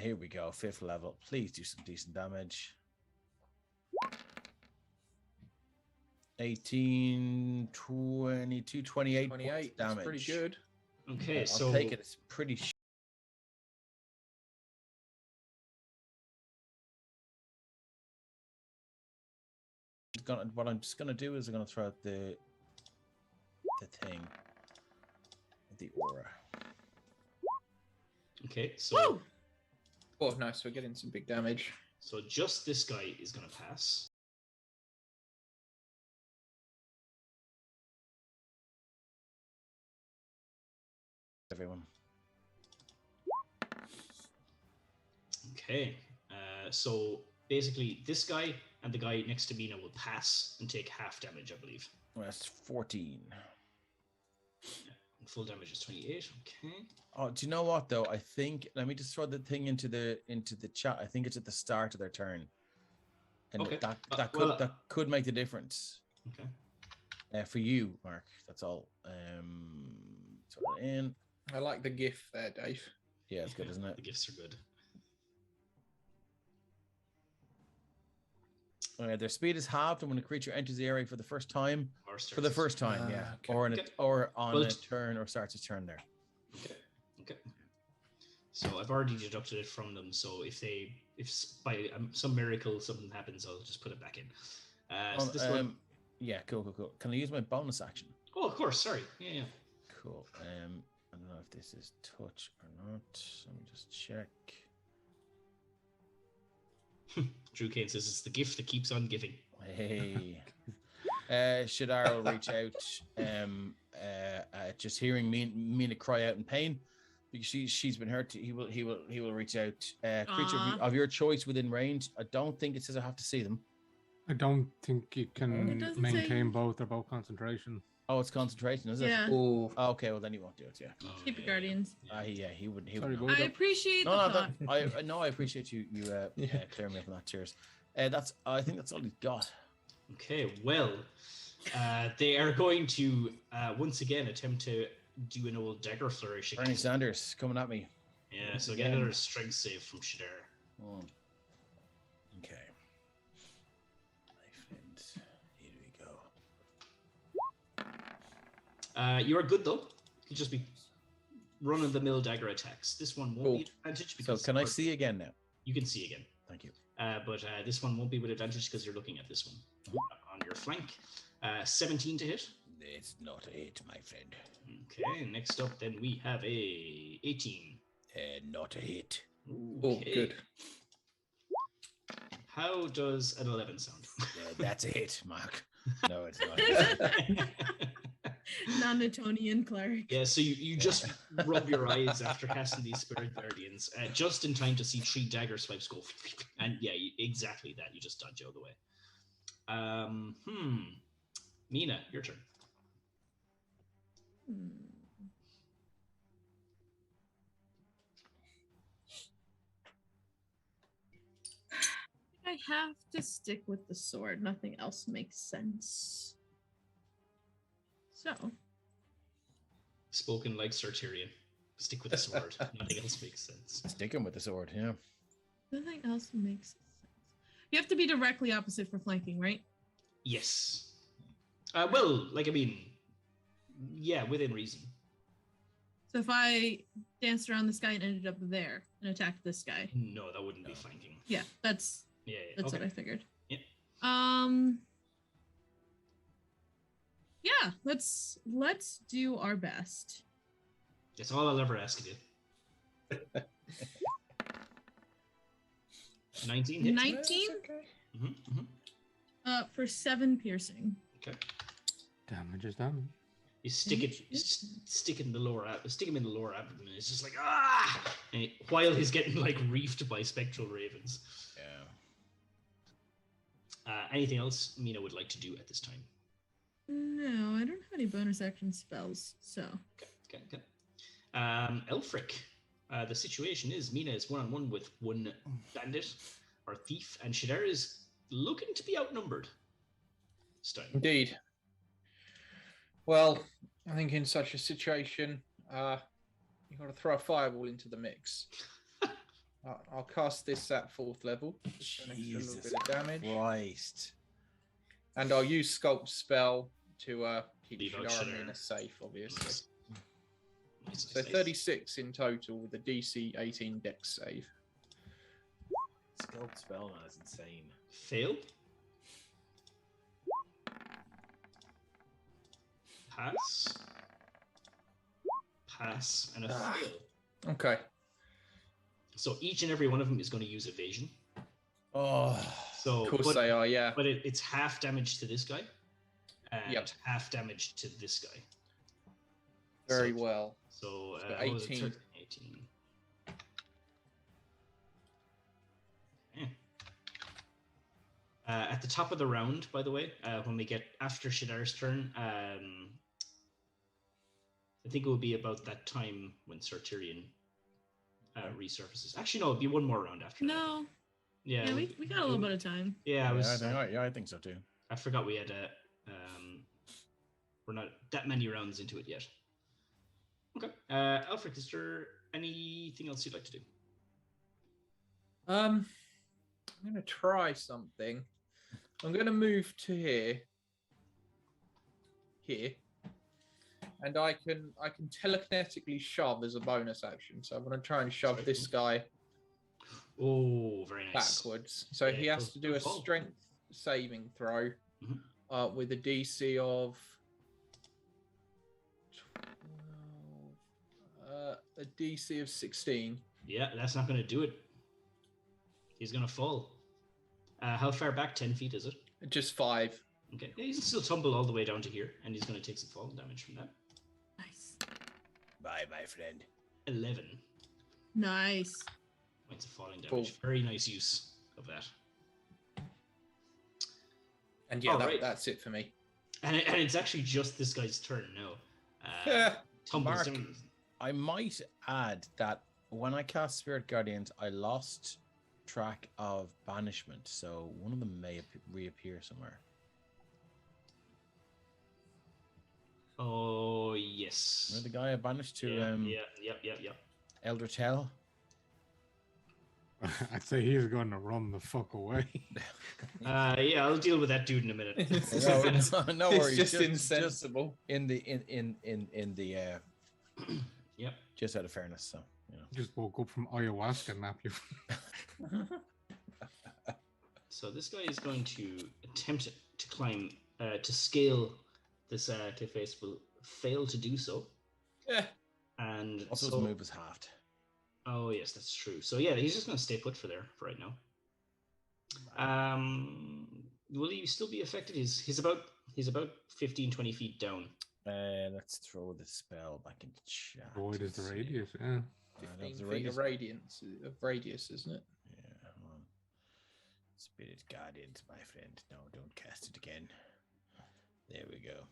Here we go, 5th level. Please do some decent damage. 18, 22, 28 28. damage. That's pretty good. Okay, so I'll take it. It's pretty. What I'm just gonna do is I'm gonna throw out the thing, the aura. Okay, so Woo! Oh, nice. We're getting some big damage. so just this guy is gonna pass. Everyone. Okay, so basically this guy and the guy next to Mina will pass and take half damage, I believe. Well, that's 14. And full damage is 28. Okay. Oh, do you know what though? I think let me just throw the thing into the chat. I think it's at the start of their turn, and Okay. that could make the difference. Okay. For you, Mark. That's all. Throw that in. I like the gif there, Dave. Yeah, it's good, isn't it? The gifts are good. Their speed is halved, and when a creature enters the area for the first time, Or for the first time, yeah, okay. or Okay. or on Well, a turn, or starts its turn there. Okay. So I've already deducted it from them. So if by some miracle something happens, I'll just put it back in. So this one. Yeah, cool. Can I use my bonus action? Oh, of course. Sorry. Yeah. Cool. I don't know if this is touch or not. Let me just check. Drew Kane says it's the gift that keeps on giving. Hey. Shadar will reach out. Just hearing Mina cry out in pain because she's been hurt. He will reach out. Creature of your choice within range. I don't think it says I have to see them. I don't think you It can doesn't maintain say- both. They're both concentration. Oh, it's concentration, is it? Yeah. Oh, Oh, okay, well then he won't do it. Yeah. Keep it, Guardians. Yeah, he would. He Sorry, would. boy. Not. I appreciate the No, thought. I appreciate you clearing me up on that. Cheers. I think that's all he's got. Okay. Well, they are going to once again attempt to do an old dagger flourish. Bernie Sanders coming at me. Yeah. So again. get another strength save from Shadar. Oh. Okay. Lifelines. Here we go. You are good though. You'll just be run-of-the-mill dagger attacks. This one won't be an advantage So because can I see again now? you can see again. Thank you. But this one won't be with advantage because you're looking at this one on your flank. 17 to hit. It's not a hit, my friend. Okay. Next up, then we have a 18. Not a hit. oh, good. How does an 11 sound? That's a hit, Mark. No, it's not. Non-Newtonian cleric. Yeah, so you just rub your eyes after casting these Spirit Guardians, just in time to see 3 dagger swipes go. And yeah, exactly that. You just dodge out of the way. Mina, your turn. I have to stick with the sword. Nothing else makes sense. So, Spoken like Sir Tyrion. Stick with the sword. Nothing else makes sense. Sticking with the sword, yeah. nothing else makes sense. You have to be directly opposite for flanking, right? Yes. Well, like, I mean, yeah, within reason. So if I danced around this guy and ended up there and attacked this guy, No, that wouldn't be flanking. yeah, that's Yeah, that's okay. what I figured. Yep. Yeah, let's do our best. That's all I'll ever ask of you. 19 hits? 19 for 7 piercing. Okay. Damage is damage. You stick it, stick him in the lower abdomen. And it's just like and while he's getting like reefed by spectral ravens. Yeah. Anything else Mina would like to do at this time? No, I don't have any bonus action spells, so. Okay. Elfric. The situation is Mina is one-on-one with one bandit or thief, and Shadar is looking to be outnumbered this time. Indeed. Well, I think in such a situation, you've got to throw a fireball into the mix. I'll cast this at 4th level. Just an extra little bit of damage. Christ. And I'll use Sculpt spell to keep Leave out Shadar Shadar. and Mina safe, obviously. Nice. So 36 in total with a DC 18 Dex save. Sculpt spell, man, is insane. Fail. Pass, and a fail. Okay. So each and every one of them is going to use evasion. Oh. So, Of course but, they are, yeah. but it's half damage to this guy, and Yep. half damage to this guy. Very So- well. So So what was it? 18. 18. Okay. At the top of the round, by the way, when we get after Shadar's turn, I think it will be about that time when Sir Tyrion resurfaces. Actually, no, it'll be one more round after that. No. Yeah, Yeah, we got a little bit of time. Yeah, I think so too. I forgot we had we're not that many rounds into it yet. Okay. Alfred, is there anything else you'd like to do? I'm gonna try something. I'm gonna move to here, and I can telekinetically shove as a bonus action. So I'm gonna try and shove this guy Oh, very nice. backwards. So Yeah, he has to do a fall. strength saving throw Mhm. with a DC of 12, a DC of 16. Yeah, that's not going to do it. He's going to fall. How far back? 10 feet, is it? Just 5. Okay. Yeah, he's still tumble all the way down to here, and he's going to take some fall damage from that. Nice. Bye, my friend. 11 Nice. points of falling damage. Cool. Very nice use of that. And yeah, All right. that's it for me. And it's actually just this guy's turn now. Tumbles Mark, down. I might add that when I cast Spirit Guardians, I lost track of banishment, so one of them may reappear somewhere. Oh, yes. Remember the guy I banished to Yeah. Elder Tell? I'd say he's going to run the fuck away. Yeah, I'll deal with that dude in a minute. No It's worries. just insensible. In the Yep. just out of fairness, so you know. Just woke up from ayahuasca nap. You. So this guy is going to attempt to climb, to scale this cliff face, will fail to do so. Yeah. And Also, so, his move is halved. oh yes, that's true. So yeah, he's just going to stay put for right now. Will he still be affected? He's about 15-20 feet down. Let's throw the spell back into chat. Void is the See. radius. Yeah. 15 feet of radius, isn't it? Yeah, hold on. Spirit Guardians, my friend. No, don't cast it again. There we go.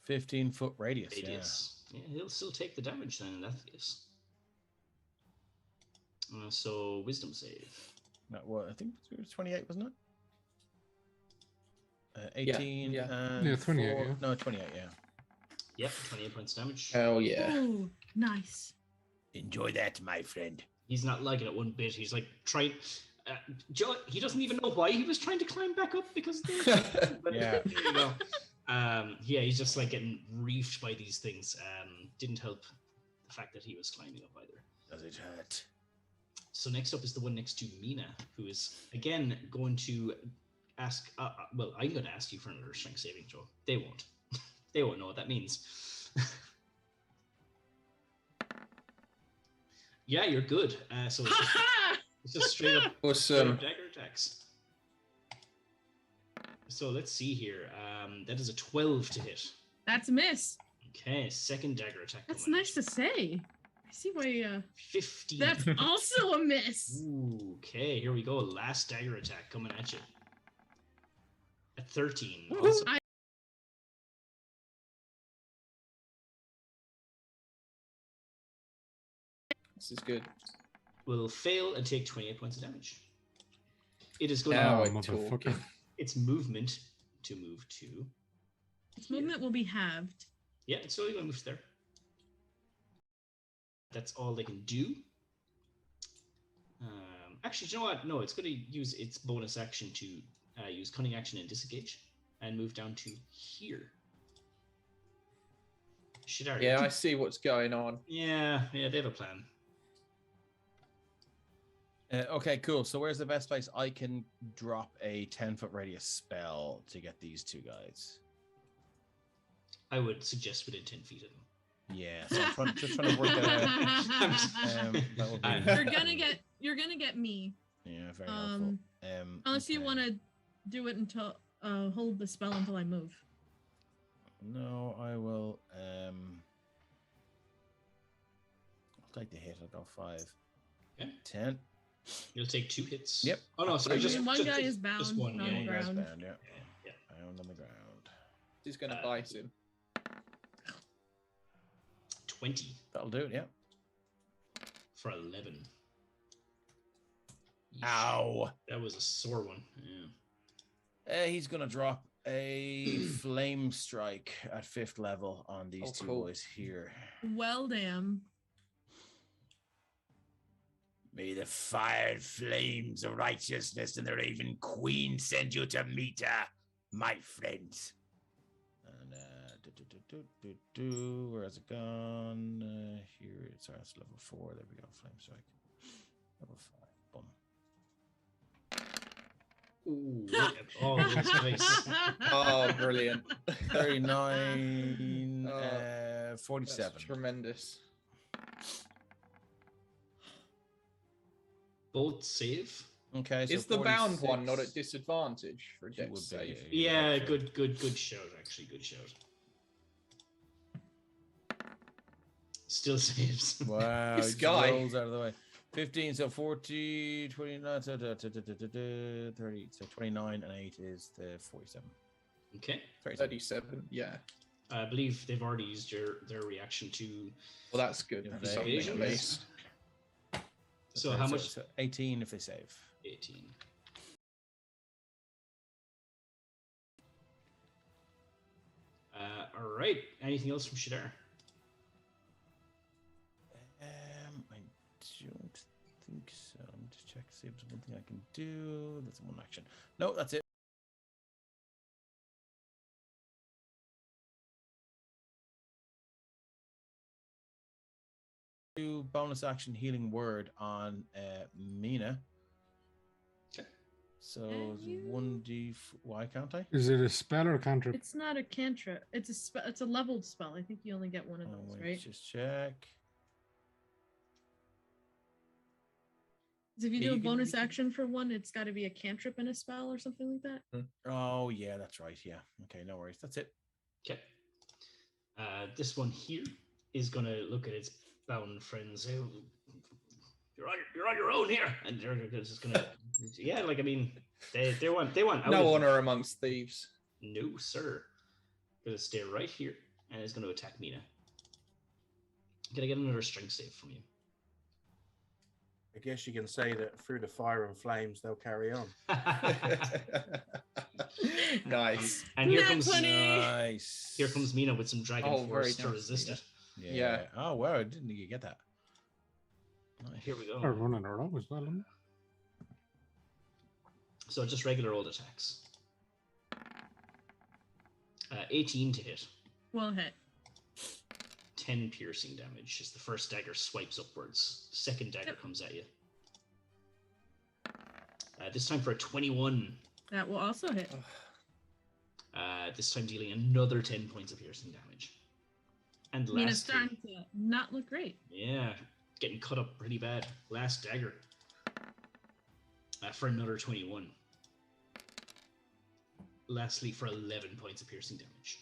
15-foot radius. Yeah, he'll still take the damage then in that case. So wisdom save. No, well, I think it was 28, wasn't it? 18 yeah. and Yeah, 28, 4 yeah. No, 28, yeah. Yep, 28 points damage. Hell yeah. Oh, nice. Enjoy that, my friend. He's not liking it one bit. He's like trying. He doesn't even know why he was trying to climb back up because. But Yeah. there you go. Yeah, he's just like getting reefed by these things. Didn't help the fact that he was climbing up either. Does it hurt? So next up is the one next to Mina, who is again going to ask. Well, I'm going to ask you for another strength saving throw. They won't. They won't know what that means. Yeah, you're good. So it's just straight up Awesome. dagger attacks. So let's see here. That is a 12 to hit. That's a miss. Okay, second dagger attack. That's coming. nice to say. I see why 15. that's also a miss. Ooh, okay, here we go. Last dagger attack coming at you. At 13. Woo-hoo. Also, This is good. will fail and take 28 points of damage. It is going Now Oh, I to motherfucker. talk. its movement to move to. Its movement will be halved. Yeah, it's only going to move there. That's all they can do. Actually, do you know what? No, it's going to use its bonus action to use cunning action and disengage and move down to here. Shidari. Yeah, I see what's going on. Yeah, they have a plan. Okay, cool. So where's the best place I can drop a 10-foot radius spell to get these two guys? I would suggest within 10 feet of them. Yeah, so I'm just trying to work that out. That would be, You're gonna get me. yeah, very helpful. Unless you okay. want to do it until hold the spell until I move. No, I will. I'll take the hit. I'll go 5. Okay. 10. You'll take 2 hits. Yep. Oh no, sorry. I Just mean, one just- guy just- is bound, Just one. not Yeah, on the yeah. ground. Bound, yeah. Yeah. Bound on the ground. He's going to bite him. 20 That'll do it, yeah. for 11. Yeesh. Ow. That was a sore one. Yeah. He's gonna drop a flame strike at 5th level on these two cool. boys here. Well, damn. May the fired flames of righteousness and the Raven Queen send you to meet her, my friends. And where has it gone? Here it's level 4. There we go. Flame strike. Level 5. Boom. Ooh, look at all those dice. Oh, brilliant. 39, Oh, 47. That's tremendous. Both save. Okay, so Is the bound one not 46. at disadvantage for a It dex would be, save? Yeah, sure. good shout, actually. Good shout. Still saves. Wow, This he just guy. rolls out of the way. 15, so 40, 29, so 30, so 29 and 8 is the 47. Okay. 37, yeah. I believe they've already used their reaction to. Well, that's good. Yeah, That's they- something Evasion, at yes. least. So how much? So 18 if they save. 18. All right. Anything else from Shadar? I don't think so. Let me just check, see if there's one thing I can do. That's one action. No, that's it. Do bonus action healing word on Mina. Okay. So Can it's you- 1d. Why can't I? Is it a spell or a cantrip? It's not a cantrip. It's a spell. It's a leveled spell. I think you only get one of Oh, those, wait, right? just check. 'Cause if you Yeah, do a you can- bonus you can- action for one, it's got to be a cantrip and a spell or something like that. Oh, yeah, that's right. Yeah. Okay, no worries. That's it. Okay. This one here is going to look at its bound friends. Oh, you're on your own here, and they're just going to. Yeah, like I mean, they want out. No of- honor amongst thieves. No, sir. Going to stay right here, and is going to attack Mina. Can I get another strength save from you? I guess you can say that through the fire and flames, they'll carry on. Nice. And here Nat comes 20. Nice. here comes Mina with some dragon Oh, very force to nice, resist Mina. it. Yeah. Oh, wow. I didn't think you get that. Nice. Here we go. Or running her up as well. Isn't it? So just regular old attacks. 18 to hit. Well hit. 10 piercing damage as the first dagger swipes upwards. Second dagger Yep. comes at you. This time for a 21. That will also hit. This time dealing another 10 points of piercing damage. And Mina's lastly, starting to not look great. yeah, getting cut up pretty bad. Last dagger for another 21. Lastly, for 11 points of piercing damage.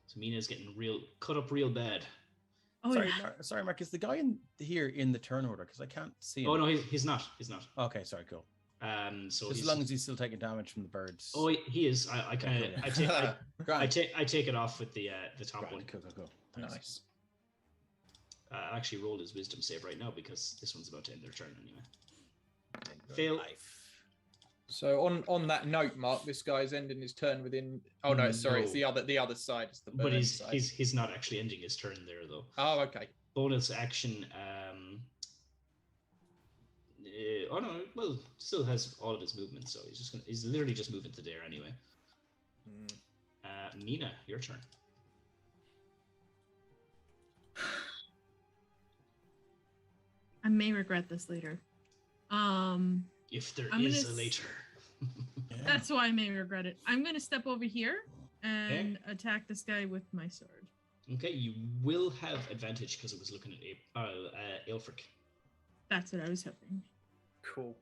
So Mina's getting cut up real bad. Oh sorry, yeah. sorry, Mark. Is the guy in here in the turn order? Because I can't see him. Oh no, he's not. He's not. Okay, sorry, cool. So Just as long as he's still taking damage from the birds. Oh, he is. I kind of. Okay, cool. I take it off with the top Grand, one. cool. Thanks. Nice. I actually rolled his wisdom save right now because this one's about to end their turn anyway. Good Fail. life. So on that note, Mark, this guy's ending his turn within. Oh no, sorry, it's No. the other side. It's the But burn he's side. he's not actually ending his turn there though. Oh, okay. Bonus action. Oh no, well, still has all of his movement, so he's literally just moving to there anyway. Mina, your turn. I may regret this later. If there I'm is gonna a later. Yeah. That's why I may regret it. I'm gonna step over here and attack this guy with my sword. Okay, you will have advantage because it was looking at Aelfric. That's what I was hoping. Cool.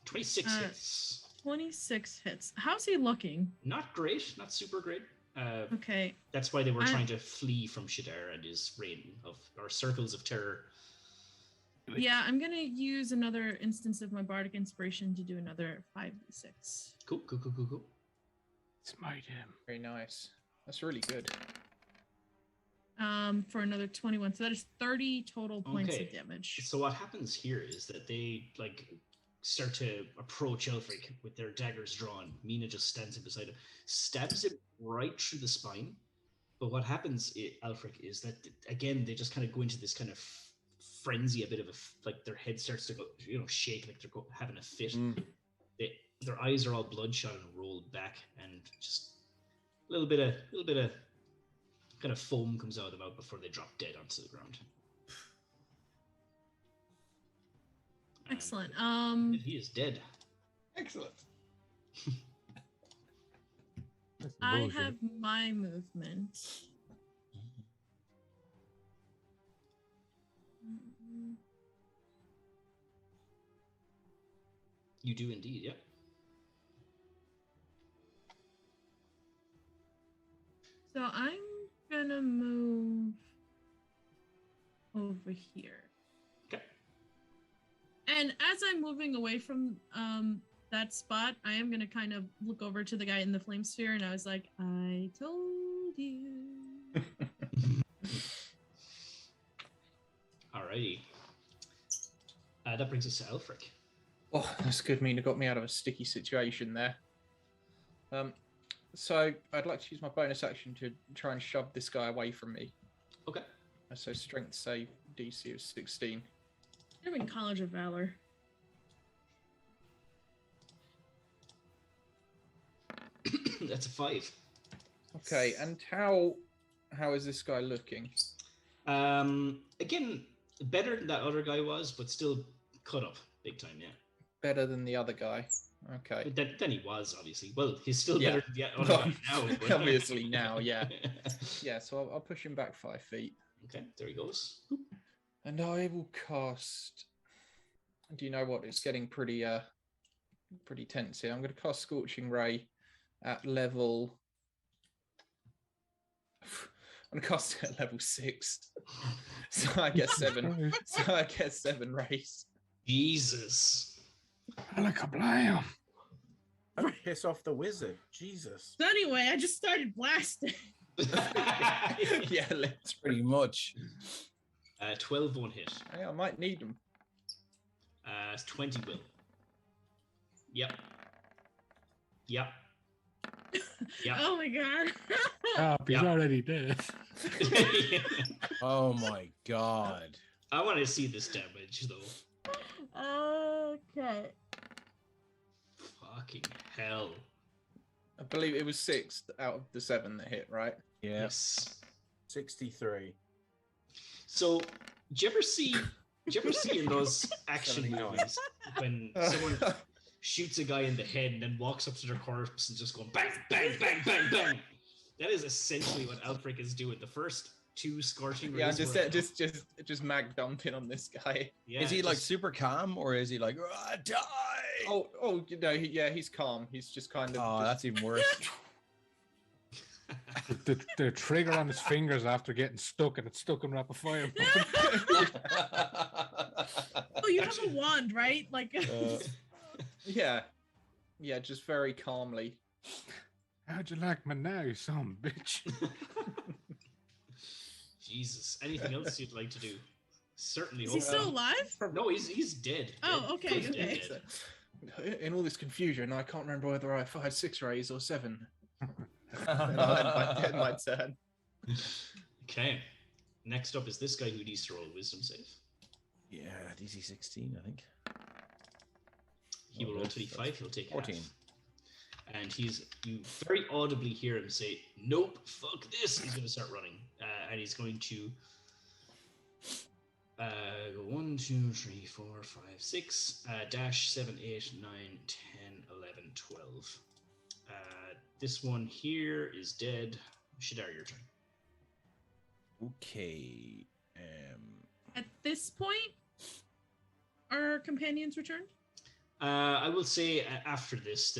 26 Uh, hits. 26 hits. How's he looking? Not great, not super great. Okay. That's why they were I- trying to flee from Shadar and his reign of or circles of terror. Yeah, I'm gonna use another instance of my bardic inspiration to do another 5d6. Cool. Smite him. Very nice. That's really good. For another 21. So that is 30 total points Okay. of damage. So what happens here is that they start to approach Elfric with their daggers drawn. Mina just stands in beside him, stabs him right through the spine. But what happens, Alfric, is that again they just kind of go into this kind of frenzy, a bit of like their head starts to go, shake like they're having a fit. Their eyes are all bloodshot and rolled back, and just a little bit of kind of foam comes out of them before they drop dead onto the ground. Excellent. He is dead. Excellent. I have my movement. You do indeed, yep. So I'm gonna move over here. Okay. And as I'm moving away from that spot, I am gonna kind of look over to the guy in the flame sphere, and I was like, I told you. Alrighty. That brings us to Elfric. Oh, that's good. Mina got me out of a sticky situation there. So I'd like to use my bonus action to try and shove this guy away from me. Okay. So strength save DC of 16. I'm in College of Valor. That's a 5. Okay, and how is this guy looking? Again, better than that other guy was, but still cut up big time, yeah. Better than the other guy. Okay. Then he was, obviously. Well, he's still Yeah. better than the other guy now. But... Obviously now, yeah. Yeah, so I'll push him back 5 feet. Okay, there he goes. And I will cast... Do you know what? It's getting pretty tense here. I'm going to cast Scorching Ray at level... I'm going to cast it at level 6. So I get 7. So I get 7 rays. Jesus. Like a blam. Piss off the wizard. Jesus. So anyway, I just started blasting. Yeah, let's... Pretty much. 12 won't hit. Hey, I might need them. 20 will. Yep. Yep. Yep. Oh my god. He's Yeah. already dead. Oh my god. I want to see this damage, though. Okay. Fucking hell. I believe it was 6 out of the 7 that hit, right? Yeah. Yes. 63. So, do you ever see in those action 79. movies when someone shoots a guy in the head and then walks up to their corpse and just going bang, bang, bang, bang, bang? That is essentially what Alfric is doing. The first 2 scorching rays. Yeah, just mag dumping on this guy. Yeah, Is he like super calm or is he like die? Oh, you know, he's calm. He's just kind of. Oh, that's even worse. the trigger on his fingers after getting stuck, and it's stuck in rapid fire. Oh, you have a wand, right? Like. Yeah, just very calmly. How'd you like me now, you son of a bitch? Jesus. Anything else you'd like to do? Certainly. Is he still alive? No, he's dead. Oh, Dead. okay, Dead, okay. dead. In all this confusion, I can't remember whether I fired 6 rays or 7. That might turn. Okay. Next up is this guy who needs to roll a wisdom save. Yeah, DC 16, I think. He will roll 25, he'll take 14. half. And you very audibly hear him say, nope, fuck this. He's going to start running. And he's going to go 1, 2, 3, 4, 5, 6, dash 7, 8, 9, 10, 11, 12. This one here is dead. Shadar, your turn. Okay. At this point, are companions returned? I will say after this,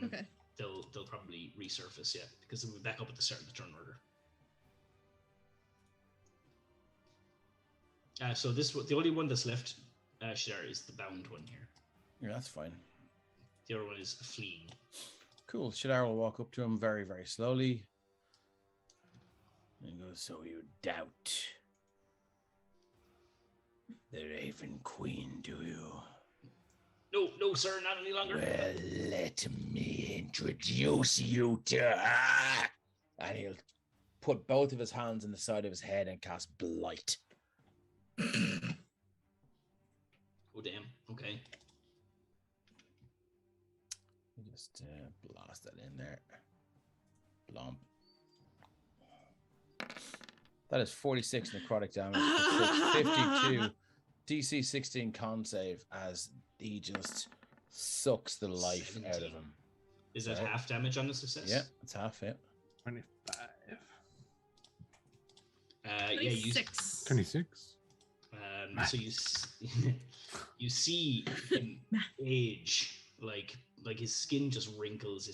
Okay. they'll probably resurface, yeah, because they'll be back up at the start of the turn order. So the only one that's left, Shadar, is the bound one here. Yeah, that's fine. The other one is fleeing. Cool. Shadar will walk up to him very, very slowly. And goes, so you doubt the Raven Queen, do you? No, sir, not any longer. Well, let me introduce you to her. And he'll put both of his hands on the side of his head and cast Blight. Oh, damn. Okay. Just blast that in there. Blomp. That is 46 necrotic damage. 52 DC 16 con save as he just sucks the life out of 17. him. Is that Sorry. half damage on the success? Yeah, it's half it. 25. Yeah, you 26. 26. so you see him age, like his skin just wrinkles.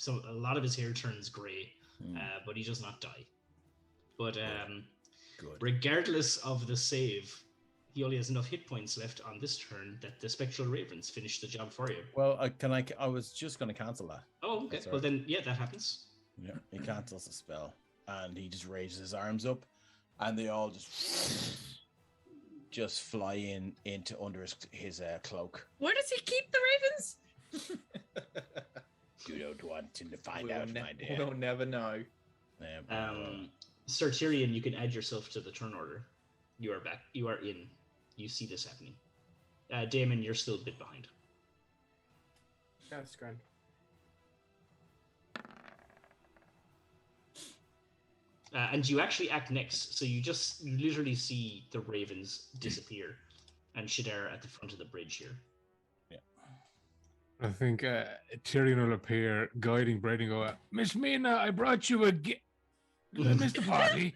A lot of his hair turns gray, but he does not die. But Good. regardless of the save, he only has enough hit points left on this turn that the Spectral Ravens finish the job for you. Well, I was just going to cancel that. Oh, okay. That's Well, all right. then, yeah, that happens. Yeah, he cancels the spell, and he just raises his arms up, and they all just fly into under his cloak. Where does he keep the ravens? You don't want to find out, my dear. We'll never know. Sir Tyrion, you can add yourself to the turn order. You are back. You are in. You see this happening. Damon, you're still a bit behind. That's grand. And you actually act next, so you literally see the ravens disappear, and Shadar at the front of the bridge here. I think Tyrion will appear, guiding Brady and go, Miss Mina, I brought you a gift. Did I miss the party?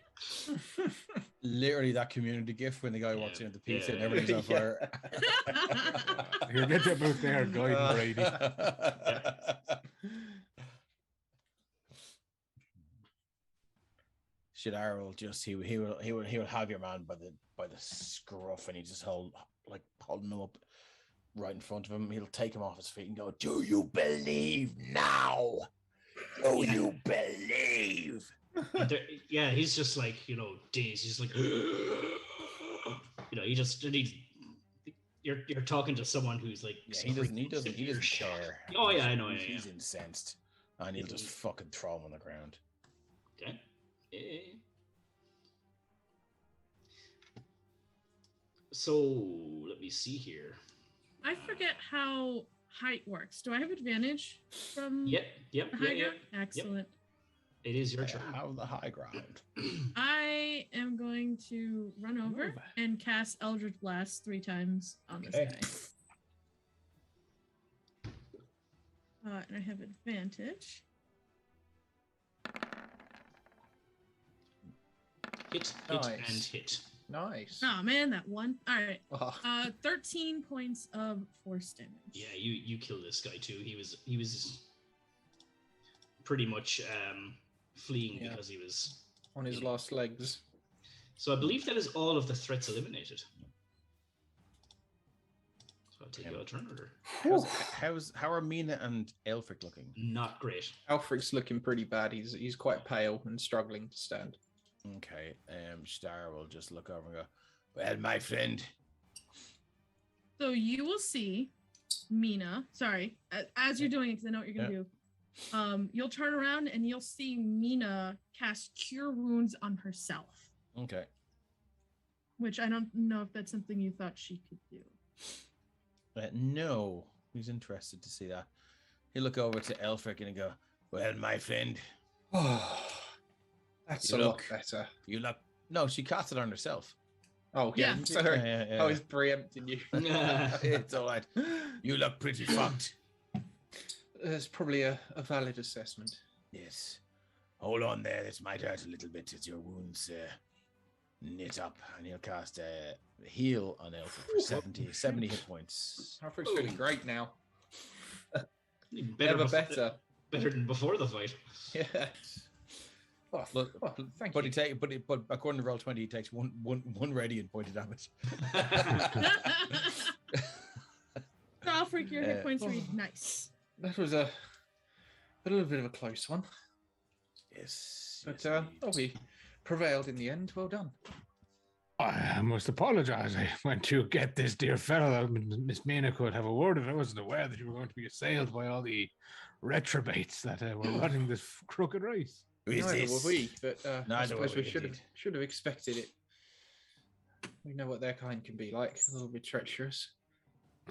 Literally that community gift when the guy walks in with the pizza and Yeah. everything's on fire. He'll get them out there guiding Brady. Shadar will just he will have your man by the scruff, and he just holding him up right in front of him. He'll take him off his feet and go, "Do you believe now? Do you believe?" Yeah, he's just like, dazed. He's like, you're talking to someone who's like, Yeah, he doesn't severe shock. care. Oh yeah, I know. He's incensed, and he'll just fucking throw him on the ground. Okay. So let me see here. I forget how height works. Do I have advantage from Yep. the high ground? Yep. Excellent. It is your turn. Have the high ground. I am going to run over and cast Eldritch Blast 3 times on this Okay. guy. And I have advantage. Hit, Nice. and hit. Nice. Oh man, that one. All right. Oh, 13 points of force damage. Yeah, you killed this guy too. He was pretty much fleeing Yeah. because he was. on his last legs. So I believe that is all of the threats eliminated. So I'll take your turn order. How are Mina and Elfric looking? Not great. Alfred's looking pretty bad. He's quite pale and struggling to stand. Okay, Shadar will just look over and go, "Well, my friend." So you will see Mina. Sorry, as you're doing it, because I know what you're gonna do. You'll turn around and you'll see Mina cast Cure Wounds on herself, Okay. which I don't know if that's something you thought she could do. No, he's interested to see that. He'll look over to Elfric and go, "Well, my friend, Oh, that's You a lot look- better. you look." No, she cast it on herself. Oh, yeah. Yeah. Sorry. Yeah. I was preempting you. It's all right. You look pretty fucked. That's probably a valid assessment. Yes. Hold on there. This might hurt a little bit as your wounds knit up. And he'll cast a heal on Elfric for 70 hit points. Alfred's feeling great now. Better Never better. Better than before the fight. Yeah. Oh, Look, thank but you. but according to roll 20, he takes one radiant point of damage. So I'll freak your hit points oh. read. Nice. That was a little bit of a close one. Yes. But yes, we prevailed in the end. Well done. I must apologize. I went to get this dear fellow that Miss Mina could have a word with. I wasn't aware that you were going to be assailed by all the retrobates that were running this crooked race. Neither were we, but I Neither suppose were we we, should indeed. have expected it. We know what their kind can be like, a little bit treacherous.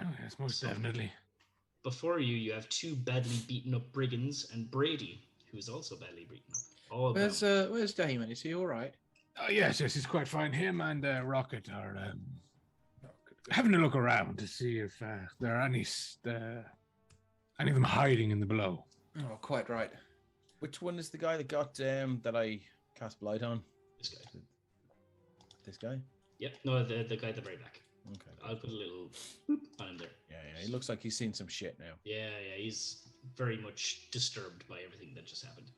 Oh, yes, most definitely. Before you, you have 2 badly beaten up brigands and Brady, who is also badly beaten up. All Where's Damon? Is he all right? Oh, yes, he's quite fine. Him and Rocket are having a look around to see if there are any of them hiding in the below. Oh, quite right. Which one is the guy that got that I cast blight on? This guy. This guy? Yep. No, the guy at the very back. Okay. I'll put a little boop on him there. Yeah, he looks like he's seen some shit now. Yeah, he's very much disturbed by everything that just happened.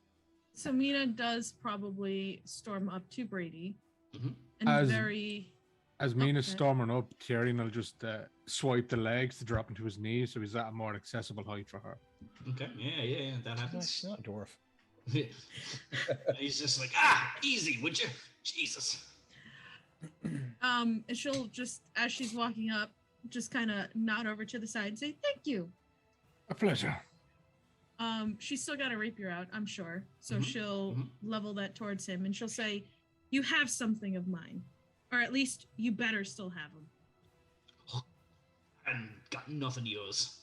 So Mina does probably storm up to Brady. Mm-hmm. And As Mina's storming up, Tyrion will just swipe the legs to drop into his knees, so he's at a more accessible height for her. Okay, yeah, that happens. She's not a dwarf. He's just like, easy, would you? Jesus. And she'll just, as she's walking up, just kind of nod over to the side and say, "Thank you." A pleasure. She's still got a rapier out, I'm sure. So she'll level that towards him and she'll say, "You have something of mine. Or at least you better still have them." And got nothing of yours.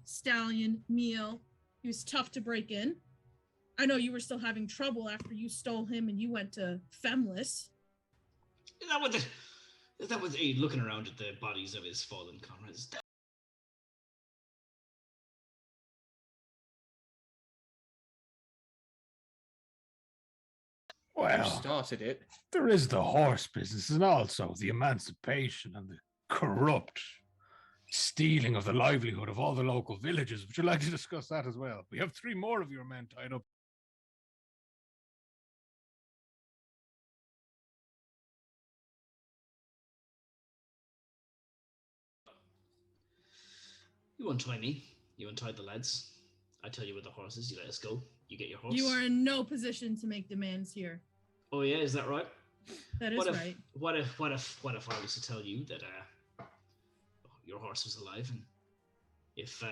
Stallion, Miel, he was tough to break in. I know you were still having trouble after you stole him and you went to Femless. Is that what looking around at the bodies of his fallen comrades? Well, You started it. there is the horse business and also the emancipation and the corrupt stealing of the livelihood of all the local villages. Would you like to discuss that as well? We have 3 more of your men tied up. You untie me. You untied the lads. I tell you where the horse is. You let us go. You get your horse. You are in no position to make demands here. Oh yeah, is that right? That is right. What if I was to tell you that your horse was alive, and if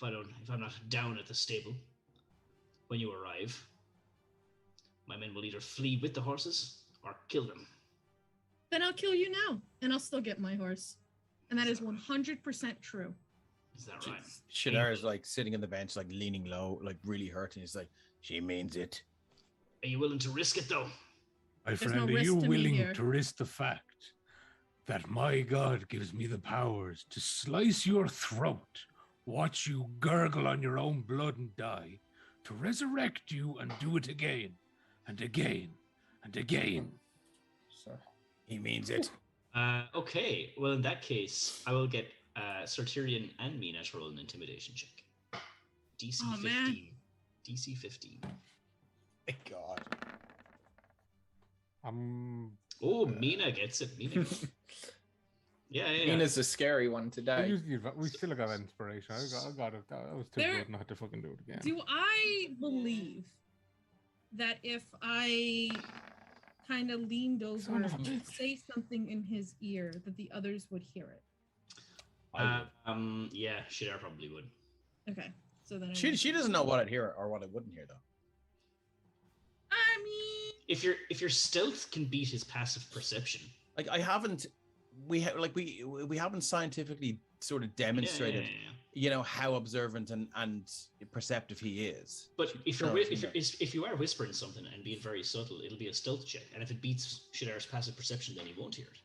I'm not down at the stable when you arrive, my men will either flee with the horses or kill them. Then I'll kill you now, and I'll still get my horse. And that is 100% true. Is that right? Shadar is like sitting on the bench, like leaning low, like really hurting. He's like, "She means it." Are you willing to risk it though? My There's friend, no are you risk to me willing here. to risk the fact that my God gives me the powers to slice your throat, watch you gurgle on your own blood and die, to resurrect you and do it again and again and again? So He means it. Okay. Well, in that case, I will get Sir Tyrion and Mina to roll an intimidation check. DC 15. Man. DC 15. My God. Oh, Mina gets it. Mina. Yeah. Mina's a scary one today. We still got inspiration. I got it. That was too good not to fucking do it again. Do I believe that if I kind of leaned over and say something in his ear, that the others would hear it? Yeah, Shadar probably would. Okay, so then She doesn't know what I'd hear or what I wouldn't hear though. I mean, if your stealth can beat his passive perception, Like I haven't, we haven't scientifically sort of demonstrated, you know, how observant and perceptive he is. But if you are whispering something and being very subtle, it'll be a stealth check, and if it beats Shadar's passive perception, then he won't hear it.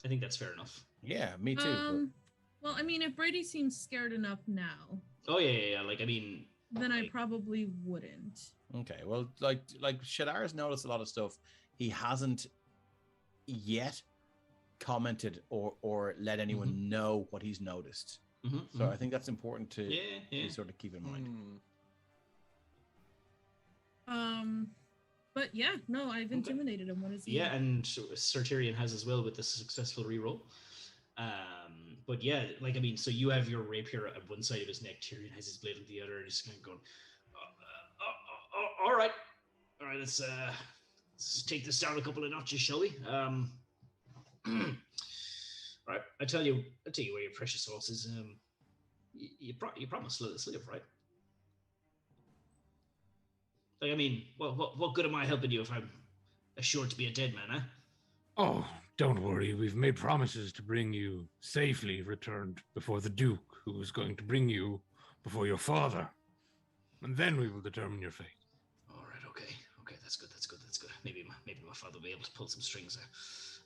I think that's fair enough. Yeah, me too. well, I mean, if Brady seems scared enough now, Oh yeah. Like I mean, then I probably wouldn't. Okay, well, like Shadar's noticed a lot of stuff. He hasn't yet commented or let anyone know what he's noticed. So I think that's important to sort of keep in mind. But yeah, no, I've intimidated him. What is he? Yeah, and Sir Tyrion has as well with the successful reroll. But yeah, like I mean, so you have your rapier at one side of his neck, Tyrion has his blade on the other, and he's kind of going, all right, let's take this down a couple of notches, shall we? Right, I tell you where your precious horse is. You promised to let us live, right? Like, I mean, what good am I helping you if I'm assured to be a dead man, huh? Oh, don't worry. We've made promises to bring you safely returned before the Duke, who is going to bring you before your father. And then we will determine your fate. All right, okay, that's good. Maybe my father will be able to pull some strings there.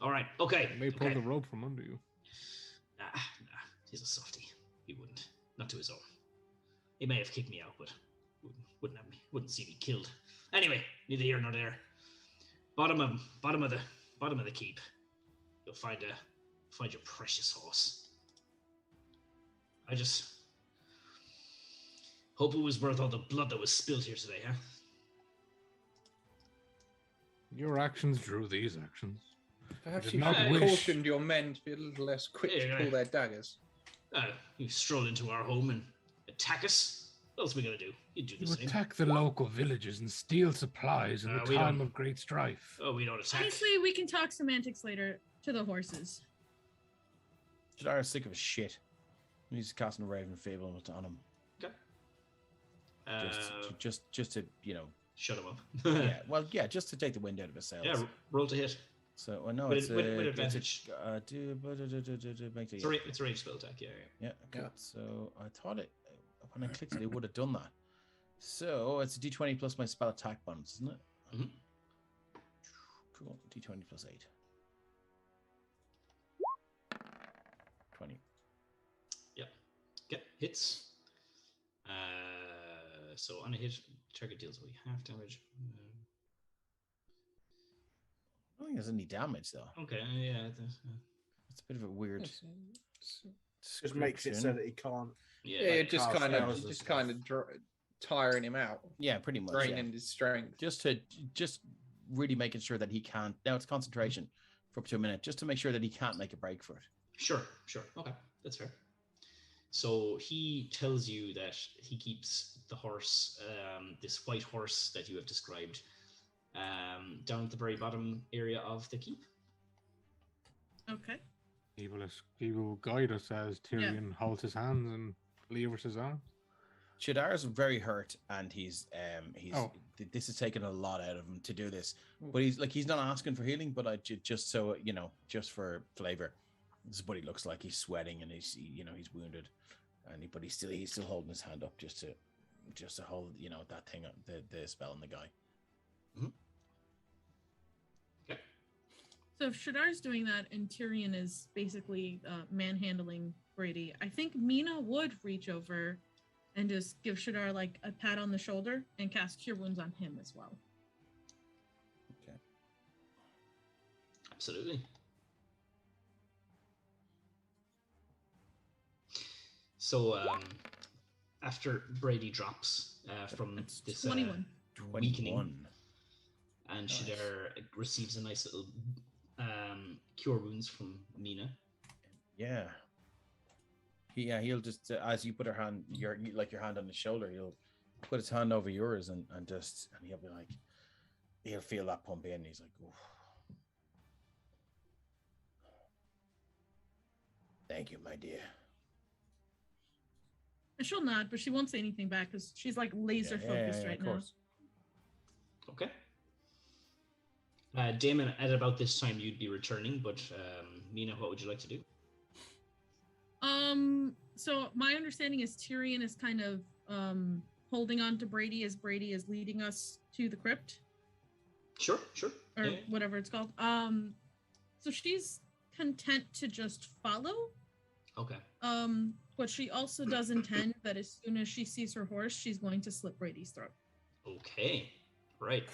All right, okay. He may pull the rope from under you. Nah, he's a softie. He wouldn't. Not to his own. He may have kicked me out, but wouldn't see me killed. Anyway, neither here nor there. Bottom of the keep. You'll find your precious horse. I just hope it was worth all the blood that was spilled here today, huh? Your actions drew these actions. Perhaps did you not should have wish- cautioned your men to be a little less quick to pull their daggers. You strolled into our home and attack us? What else are we gonna do? You'd do the You same. attack the local villages and steal supplies in the we time don't- of great strife. Oh, we don't attack. Honestly, we can talk semantics later to the horses. Shadar's sick of his shit. He's casting a Raven Fable on him. Okay. Just to, you know. Shut him up. Yeah, well, yeah, just to take the wind out of his sails. Yeah, roll to hit. So, well, no, With it's advantage. make It's a range spell attack, yeah. Yeah, okay. Yeah. So I thought when I clicked it would have done that. So it's a D20 plus my spell attack bonus, isn't it? Mhm. Cool. D20 plus 8. 20. Okay, hits. So on a hit, target deals only half damage. I don't think there's any damage though. Okay, yeah. It's a bit of a weird. Just makes it so that he can't. Yeah, Yeah, like just cast kind spells of and just stuff. kind of tiring him out, Yeah, pretty much. Yeah. draining his strength. Just really making sure that he can't. Now it's concentration for up to a minute, just to make sure that he can't make a break for it. Sure. Okay, that's fair. So he tells you that he keeps the horse, this white horse that you have described, down at the very bottom area of the keep. Okay. He will guide us as Tyrion holds his hands and levers his arms. Shadar's very hurt, and he's this has taken a lot out of him to do this. But he's not asking for healing, but just so you know, just for flavor, this is what he looks like. He's sweating and he's wounded, but he's still holding his hand up just to hold that thing, the spell on the guy. Mm-hmm. Okay. So if Shadar's doing that and Tyrion is basically manhandling Brady, I think Mina would reach over and just give Shadar like a pat on the shoulder and cast Cure Wounds on him as well. Okay. Absolutely. So after Brady drops from this 21. weakening, and Nice. Shadar receives a nice little cure wounds from Mina. Yeah. He'll just as you put your hand on his shoulder, he'll put his hand over yours and he'll be like, he'll feel that pump in. And he's like, oof. Thank you, my dear. And she'll nod, but she won't say anything back because she's like laser focused right of now. course. Okay. Damon, at about this time you'd be returning, but Mina, what would you like to do? So my understanding is Tyrion is kind of holding on to Brady as Brady is leading us to the crypt. Sure. Or Yeah. whatever it's called. So she's content to just follow. Okay. But she also does intend that as soon as she sees her horse, she's going to slit Brady's throat. Okay. Right.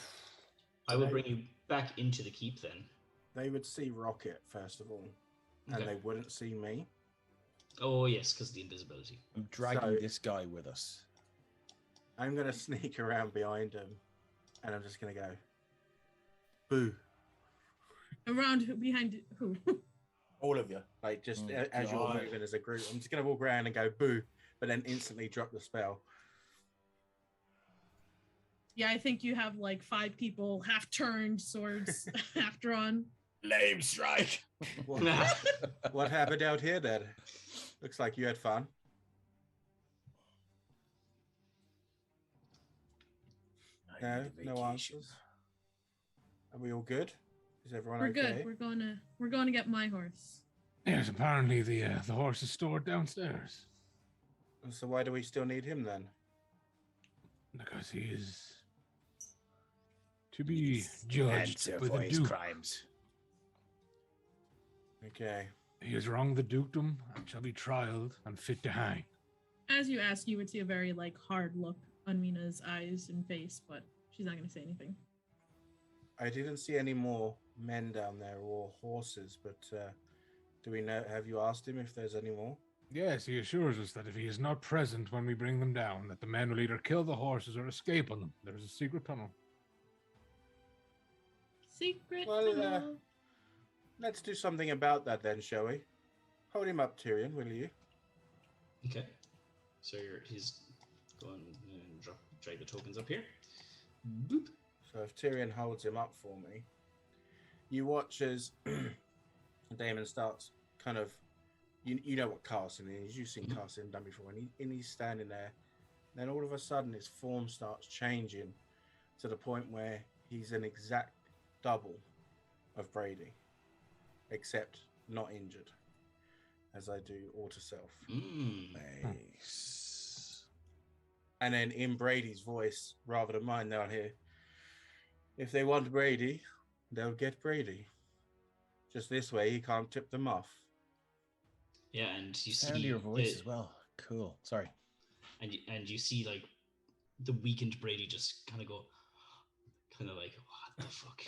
I will bring you back into the keep then. They would see Rocket first of all, and Okay. they wouldn't see me. Oh yes, because of the invisibility. I'm dragging So- this guy with us. I'm gonna sneak around behind him, and I'm just gonna go, boo. Around behind who? All of you, like just as you're God. moving as a group. I'm just gonna walk around and go boo, but then instantly drop the spell. Yeah, I think you have like 5 people half turned, swords half drawn. Lame strike. What happened out here then? Looks like you had fun. No answers. Are we all good? Is everyone We're okay? good. We're going to get my horse. Yes, apparently the horse is stored downstairs So why do we still need him then? because he is to be judged Answer by for the his Duke. crimes. Okay. He has wronged the dukedom and shall be trialed and fit to hang. As you ask, you would see a very like hard look on Mina's eyes and face, but she's not going to say anything. I didn't see any more men down there or horses, but do we know? Have you asked him if there's any more? Yes, he assures us that if he is not present when we bring them down, that the men will either kill the horses or escape on them. There is a secret tunnel. Secret Well, tunnel. Let's do something about that then, shall we? Hold him up, Tyrion, will you? Okay. So he's going and drag the tokens up here. Boop. So if Tyrion holds him up for me, you watch as Damon starts kind of, you know what casting is. You've seen casting done before, and he's standing there. Then all of a sudden, his form starts changing to the point where he's an exact double of Brady, except not injured, as I do auto self. Nice. And then in Brady's voice, rather than mine, they'll hear, if they want Brady, they'll get Brady. Just this way, he can't tip them off. Yeah, and you Sound see of your voice as well. Cool. Sorry. And you see like the weakened Brady just kind of go, kind of like, what the fuck?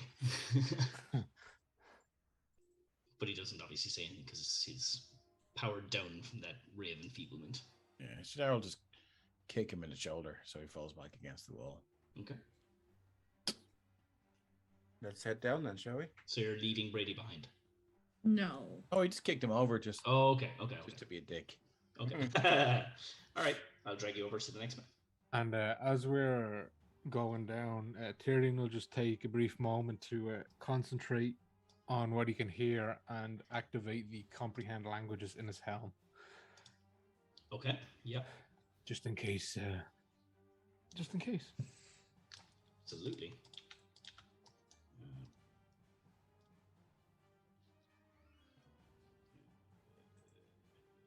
But he doesn't obviously say anything because he's powered down from that ray of enfeeblement. Yeah, should I'll just kick him in the shoulder so he falls back against the wall. Okay. Let's head down then, shall we? So you're leaving Brady behind. No. Oh, he just kicked him over just, Oh, okay. just to be a dick. Okay. All right. I'll drag you over to the next man. And as we're going down, Tyrion will just take a brief moment to concentrate on what he can hear and activate the comprehend languages in his helm. Okay. Yep. Just in case. Just in case. Absolutely.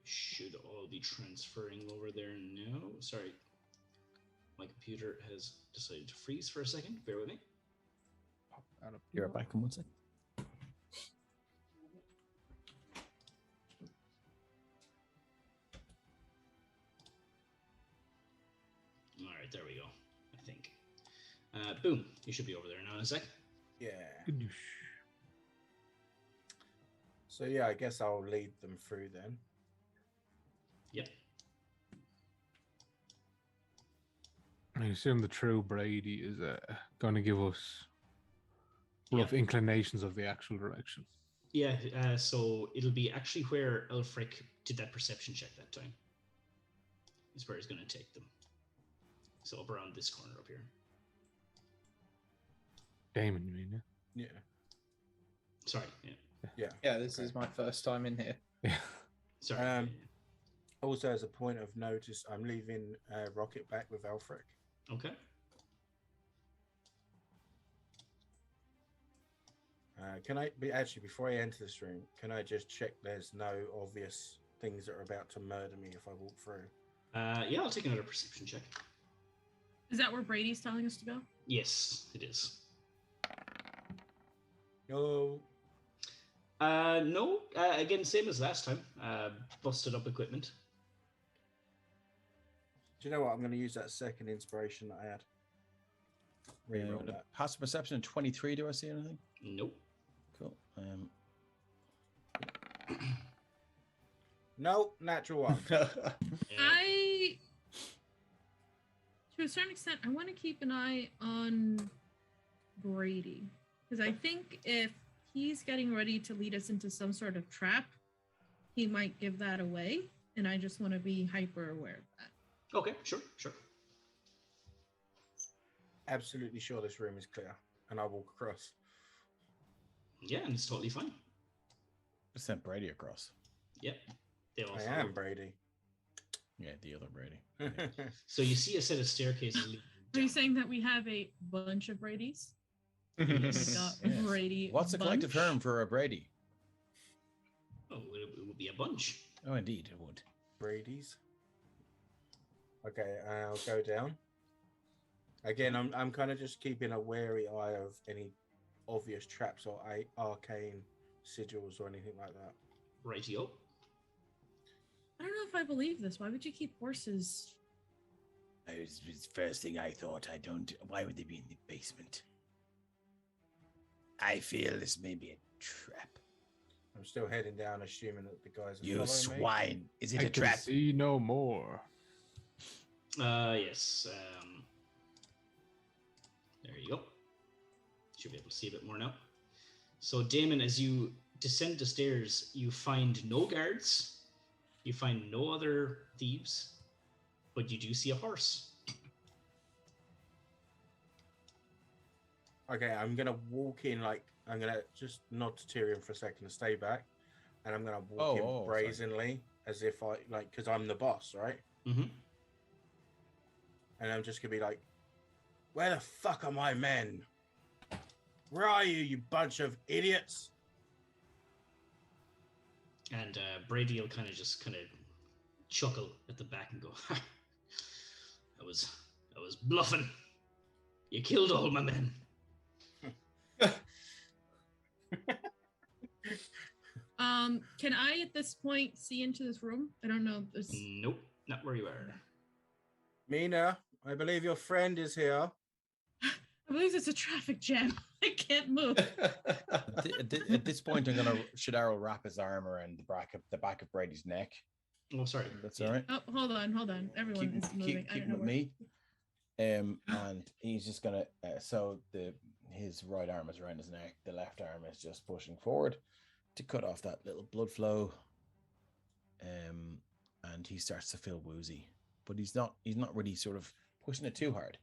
Should all be transferring over there now. Sorry. My computer has decided to freeze for a second. Bear with me. Pop that up. You're back in 1 second. All right, there we go. I think. Boom. You should be over there now in a sec. Yeah. Gadoosh. So yeah, I guess I'll lead them through then. Yep. I assume the true Brady is going to give us rough inclinations of the actual direction. Yeah, so it'll be actually where Ulfric did that perception check that time. Is where he's going to take them. So up around this corner up here. Damon, you mean? Yeah. Sorry, yeah. Yeah, this is my first time in here. Yeah. Sorry. Also, as a point of notice, I'm leaving Rocket back with Ulfric. Okay. Can I actually, before I enter this room, can I just check there's no obvious things that are about to murder me if I walk through? Yeah, I'll take another perception check. Is that where Brady's telling us to go? Yes, it is. No. No, again, same as last time. Busted up equipment. Do you know what? I'm going to use that second inspiration that I had. Reroll that. Passive perception 23. Do I see anything? Nope. Cool. No, natural one. I, to a certain extent, I want to keep an eye on Brady. Because I think if he's getting ready to lead us into some sort of trap, he might give that away, and I just want to be hyper aware of that. Okay, sure. Absolutely sure this room is clear, and I walk across. Yeah, and it's totally fine. I sent Brady across. Yep. They all I follow. am Brady. Yeah, the other Brady. So you see a set of staircases leading Are you down. saying that we have a bunch of Bradys? Yes. Got Yes. Brady. What's the collective bunch? term for a Brady? Oh, it would be a bunch. Oh, indeed, it would. Brady's. Okay, I'll go down. Again, I'm kind of just keeping a wary eye of any obvious traps or arcane sigils or anything like that. Rightio. I don't know if I believe this. Why would you keep horses? It's the first thing I thought. Why would they be in the basement? I feel this may be a trap. I'm still heading down, assuming that the guys are You following me. swine! Is it I a can trap? see no more. Yes. There you go. Should be able to see a bit more now. So, Damon, as you descend the stairs, you find no guards. You find no other thieves, but you do see a horse. Okay, I'm gonna walk in I'm gonna just nod to Tyrion for a second to stay back, and I'm gonna walk in sorry. brazenly as if because I'm the boss, right? Mm-hmm. And I'm just gonna be like, "Where the fuck are my men? Where are you, you bunch of idiots?" And Brady will kind of chuckle at the back and go, I was bluffing. You killed all my men. Can I at this point see into this room? I don't know. This... Nope, not where you are. Mina, I believe your friend is here. I believe it's a traffic jam. I can't move. At this point, Shadar will wrap his arm around the back of Brady's neck. Oh, sorry. That's Yeah. all right. Oh, hold on. Everyone is moving. I Keep don't know with where. me. And he's just gonna. His right arm is around his neck. The left arm is just pushing forward to cut off that little blood flow. And he starts to feel woozy, but he's not really sort of pushing it too hard.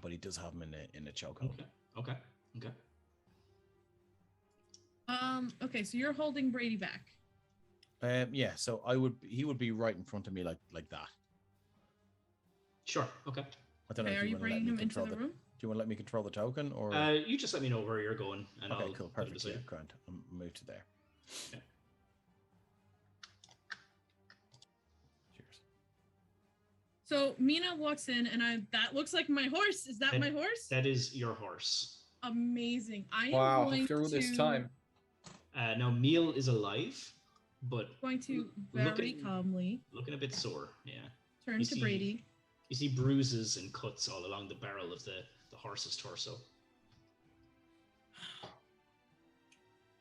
But he does have him in a chokehold. Okay. Okay, so you're holding Brady back. Yeah. So he would be right in front of me like that. Sure. Okay. I don't know Okay, if are you you want to let bringing me him into control the the. room? Do you want to let me control the token or? You just let me know where you're going, and Okay, I'll cool, put it perfect. aside. Yeah, grand. I'll move to there. Yeah. Cheers. So Mina walks in, and that looks like my horse. Is that my horse? That is your horse. Amazing. I am Wow, going after all this time. Now Miel is alive, but Going to Look very at- calmly looking a bit sore. Yeah. turn You to see- Brady. You see bruises and cuts all along the barrel of the horse's torso.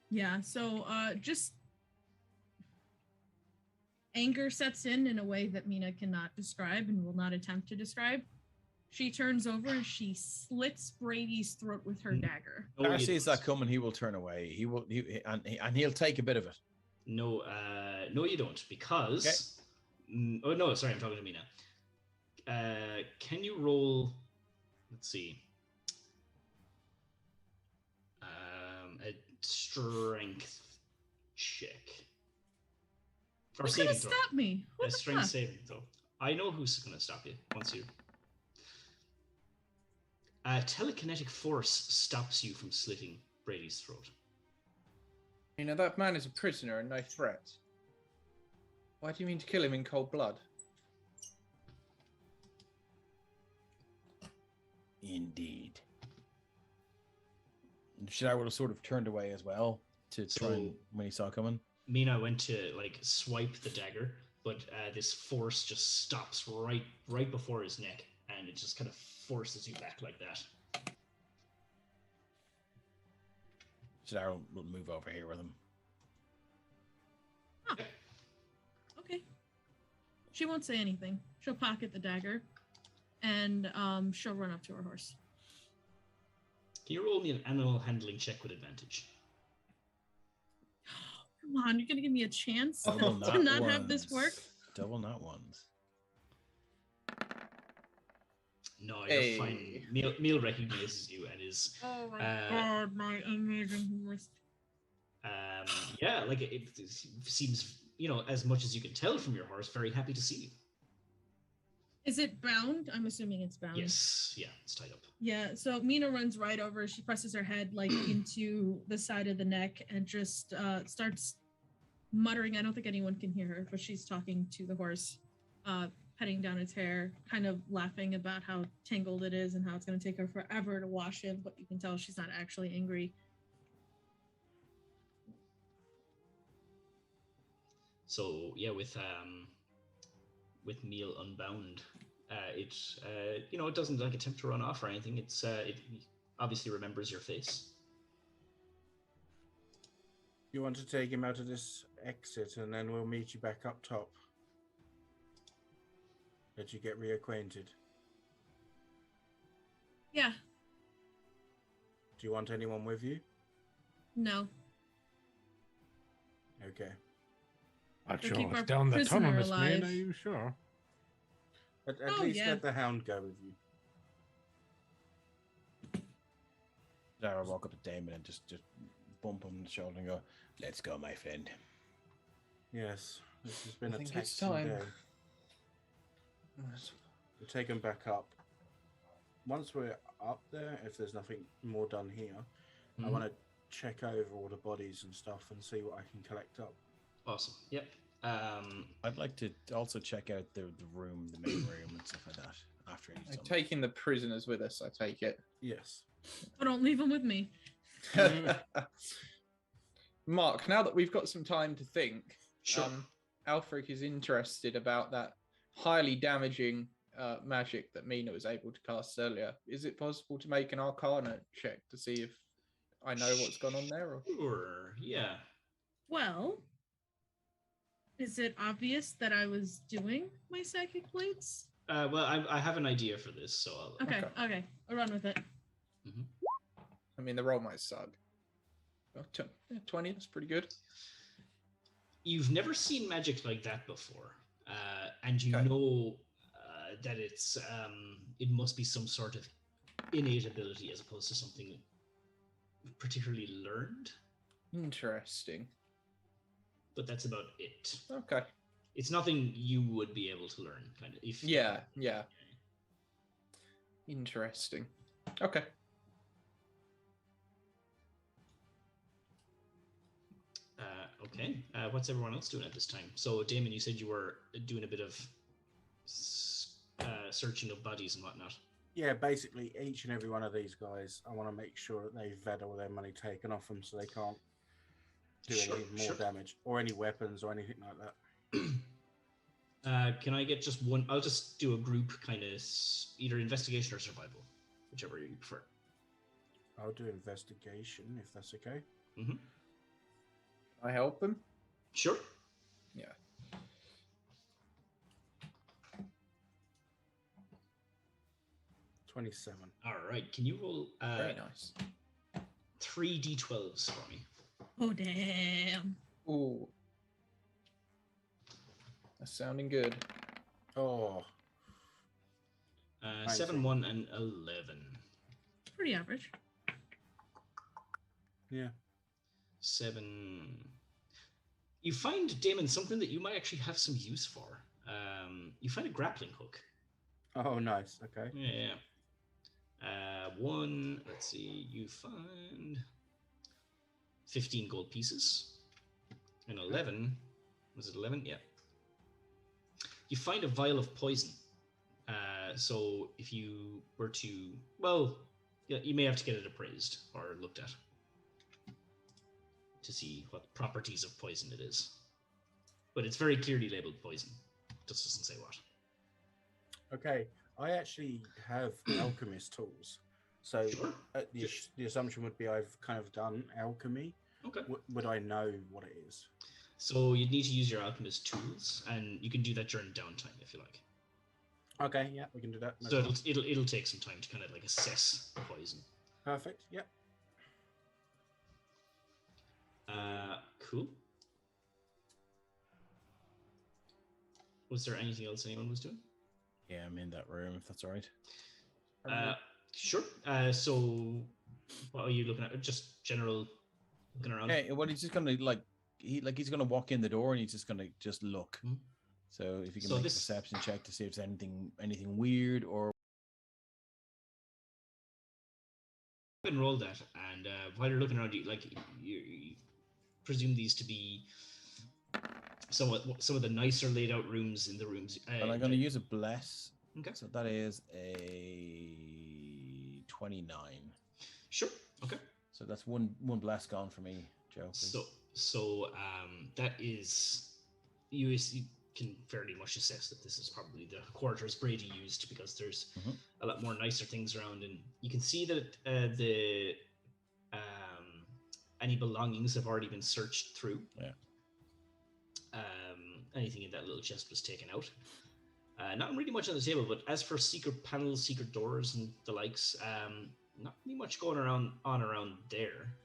Yeah, so just anger sets in a way that Mina cannot describe and will not attempt to describe. She turns over and she slits Brady's throat with her dagger. No, Darcy you sees don't. that coming, he will turn away. And he'll take a bit of it. No, you don't, because. Oh no, sorry, I'm talking to Mina. Can you roll? Let's see. A strength check. Or Who's saving gonna throw. stop me? Who A the strength fuck? saving throw. I know who's going to stop you once you. Telekinetic force stops you from slitting Brady's throat. You know, that man is a prisoner and no threat. Why do you mean to kill him in cold blood? Indeed. Shadar would have sort of turned away as well to try and, when he saw it coming. Mina went to swipe the dagger, but this force just stops right before his neck, and it just kind of forces you back like that. Shadar will move over here with him. Oh. Okay. She won't say anything. She'll pocket the dagger, and she'll run up to her horse. Can you roll me an animal handling check with advantage? Come on, you're gonna give me a chance Double to not have this work? Double not ones. No, you're Hey. fine. Miel recognizes you and is Oh my Uh, god, my amazing horse. yeah, like it seems, as much as you can tell from your horse, very happy to see you. Is it bound? I'm assuming it's bound. Yes, yeah, it's tied up. Yeah, so Mina runs right over. She presses her head like into the side of the neck and just starts muttering. I don't think anyone can hear her, but she's talking to the horse, petting down its hair, kind of laughing about how tangled it is and how it's going to take her forever to wash it, but you can tell she's not actually angry. So yeah, with Miel unbound, it it doesn't like attempt to run off or anything. It obviously remembers your face. You want to take him out of this exit, and then we'll meet you back up top. Let you get reacquainted. Yeah, Do you want anyone with you? no. Okay. Not To sure keep it's our down the tunnel, prisoner Miss Mina. alive. Are you sure? At Oh, least yeah. let the hound go with you. Dara walk up to Damon and just bump him on the shoulder and go, "Let's go, my friend." Yes, this has been I a think it's taxing time. day. We'll take him back up. Once we're up there, if there's nothing more done here, I Mhm. want to check over all the bodies and stuff and see what I can collect up. Awesome. Yep. I'd like to also check out the room, the main room, and stuff like that after he's I'm done. taking the prisoners with us, I take it. Yes. But don't leave them with me. Mark, now that we've got some time to think, Sure. Alfric is interested about that highly damaging magic that Mina was able to cast earlier. Is it possible to make an Arcana check to see if I know what's gone on there? Or? Sure. Yeah. Well, is it obvious that I was doing my psychic blades? Well, I have an idea for this, so I'll. Okay, Okay. okay. I'll run with it. Mhm. I mean, the roll might suck. Well, 20, that's pretty good. You've never seen magic like that before, and you Okay. know that it must be some sort of innate ability as opposed to something particularly learned. Interesting. But that's about it. Okay. It's nothing you would be able to learn, kind of. If Yeah. Interesting. Okay. Okay. What's everyone else doing at this time? So, Damon, you said you were doing a bit of searching of bodies and whatnot. Yeah, basically, each and every one of these guys, I want to make sure that they've had all their money taken off them so they can't do Sure, any more sure. damage or any weapons or anything like that. Can I get just one? I'll just do a group kind of either investigation or survival, whichever you prefer. I'll do investigation if that's okay. Mm-hmm. I help them? Sure. Yeah. $27. All right. Can you roll Very nice. 3 d12s for me? Oh, damn. Ooh. That's sounding good. Oh, 7, 1, and 11. Pretty average. yeah. 7. You find, Damon, something that you might actually have some use for. You find a grappling hook. Oh, nice. Okay. Yeah. 1, let's see, you find 15 gold pieces. And 11, was it 11? Yeah. You find a vial of poison. So if you were to, well, yeah, you may have to get it appraised or looked at to see what properties of poison it is. But it's very clearly labeled poison. Just doesn't say what. Okay. I actually have alchemist tools. So Sure. the assumption would be I've kind of done alchemy. Okay. Would I know what it is? So you'd need to use your alchemist tools, and you can do that during downtime if you like. Okay, yeah, we can do that. No So problem. it'll take some time to kind of like assess the poison. Perfect. Yep. Cool. Was there anything else anyone was doing? Yeah, I'm in that room, if that's all right. Sure. So, what are you looking at? Just general looking around. Hey, well, he's just gonna he's gonna walk in the door and he's just gonna look. Mhm. So if you can So make this- a perception check to see if there's anything weird or. And roll that, and while you're looking around, you presume these to be some of the nicer laid out rooms in the rooms. And I'm going to use a bless. Okay. So that is a 29. Sure. Okay. So that's one bless gone for me, Joe. Please. So that is you can fairly much assess that this is probably the quarters Brady used, because there's a lot more nicer things around, and you can see that the any belongings have already been searched through. Yeah. Anything in that little chest was taken out. Not really much on the table, but as for secret panels, secret doors, and the likes, not really much going around there.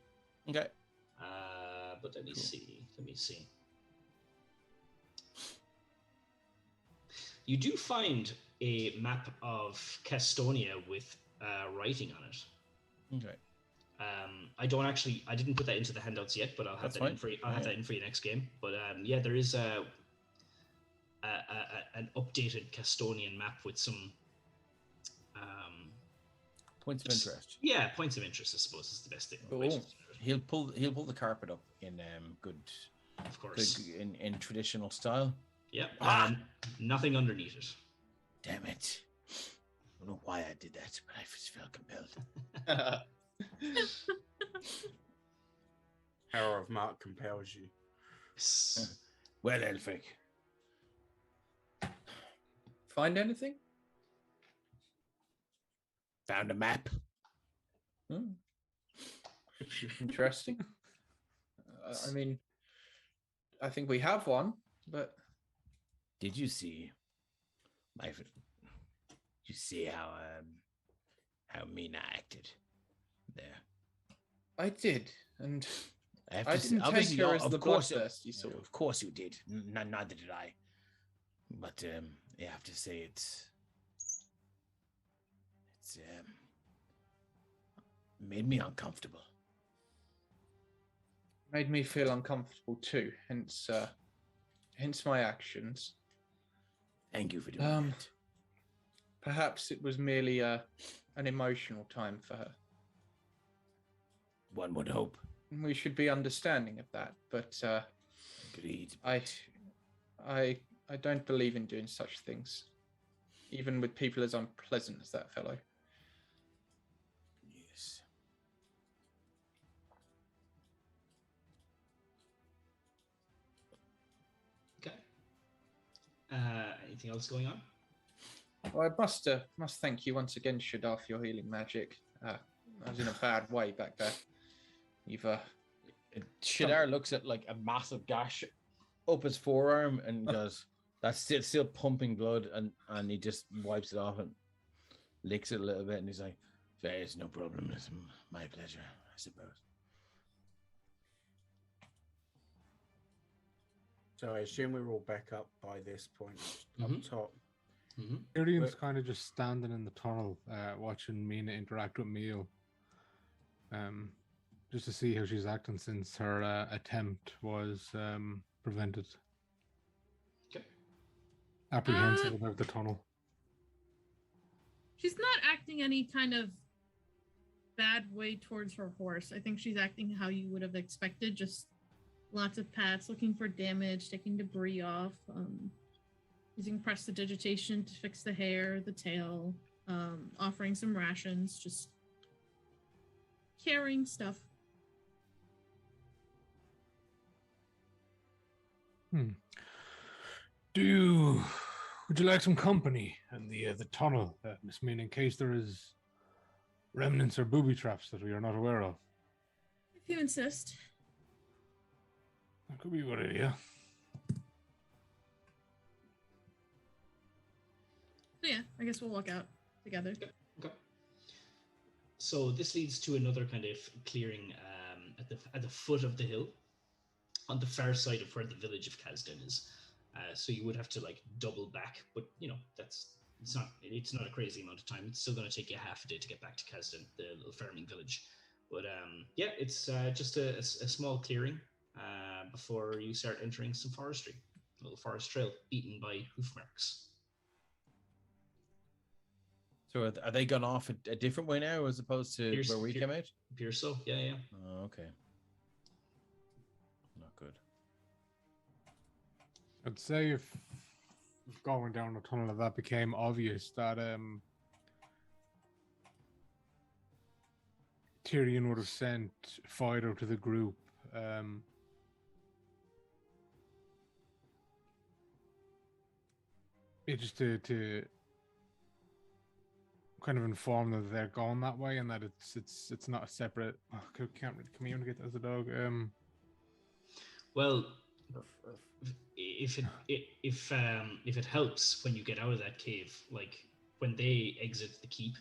Okay. But let me see. You do find a map of Castonia with writing on it. Okay. I didn't put that into the handouts yet, but I'll have That's that in fine. for you. I'll have that in for you next game. But yeah, there is an updated Castonian map with some points of interest. Yeah, points of interest, I suppose, is the best thing. Cool. He'll pull the carpet up in good, of course, in traditional style. Yep. Nothing underneath it. Damn it! I don't know why I did that, but I just felt compelled. Power of Mark compels you. Well, Elphick. Find anything? Found a map. Interesting. I mean, I think we have one, but did you see you see how Mina acted there? I did, and I didn't take her as the bloodthirsty sort. Of course you did. Neither did I. But I have to say it's made me uncomfortable. Made me feel uncomfortable too. Hence my actions. Thank you for doing that. Perhaps it was merely an emotional time for her. One would hope. We should be understanding of that, but agreed. I don't believe in doing such things, even with people as unpleasant as that fellow. Yes. Okay. Anything else going on? Well, I must thank you once again, Shadar, for your healing magic. I was in a bad way back there. You've Shadar looks at like a massive gash up his forearm and goes, "That's still pumping blood," and he just wipes it off and licks it a little bit, and he's like, "There's no problem. It's my pleasure, I suppose." So I assume we're all back up by this point up top. Tyrion's kind of just standing in the tunnel, watching Mina interact with Miel, just to see how she's acting since her attempt was prevented. Okay. Apprehensive about the tunnel. She's not acting any kind of bad way towards her horse. I think she's acting how you would have expected, just lots of pats, looking for damage, taking debris off, using prestidigitation to fix the hair, the tail, offering some rations, just carrying stuff. Would you like some company in the tunnel, Miss Mina, in case there is remnants or booby traps that we are not aware of? If you insist. That could be a good idea. So yeah, I guess we'll walk out together. Okay. So this leads to another kind of clearing at the foot of the hill, on the far side of where the village of Kasdan is. So you would have to like double back, but it's not a crazy amount of time. It's still going to take you half a day to get back to Kasdan, the little farming village. But yeah, it's just a small clearing before you start entering some forestry. A little forest trail beaten by hoof marks. So are they gone off a different way now as opposed to where we came out? Appears so, yeah. Oh, okay. Not good. I'd say if going down the tunnel of that became obvious that Tyrion would have sent Fido to the group. Just to kind of inform them that they're going that way and that it's not a separate. Oh, can't really communicate as a dog. Well, if it helps when you get out of that cave, like when they exit the keep,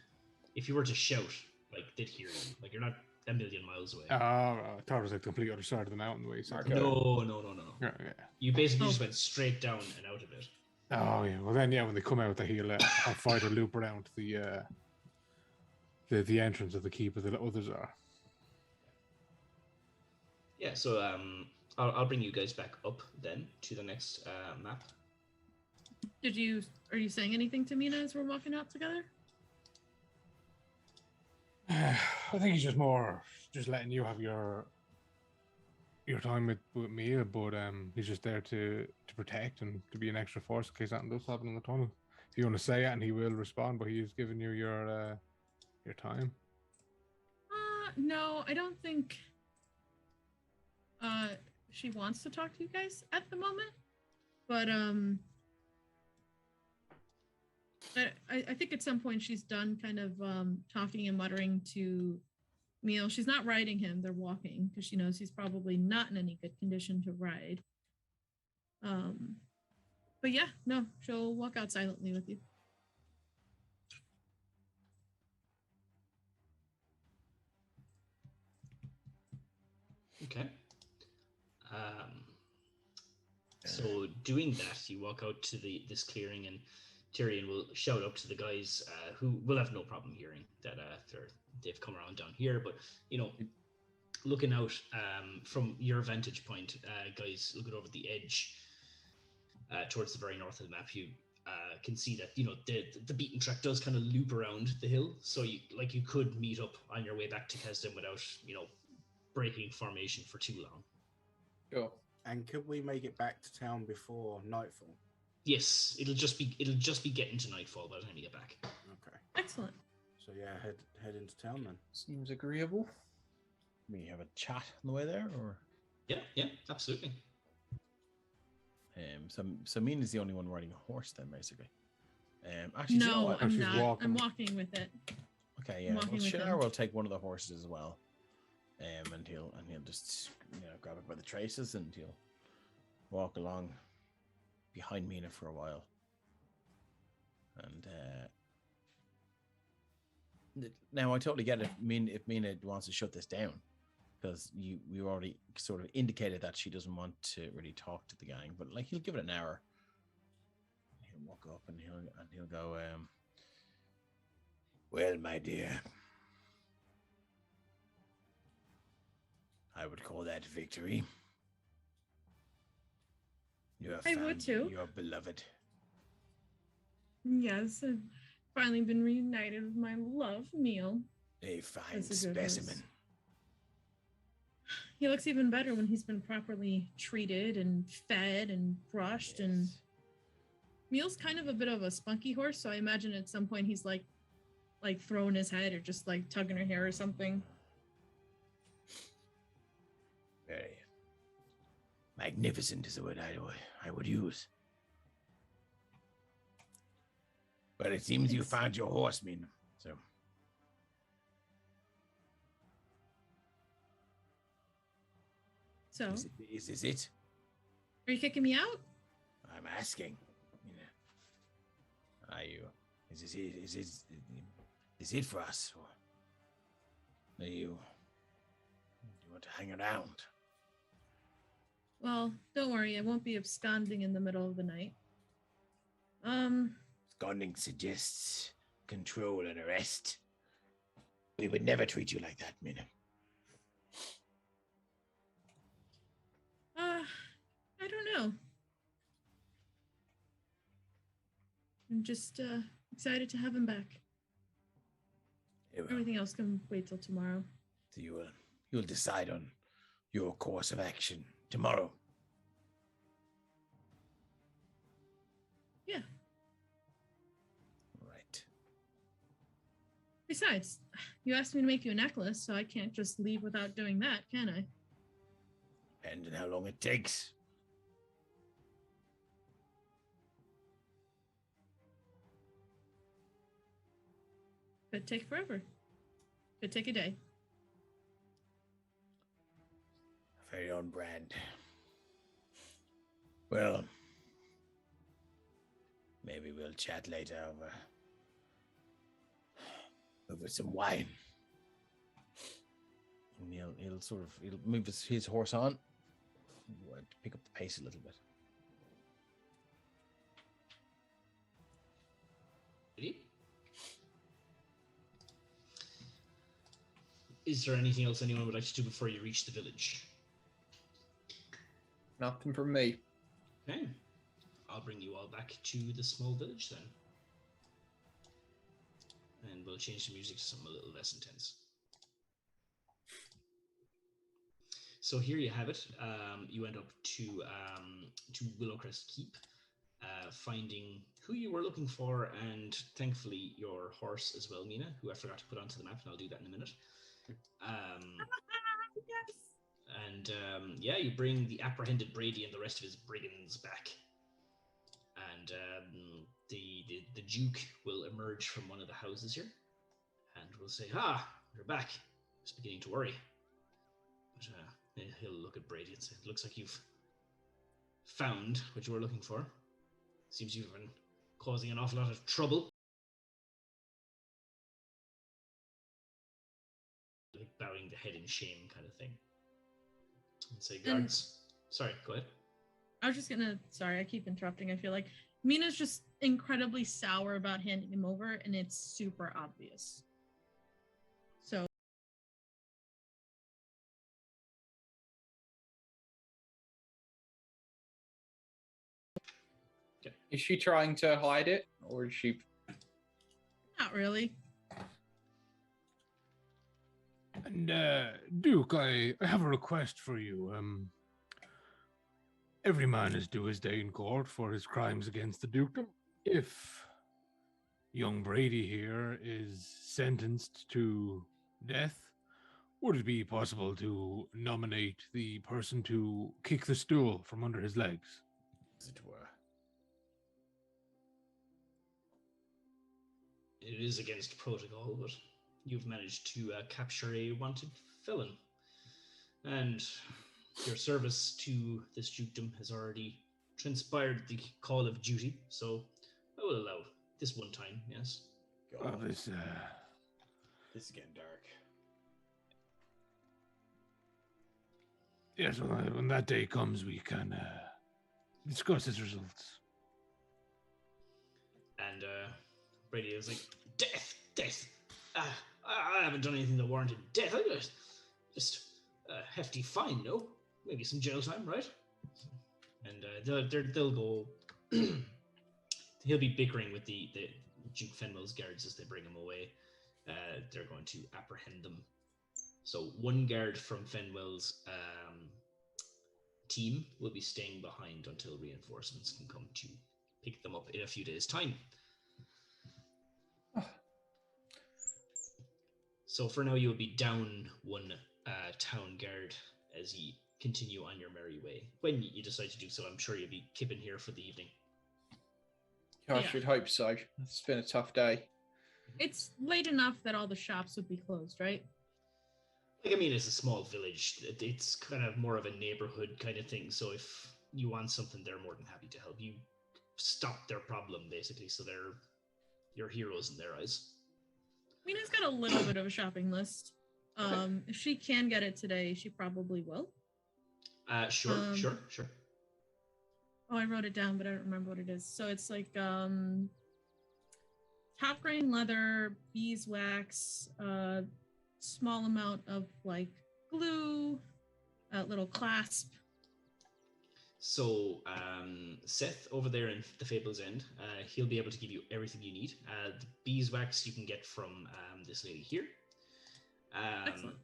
if you were to shout, like they'd hear you. Like you're not a million miles away. I thought it was like the complete other side of the mountain way. So No. Yeah. You basically just went straight down and out of it. Oh yeah. Well then, yeah, when they come out, he'll have Fido loop around to the entrance of the keep where the others are. Yeah. So I'll bring you guys back up then to the next map. Are you saying anything to Mina as we're walking out together? I think he's just letting you have your time with me, but he's just there to protect and to be an extra force in case something does happen in the tunnel. If you want to say it, and he will respond, but he's giving you your time. No, I don't think she wants to talk to you guys at the moment, but I think at some point she's done kind of talking and muttering to Miel. She's not riding him, they're walking because she knows he's probably not in any good condition to ride. But yeah, no, she'll walk out silently with you. Okay. So doing that, you walk out to this clearing, and Tyrion will shout up to the guys who will have no problem hearing that they've come around down here. But looking out from your vantage point, guys, looking over the edge towards the very north of the map, you can see that the beaten track does kind of loop around the hill. So you could meet up on your way back to Kasdan without breaking formation for too long. Sure. And could we make it back to town before nightfall? Yes, it'll just be getting to nightfall by the time you get back. Okay. Excellent. So yeah, head into town then. Seems agreeable. We have a chat on the way there, or yeah, absolutely. So Mina's the only one riding a horse then, basically. Actually, no, I'm she's not. walking. I'm walking with it. Okay, yeah. walking Well, with Shinar him. will take one of the horses as well, and he'll just grab it by the traces, and he'll walk along behind Mina for a while. And now I totally get it. If Mina wants to shut this down, because we already sort of indicated that she doesn't want to really talk to the gang, but like he'll give it an hour. He'll walk up and he'll go, well, my dear, I would call that victory. You have I would too. Your beloved. Yes, I've finally been reunited with my love, Miel. A fine That's a good specimen. horse. He looks even better when he's been properly treated and fed and brushed. Yes. And Miel's kind of a bit of a spunky horse, so I imagine at some point he's like throwing his head or just like tugging her hair or something. Very magnificent is the word I would use. But it seems you found your horse, Mina. So So, is this it? are you kicking me out? I'm asking. Are you? Is this it? Is it for us? Or do you want to hang around? Well, don't worry, I won't be absconding in the middle of the night. Absconding suggests control and arrest. We would never treat you like that, Mina. I don't know. I'm just excited to have him back. Everything else can wait till tomorrow. So you'll decide on your course of action tomorrow. Yeah. Right. Besides, you asked me to make you a necklace, so I can't just leave without doing that, can I? Depends on how long it takes. Could take forever. Could take a day. Very on brand. Well, maybe we'll chat later over some wine. And he'll move his horse on, pick up the pace a little bit. Ready? Is there anything else anyone would like to do before you reach the village? Nothing from me. Okay. I'll bring you all back to the small village then. And we'll change the music to something a little less intense. So here you have it. You went up to Willowcrest Keep, finding who you were looking for, and thankfully your horse as well, Mina, who I forgot to put onto the map, and I'll do that in a minute. Yes. And yeah, you bring the apprehended Brady and the rest of his brigands back. And the Duke will emerge from one of the houses here and will say, you're back. Just beginning to worry. But he'll look at Brady and say, looks like you've found what you were looking for. Seems you've been causing an awful lot of trouble. Like bowing the head in shame kind of thing. And say, guards. Sorry, go ahead. I was just gonna, sorry, I keep interrupting. I feel like Mina's just incredibly sour about handing him over, and it's super obvious. So. Okay. Is she trying to hide it, or is she? Not really. And Duke, I have a request for you. Every man is due his day in court for his crimes against the dukedom. If young Brady here is sentenced to death, would it be possible to nominate the person to kick the stool from under his legs, As it were. It is against protocol, but you've managed to capture a wanted felon. And your service to this dukedom has already transpired the call of duty, so I will allow this one time, yes. God, this is getting dark. yes, when that day comes, we can discuss its results. And Brady is like, death. I haven't done anything that warranted death. I just a hefty fine, no? Maybe some jail time, right? And they'll go. He'll be bickering with the Duke Fenwell's guards as they bring him away. They're going to apprehend them. So one guard from Fenwell's team will be staying behind until reinforcements can come to pick them up in a few days' time. So for now, you'll be down one town guard as you continue on your merry way. When you decide to do so, I'm sure you'll be kipping here for the evening. I should hope so. It's been a tough day. It's late enough that all the shops would be closed, right? Like, I mean, it's a small village. It's kind of more of a neighborhood kind of thing. So if you want something, they're more than happy to help you stop their problem, basically. So they're your heroes in their eyes. Mina's got a little bit of a shopping list. If she can get it today, she probably will. Sure, Um, sure. Oh, I wrote it down, but I don't remember what it is. So it's like top grain leather, beeswax, small amount of like glue, a little clasp. So Seth over there in the Fable's End, he'll be able to give you everything you need. The beeswax you can get from this lady here. Excellent.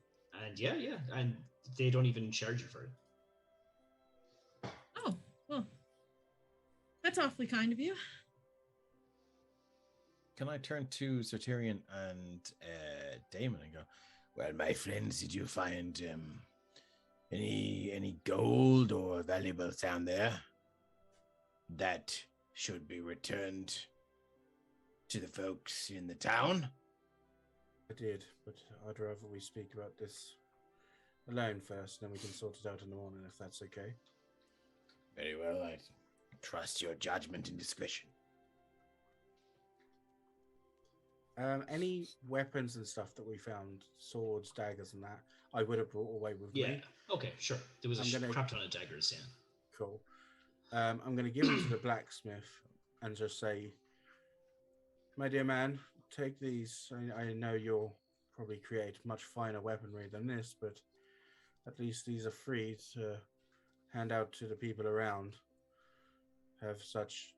And yeah, and they don't even charge you for it. Oh, well, that's awfully kind of you. Can I turn to Soterian and Damon and go, well, my friends, did you find any gold or valuables down there that should be returned to the folks in the town? I did, but I'd rather we speak about this alone first, then we can sort it out in the morning, if that's okay. Very well, I trust your judgment and discretion. Any weapons and stuff that we found, swords, daggers, and that, I would have brought away with Yeah. me. Okay. Sure. There was crap ton of daggers. Yeah. Cool. I'm going to give them to the blacksmith and just say, my dear man, take these. I know you'll probably create much finer weaponry than this, but at least these are free to hand out to the people around. Have such,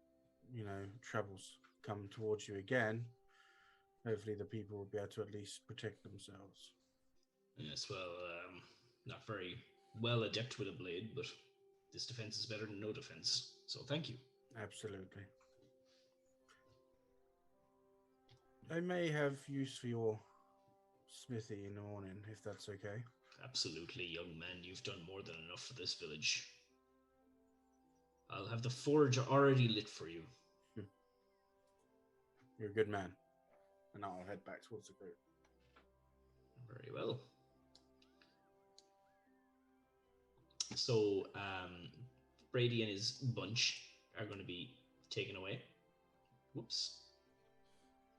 troubles come towards you again. Hopefully the people will be able to at least protect themselves. Yes, well, not very well adept with a blade, but this defense is better than no defense. So thank you. Absolutely. I may have use for your smithy in the morning, if that's okay. Absolutely, young man. You've done more than enough for this village. I'll have the forge already lit for you. You're a good man. And I'll head back towards the group. Very well. So, Brady and his bunch are going to be taken away. Whoops.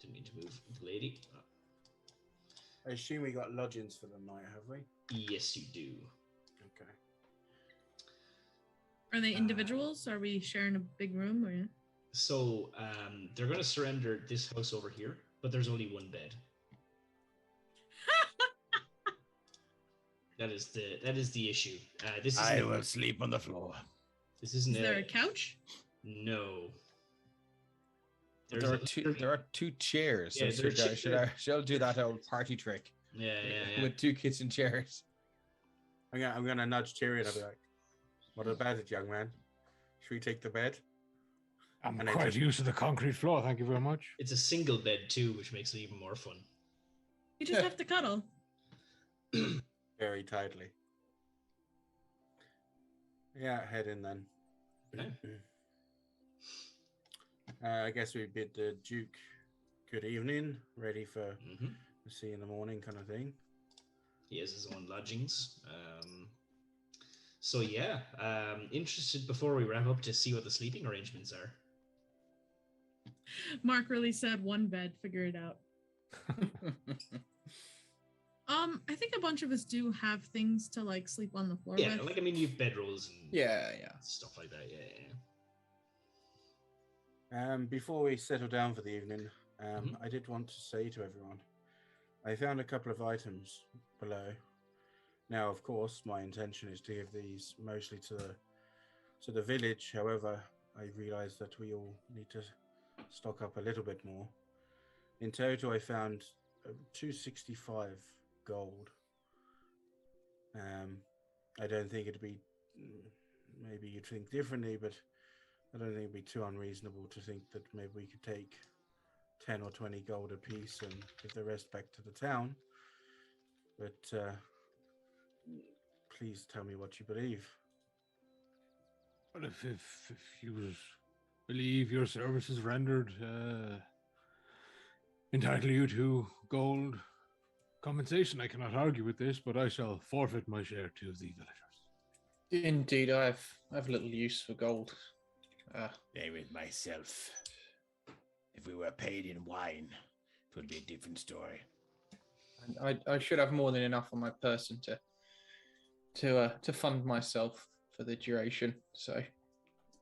Didn't mean to move the lady. I assume we got lodgings for the night, have we? Yes, you do. Okay. Are they individuals? Are we sharing a big room? Or... So, they're going to surrender this house over here, but there's only one bed. That is the issue. I will sleep on the floor. This isn't. Is there a couch? No. There are two chairs. Yeah, so she'll do that old party trick. Yeah. With two kitchen chairs. I'm gonna nudge Tyrion. I'll be like, "What about it, young man? Should we take the bed?" I'm quite used to the concrete floor. Thank you very much. It's a single bed too, which makes it even more fun. You just have to cuddle. Very tightly. Yeah, head in then. Okay. I guess we bid the Duke good evening, ready for see in the morning kind of thing. He has his own lodgings. So yeah, interested before we wrap up to see what the sleeping arrangements are. Mark really said one bed, figure it out. I think a bunch of us do have things to like sleep on the floor. Yeah, with. like I mean, you've bedrolls and stuff like that. Yeah. Before we settle down for the evening, I did want to say to everyone, I found a couple of items below. Now, of course, my intention is to give these mostly to the village. However, I realize that we all need to stock up a little bit more. In total, I found 265 gold. I don't think it'd be, maybe you'd think differently, but I don't think it'd be too unreasonable to think that maybe we could take 10 or 20 gold apiece and give the rest back to the town. But please tell me what you believe. Well, if you believe your services rendered entitle you to gold compensation, I cannot argue with this, but I shall forfeit my share to the villagers. Indeed, I have little use for gold. Same with myself. If we were paid in wine, it would be a different story. I should have more than enough on my person to fund myself for the duration, so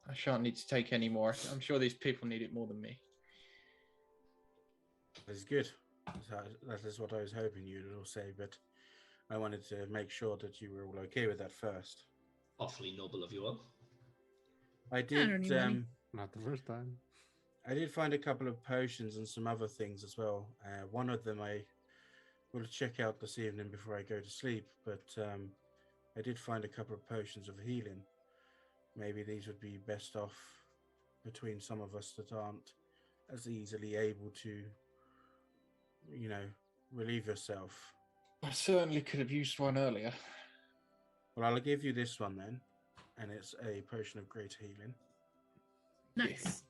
I shan't need to take any more. I'm sure these people need it more than me. That's good. That is what I was hoping you'd all say, but I wanted to make sure that you were all okay with that first. Awfully noble of you all. I don't need did. money. Not the first time. I did find a couple of potions and some other things as well. One of them I will check out this evening before I go to sleep, but I did find a couple of potions of healing. Maybe these would be best off between some of us that aren't as easily able to, relieve yourself. I certainly could have used one earlier. Well, I'll give you this one then, and it's a potion of great healing. Nice.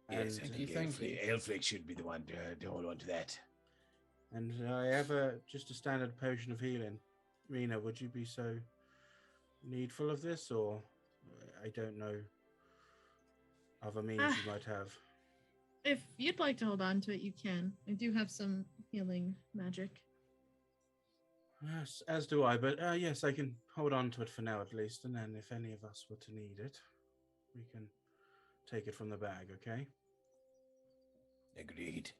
Yes, And, I think thank you. Elfric should be the one to hold on to that. and I have just a standard potion of healing. Mina, would you be so needful of this, or I don't know other means you might have? If you'd like to hold on to it, you can. I do have some healing magic. Yes, as do I, but yes, I can hold on to it for now at least, and then if any of us were to need it, we can take it from the bag, okay? Agreed.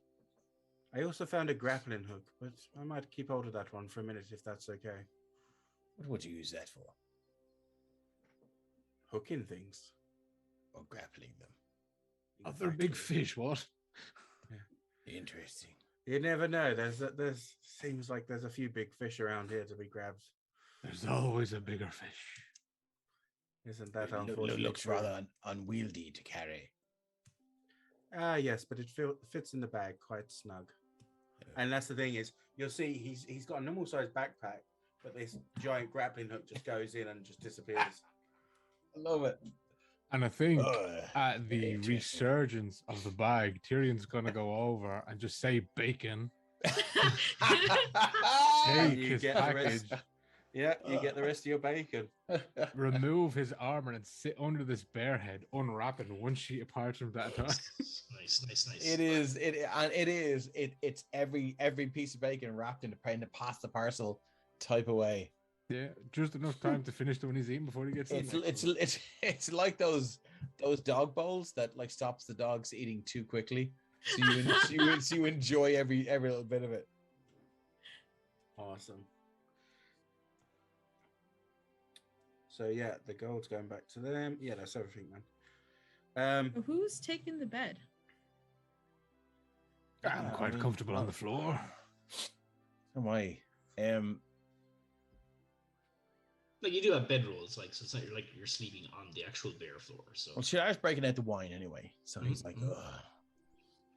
I also found a grappling hook, but I might keep hold of that one for a minute if that's okay. What would you use that for? Hooking things. Or grappling them? Other big Exactly. fish, what? Interesting. You never know. There's seems like there's a few big fish around here to be grabbed. There's always a bigger fish. Isn't that It unfortunately looks true? rather unwieldy to carry. Yes, but it fits in the bag quite snug. And that's the thing is, you'll see he's got a normal sized backpack, but this giant grappling hook just goes in and just disappears. I love it. And I think Oh, at the interesting. resurgence of the bag, Tyrion's gonna go over and just say bacon, And take you his get the rest. package, Yeah, you get the rest of your bacon. remove his armor, and sit under this bear head, unwrapping one sheet of parchment at a time. Nice. It's every piece of bacon wrapped in the pasta parcel type of way. Yeah, just enough time to finish the one he's eating before he gets. It's like those dog bowls that like stops the dogs eating too quickly, so you enjoy every little bit of it. Awesome. So yeah, the gold's going back to them. Yeah, that's everything, man. So who's taking the bed? I'm quite comfortable on the floor. Am I? Like you do have bedrolls, like so it's not like you're sleeping on the actual bare floor. So Well, I was breaking out the wine anyway, so he's like, Mhm. ugh.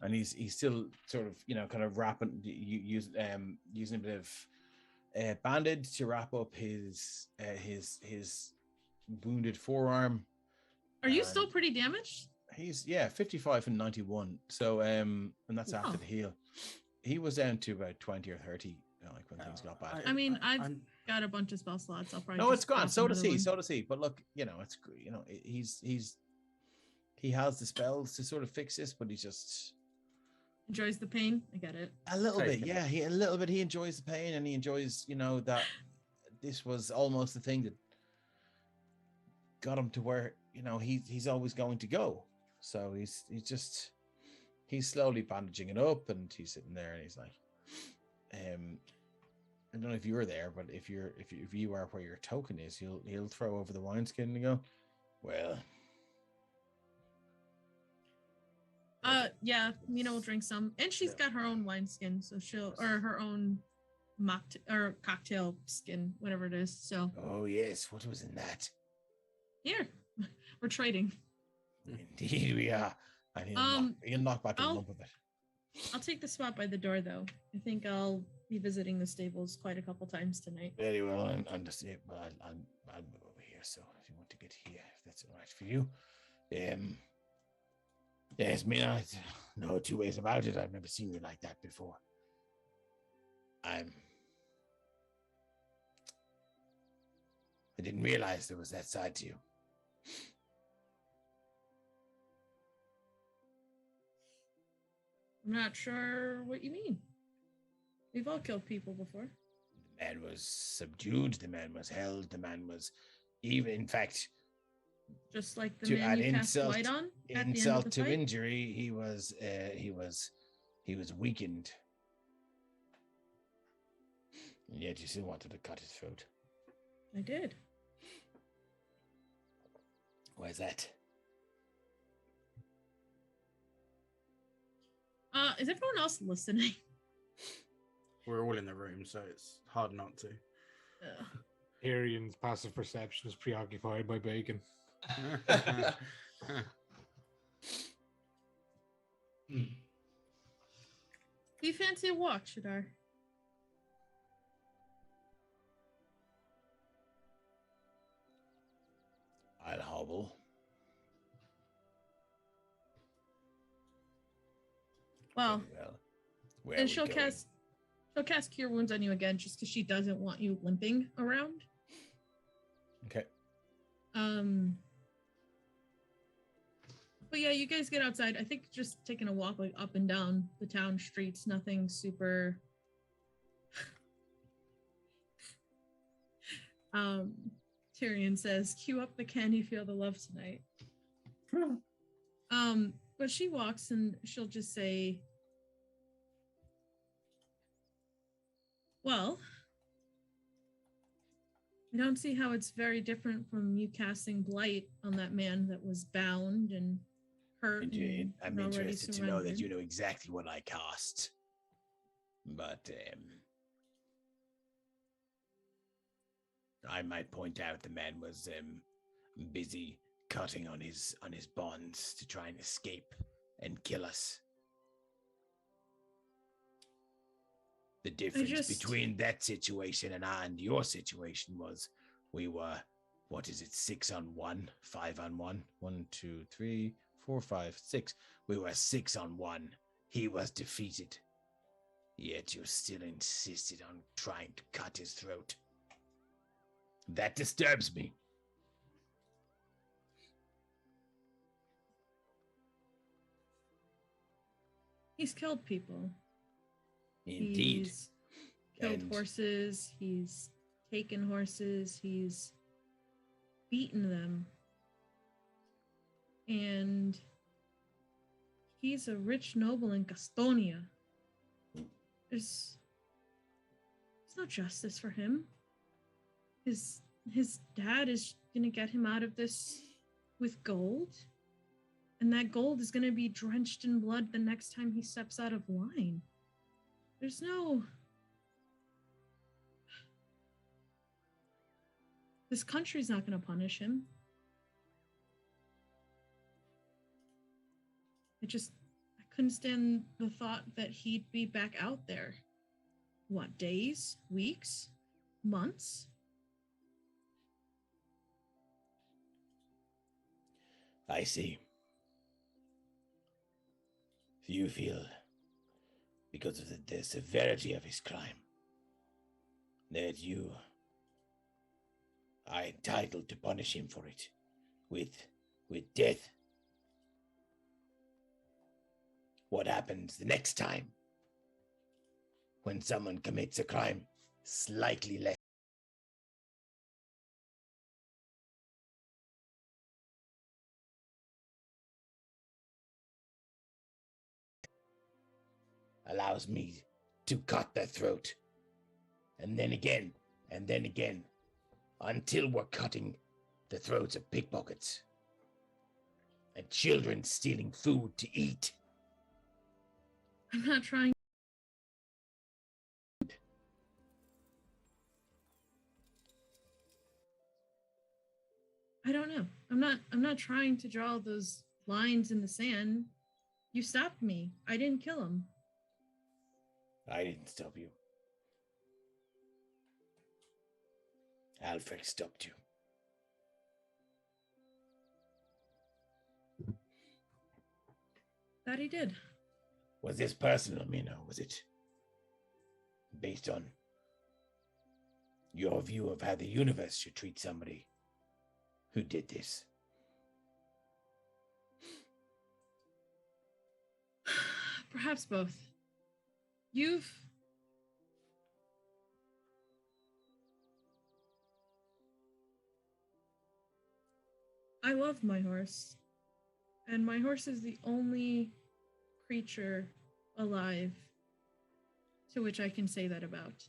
And he's still sort of kind of wrapping, using a bit of bandage to wrap up his wounded forearm. Are you still And pretty damaged? He's 55 and 91. So and that's after Wow. the heal. He was down to about 20 or 30, like when things got bad. I mean, I've I'm- got a bunch of spell slots. I'll probably No, just it's gone. drop So does another he. one. So does he. But look, it's he has the spells to sort of fix this, but he's just Enjoys the pain. I get it. a little bit. Taken. Yeah, a little bit. He enjoys the pain, and he enjoys, that this was almost the thing that got him to where he's always going to go. So he's slowly bandaging it up, and he's sitting there, and he's like, I don't know if you were there, but if you are where your token is, he'll throw over the wineskin and go, well, Yeah, Mina will drink some, and she's got her own wineskin, so her own or cocktail skin, whatever it is. So oh yes, what was in that? here, we're trading. Indeed we are. And he'll knock back a I'll- lump of it. I'll take the spot by the door, though. I think I'll be visiting the stables quite a couple times tonight. Very well, I'm just well, I'll move over here. So if you want to get here, if that's all right for you, yes, Mina, no two ways about it. I've never seen you like that before. I didn't realize there was that side to you. I'm not sure what you mean. We've all killed people before. The man was subdued. The man was held. The man was Even in fact, Just like the to man add you cast insult, light on at the end of insult the to fight. injury, he was weakened. And yet you still wanted to cut his throat. I did. Why is that? Is everyone else listening? We're all in the room, so it's hard not to. Tyrion's passive perception is preoccupied by bacon. Hmm. Do you fancy a walk, Shadar? I'll hobble. Well, Very well. Where then are we she'll going? cast Cure Wounds on you again, just because she doesn't want you limping around. Okay. But yeah, you guys get outside. I think just taking a walk like up and down the town streets, nothing super. Tyrion says, "Cue up the Can You Feel the Love Tonight?" But she walks and she'll just say, "Well, I don't see how it's very different from you casting blight on that man that was bound and hurt." Indeed. And I'm already interested to know that surrendered. you know exactly what I cast. But I might point out the man was busy cutting on his bonds to try and escape and kill us. The difference between that situation and your situation was we were, 6 on 1, 5 on 1, 1, 2, 3, 4, 5, 6. We were 6 on 1. He was defeated. Yet you still insisted on trying to cut his throat. That disturbs me. He's killed people. Indeed. He's killed horses. He's taken horses. He's beaten them. And he's a rich noble in Gastonia. There's no justice for him. His dad is gonna get him out of this with gold. And that gold is gonna be drenched in blood the next time he steps out of line. There's no... This country's not gonna punish him. I couldn't stand the thought that he'd be back out there. What, days? Weeks? Months? I see. You feel, because of the severity of his crime, that you are entitled to punish him for it with death. What happens the next time when someone commits a crime slightly less? Allows me to cut their throat. And then again, until we're cutting the throats of pickpockets and children stealing food to eat. I'm not trying. I don't know. I'm not trying to draw those lines in the sand. You stopped me. I didn't kill him. I didn't stop you. Alfred stopped you. That he did. Was this personal, Mina? Was it based on your view of how the universe should treat somebody who did this? Perhaps both. You've I love my horse. And my horse is the only creature alive to which I can say that about.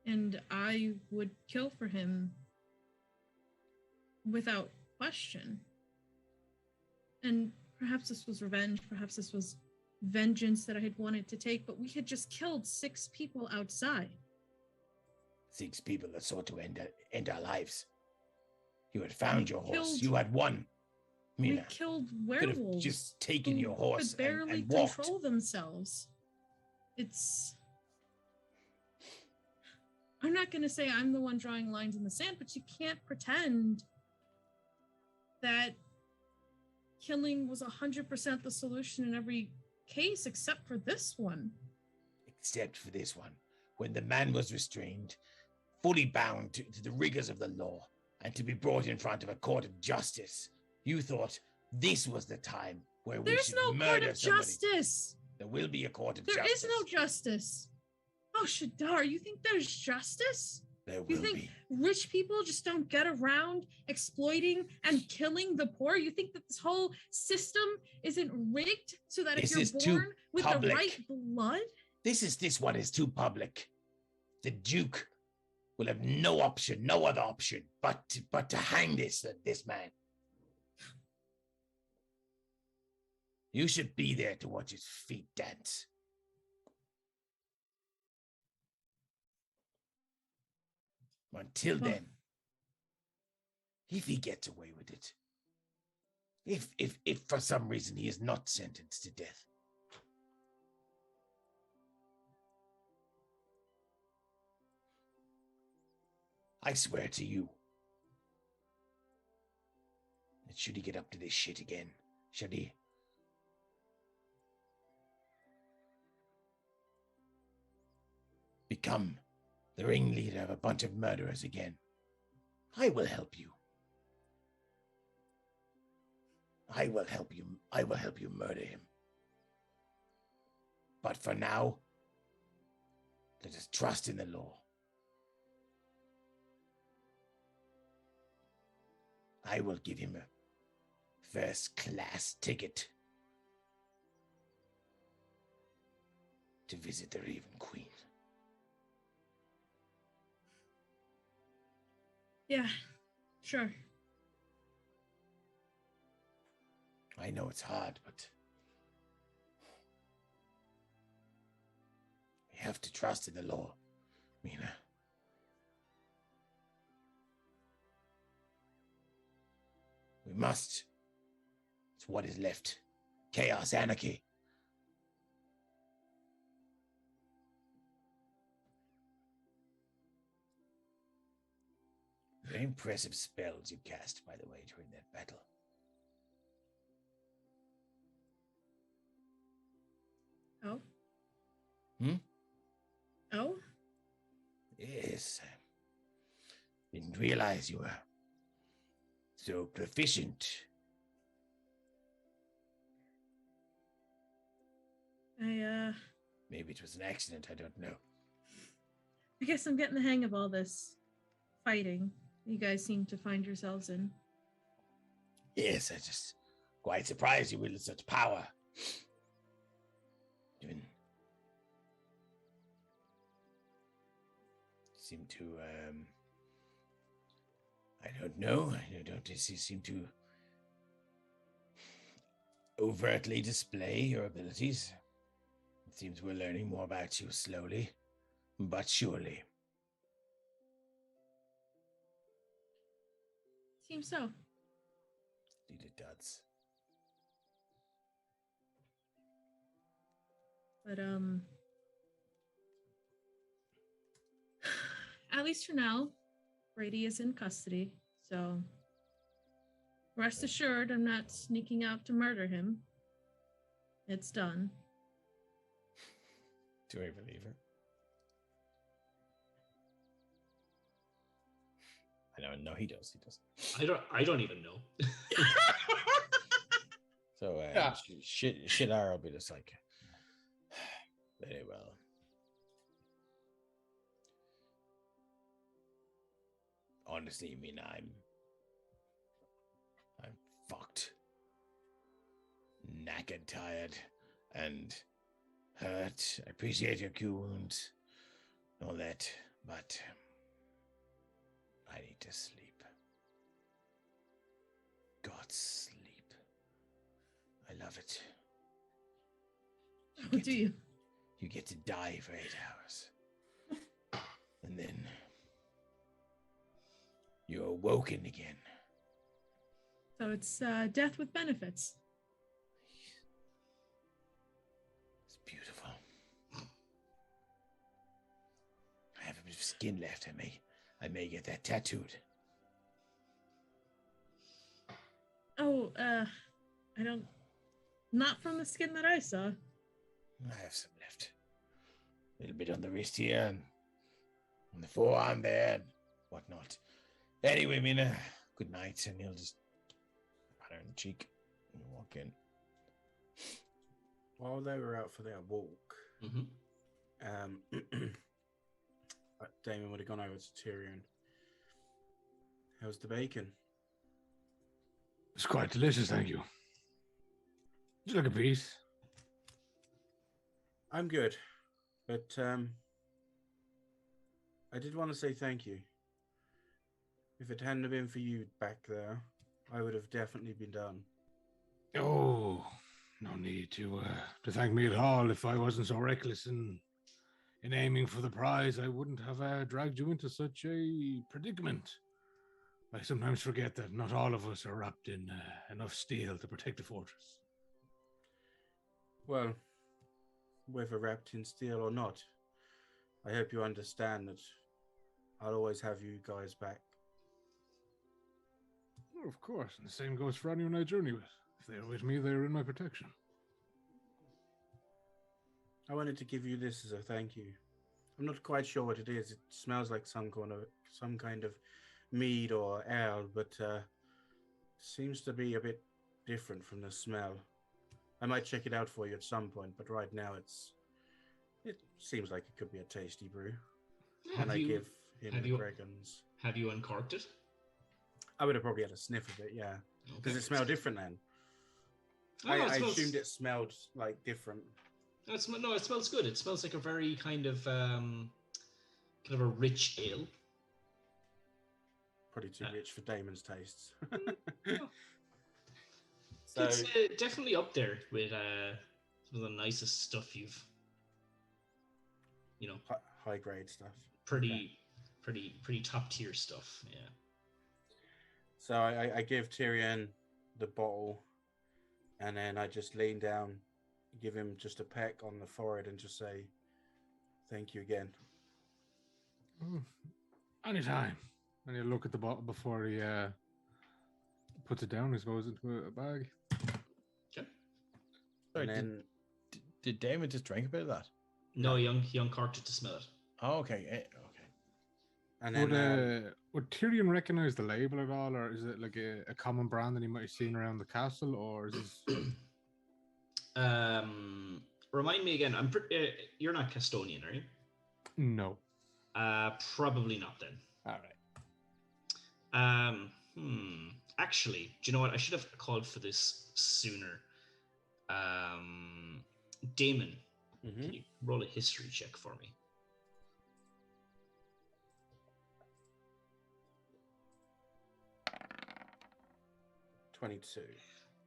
And I would kill for him without question. And perhaps this was revenge, perhaps this was vengeance that I had wanted to take, but we had just killed 6 people outside. 6 people that sought to end our lives. You had found your horse. killed- You had won. Mina, We killed could have werewolves. just taken who your horse could barely and walked. control themselves. I'm not going to say I'm the one drawing lines in the sand, but you can't pretend that killing was 100% the solution in every case except for this one. Except for this one, when the man was restrained, fully bound to the rigors of the law, and to be brought in front of a court of justice. You thought this was the time where we There's should no court murder of somebody. justice. There will be a court of There justice. is no justice. Oh, Shadar, you think there's justice? There You will think be. rich people just don't get around exploiting and killing the poor? You think that this whole system isn't rigged so that This if is you're too born with public. the right blood? This one is too public. The Duke will have no option, no other option, but to hang this man. You should be there to watch his feet dance. Until Well- then, if he gets away with it, if for some reason he is not sentenced to death, I swear to you that should he get up to this shit again, should he become the ringleader of a bunch of murderers again, I will help you. I will help you. I will help you murder him. But for now, let us trust in the law. I will give him a first-class ticket to visit the Raven Queen. Yeah, sure. I know it's hard, but we have to trust in the law, Mina. We must. It's what is left. Chaos, anarchy. Very impressive spells you cast, by the way, during that battle. Oh? Hmm? Oh? Yes. Didn't realize you were so proficient. Maybe it was an accident, I don't know. I guess I'm getting the hang of all this fighting you guys seem to find yourselves in. Yes, I just quite surprised you with such power. Even seem to I don't know. I don't seem to overtly display your abilities. It seems we're learning more about you slowly, but surely. Seems so. Indeed it does. But at least for now, Brady is in custody, so rest assured I'm not sneaking out to murder him. It's done. Do I believe her? I don't know. He does. I don't even know. So Yeah. shit will be just like very well. honestly, Mina, I'm fucked. Knackered, tired, and hurt. I appreciate your cure wounds, all that, but I need to sleep. God, sleep. I love it. What do you? You get to die for 8 hours. And then you're awoken again. So it's death with benefits. It's beautiful. I have a bit of skin left. I may get that tattooed. Oh, I don't. Not from the skin that I saw. I have some left. A little bit on the wrist here and on the forearm there and whatnot. Anyway, Mina, good night. And he'll just pat her on the cheek and walk in. While they were out for their walk, Damon would have gone over to Tyrion. How's the bacon? It's quite delicious, thank you. Would you like a piece? I'm good, but I did want to say thank you. If it hadn't have been for you back there, I would have definitely been done. Oh, no need to thank me at all. If I wasn't so reckless in aiming for the prize, I wouldn't have dragged you into such a predicament. I sometimes forget that not all of us are wrapped in enough steel to protect a fortress. Well, whether wrapped in steel or not, I hope you understand that I'll always have you guys back. Oh, of course, and the same goes for anyone I journey with. If they're with me, they're in my protection. I wanted to give you this as a thank you. I'm not quite sure what it is. It smells like some kind of mead or ale, but seems to be a bit different from the smell. I might check it out for you at some point, but right now it seems like it could be a tasty brew. And I give him the Gregans. Have you uncorked it? I would have probably had a sniff of it, yeah. Does it smell different then? Oh, I assumed it smelled like different. No, it smells good. It smells like a very kind of a rich ale. Probably too rich for Damon's tastes. So, it's definitely up there with some of the nicest stuff you've, high grade stuff. Pretty top tier stuff. Yeah. So I give Tyrion the bottle, and then I just lean down, give him just a peck on the forehead, and just say, "Thank you again." Oh, anytime. And he'll look at the bottle before he puts it down. He goes into a bag. Okay. Sorry, And then did Damon just drink a bit of that? No, he uncorked it to smell it. Oh, okay. Okay. And then would Tyrion recognize the label at all, or is it like a common brand that he might have seen around the castle, or is this? Remind me again. You're not Castonian, are you? No. Probably not then. All right. Actually, do you know what? I should have called for this sooner. Damon, can you roll a history check for me? $22.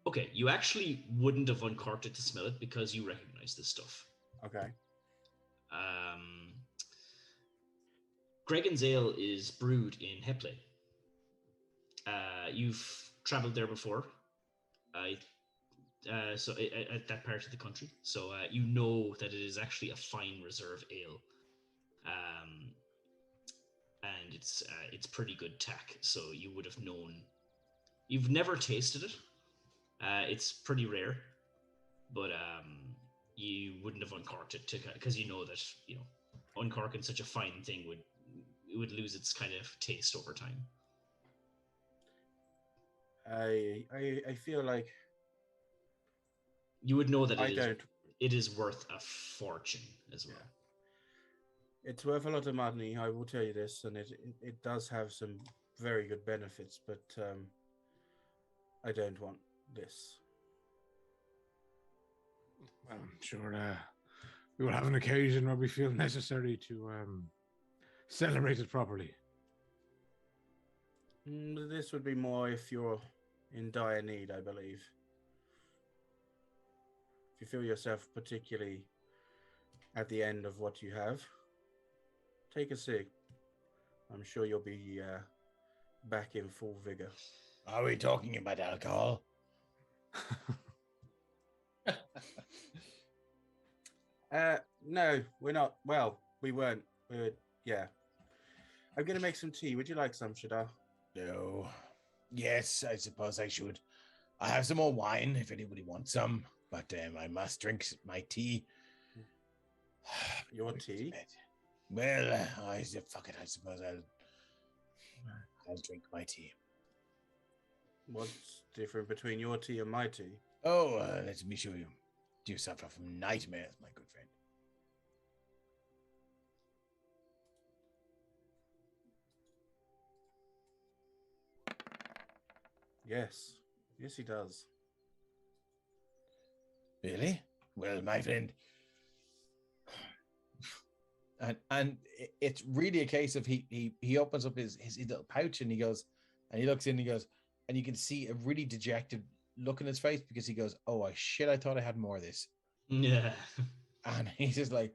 Okay, you actually wouldn't have uncorked it to smell it because you recognize this stuff. Okay. Gregan's Ale is brewed in Hepley. You've traveled there before. So at that part of the country. So you know that it is actually a fine reserve ale. And it's pretty good tack. So you would have known. You've never tasted it. It's pretty rare, but you wouldn't have uncorked it because you know that uncorking such a fine thing would lose its kind of taste over time. I feel like you would know that it is worth a fortune as well. Yeah. It's worth a lot of money, I will tell you this, and it does have some very good benefits, but I don't want this. Well, I'm sure we will have an occasion where we feel necessary to celebrate it properly. This would be more if you're in dire need, I believe. If you feel yourself particularly at the end of what you have, take a cig. I'm sure you'll be back in full vigor. Are we talking about alcohol? No, we're not. Well, we weren't. Yeah. I'm going to make some tea. Would you like some, Shadar? No. Yes, I suppose I should. I have some more wine if anybody wants some, but I must drink my tea. Your tea? Well, fuck it. I suppose I'll drink my tea. What's different between your tea and my tea? Oh, let me show you. Do you suffer from nightmares, my good friend? Yes. Yes, he does. Really? Well, my friend. And it's really a case of he opens up his little pouch and he goes, and he looks in and he goes, and you can see a really dejected look in his face because he goes, oh, shit, I thought I had more of this. Yeah. And he's just like,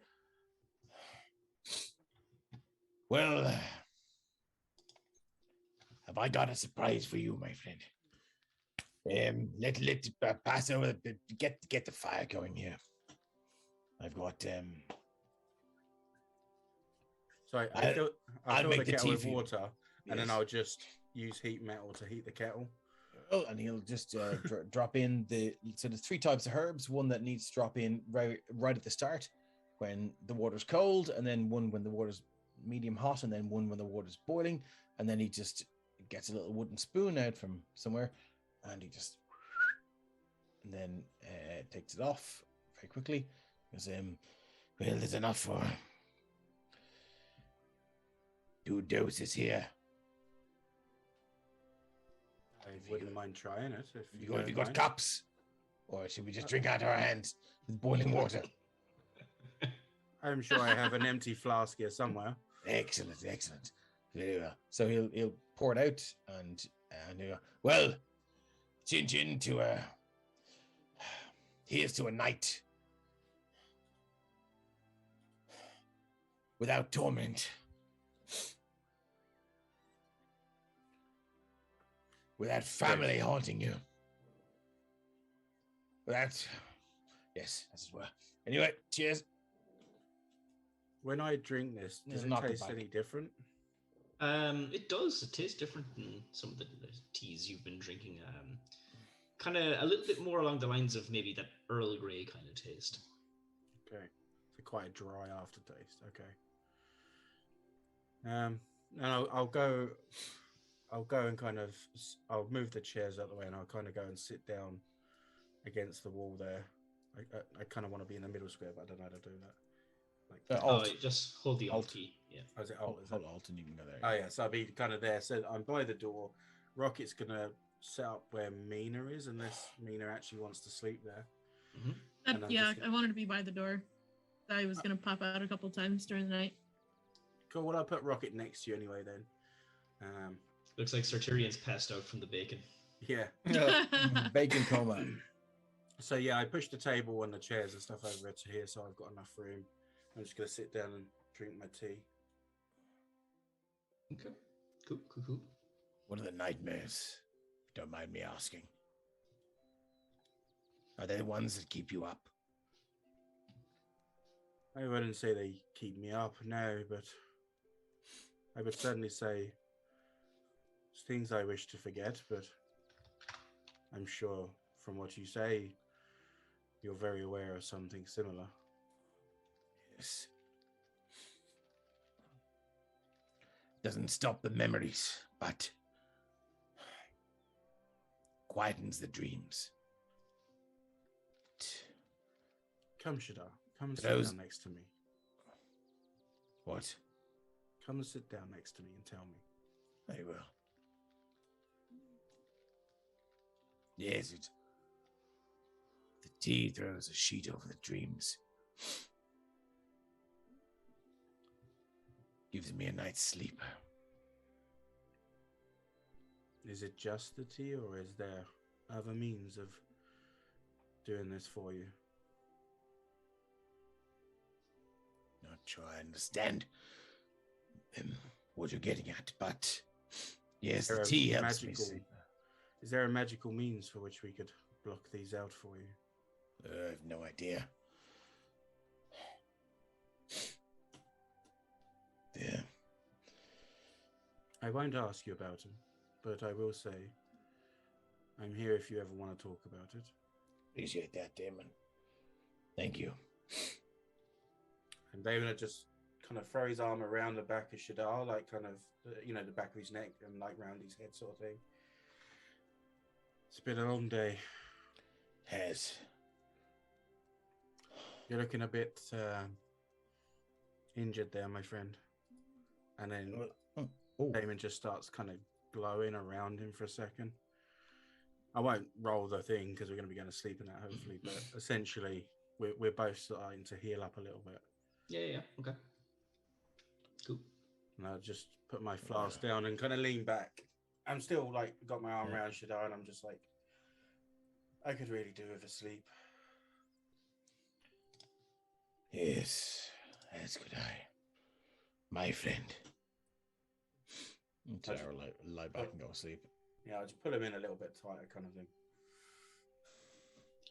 well, have I got a surprise for you, my friend? Let pass over. Get the fire going here. I've got Sorry, I'll fill make the the kettle tea with for you. water, and then Yes. I'll just use heat metal to heat the kettle. Oh, and he'll just drop in so there's 3 types of herbs. One that needs to drop in right at the start when the water's cold, and then one when the water's medium hot, and then one when the water's boiling. And then he just gets a little wooden spoon out from somewhere, and he just and then takes it off very quickly. Because well, there's enough for 2 doses here. I wouldn't mind trying it. If Have you you got mind. cups, or should we just drink out of our hands with boiling water? I'm sure I have an empty flask here somewhere. Excellent. Very well. So he'll pour it out and he'll go, well, chin to here's to a night without torment, without family haunting you, without yes, as it were. Anyway, cheers. When I drink this, does it Knock it taste back. any different? It does. It tastes different than some of the teas you've been drinking. Kind of a little bit more along the lines of maybe that Earl Grey kind of taste. Okay, so quite a dry aftertaste. Okay. And I'll go and kind of I'll move the chairs out of the way and I'll kind of go and sit down against the wall there. I kind of want to be in the middle square, but I don't know how to do that. Like Oh, just hold the Alt Alt. key. Yeah. oh, is it alt? Is it? Hold alt and you can go there. Oh yeah, so I'll be kind of there. So I'm by the door. Rocket's gonna set up where Mina is, unless Mina actually wants to sleep there. And I'm Yeah, just gonna- I wanted to be by the door. I was gonna pop out a couple times during the night. Cool. Well, I'll put Rocket next to you anyway then. Looks like Sarturian's passed out from the bacon. Yeah. Bacon coma. So yeah, I pushed the table and the chairs and stuff over to here, so I've got enough room. I'm just gonna sit down and drink my tea. Okay. Cool. What are the nightmares? Don't mind me asking. Are they the ones that keep you up? I wouldn't say they keep me up, no, but I would certainly say it's things I wish to forget, but I'm sure from what you say, you're very aware of something similar. Yes. Doesn't stop the memories, but quietens the dreams. Come, Shadar. Come and sit Those- down next to me. What? Come and sit down next to me and tell me. Very well. Yes, it. The tea throws a sheet over the dreams. Gives me a night's sleep. Is it just the tea, or is there other means of doing this for you? Not sure I understand what you're getting at, but yes, the tea helps me sleep. Is there a magical means for which we could block these out for you? I have no idea. Yeah. I won't ask you about him, but I will say I'm here if you ever want to talk about it. Appreciate that, Damon. Thank you. And David would just kind of throw his arm around the back of Shadar, like kind of, the back of his neck and like round his head sort of thing. It's been a long day. Has. You're looking a bit injured there, my friend. And then Damon just starts kind of glowing around him for a second. I won't roll the thing because we're going to be going to sleep in that, hopefully. But essentially, we're both starting to heal up a little bit. Yeah. Okay. Cool. And I'll just put my flask down and kind of lean back. I'm still like got my arm around Shadar, and I'm just like, I could really do with a sleep. Yes, as could I. My friend. Tara lie back and go to sleep. Yeah, I'll just pull him in a little bit tighter kind of thing.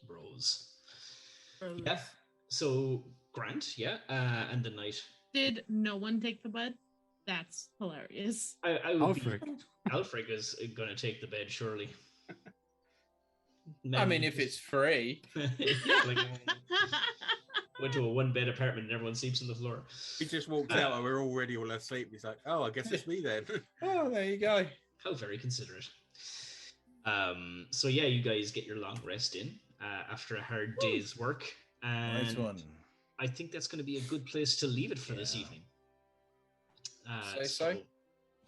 Bros. Yeah. So, Grant, yeah, and the knight. Did no one take the bed? That's hilarious. Alfred is going to take the bed, surely. I mean, if it's free. Like, went to a one-bed apartment and everyone sleeps on the floor. He just walked out and we're already all asleep. He's like, oh, I guess it's me then. Oh, there you go. How very considerate. So yeah, you guys get your long rest in after a hard day's work. And Nice one. I think that's going to be a good place to leave it for this evening. Say so.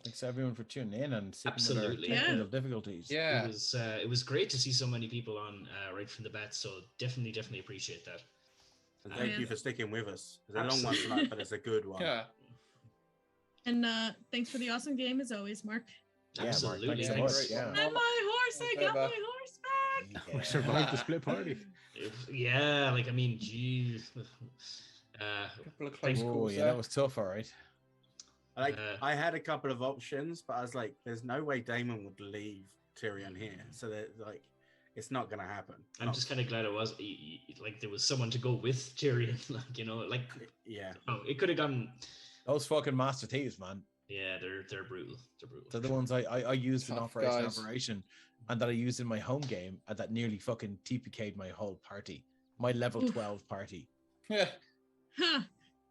Thanks everyone for tuning in and sitting Absolutely. with our technical difficulties. Yeah. It was great to see so many people on right from the bat. So definitely appreciate that. And thank you for sticking with us. It's a long one tonight, but it's a good one. Yeah. And thanks for the awesome game as always, Mark. Yeah, Absolutely. Mark, thanks so Thanks. much. Yeah. And my horse, I got my horse back. We survived the split party. Yeah, like I mean, geez. Couple of close calls yeah, that was tough, all right. Like I had a couple of options, but I was like, "There's no way Damon would leave Tyrion here." So that like, it's not gonna happen. I'm just kind of glad it was like there was someone to go with Tyrion. Like yeah. Oh, it could have gone. Those fucking Master Thieves, man. Yeah, they're brutal. They're brutal. They're the ones I used in Tough Operation, and that I used in my home game, and that nearly fucking TPK'd my whole party, my level 12 party. Yeah. Ha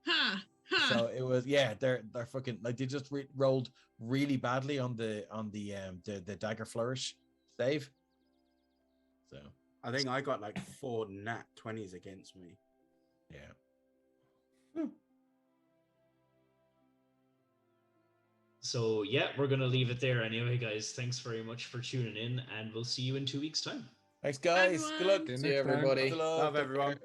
ha ha. So it was they're fucking like they just rolled really badly on the dagger flourish save. So I think I got like 4 nat 20s against me. Yeah. So yeah, we're gonna leave it there anyway, guys. Thanks very much for tuning in, and we'll see you in 2 weeks' time. Thanks, guys. Good luck. See you, everybody. Love everyone.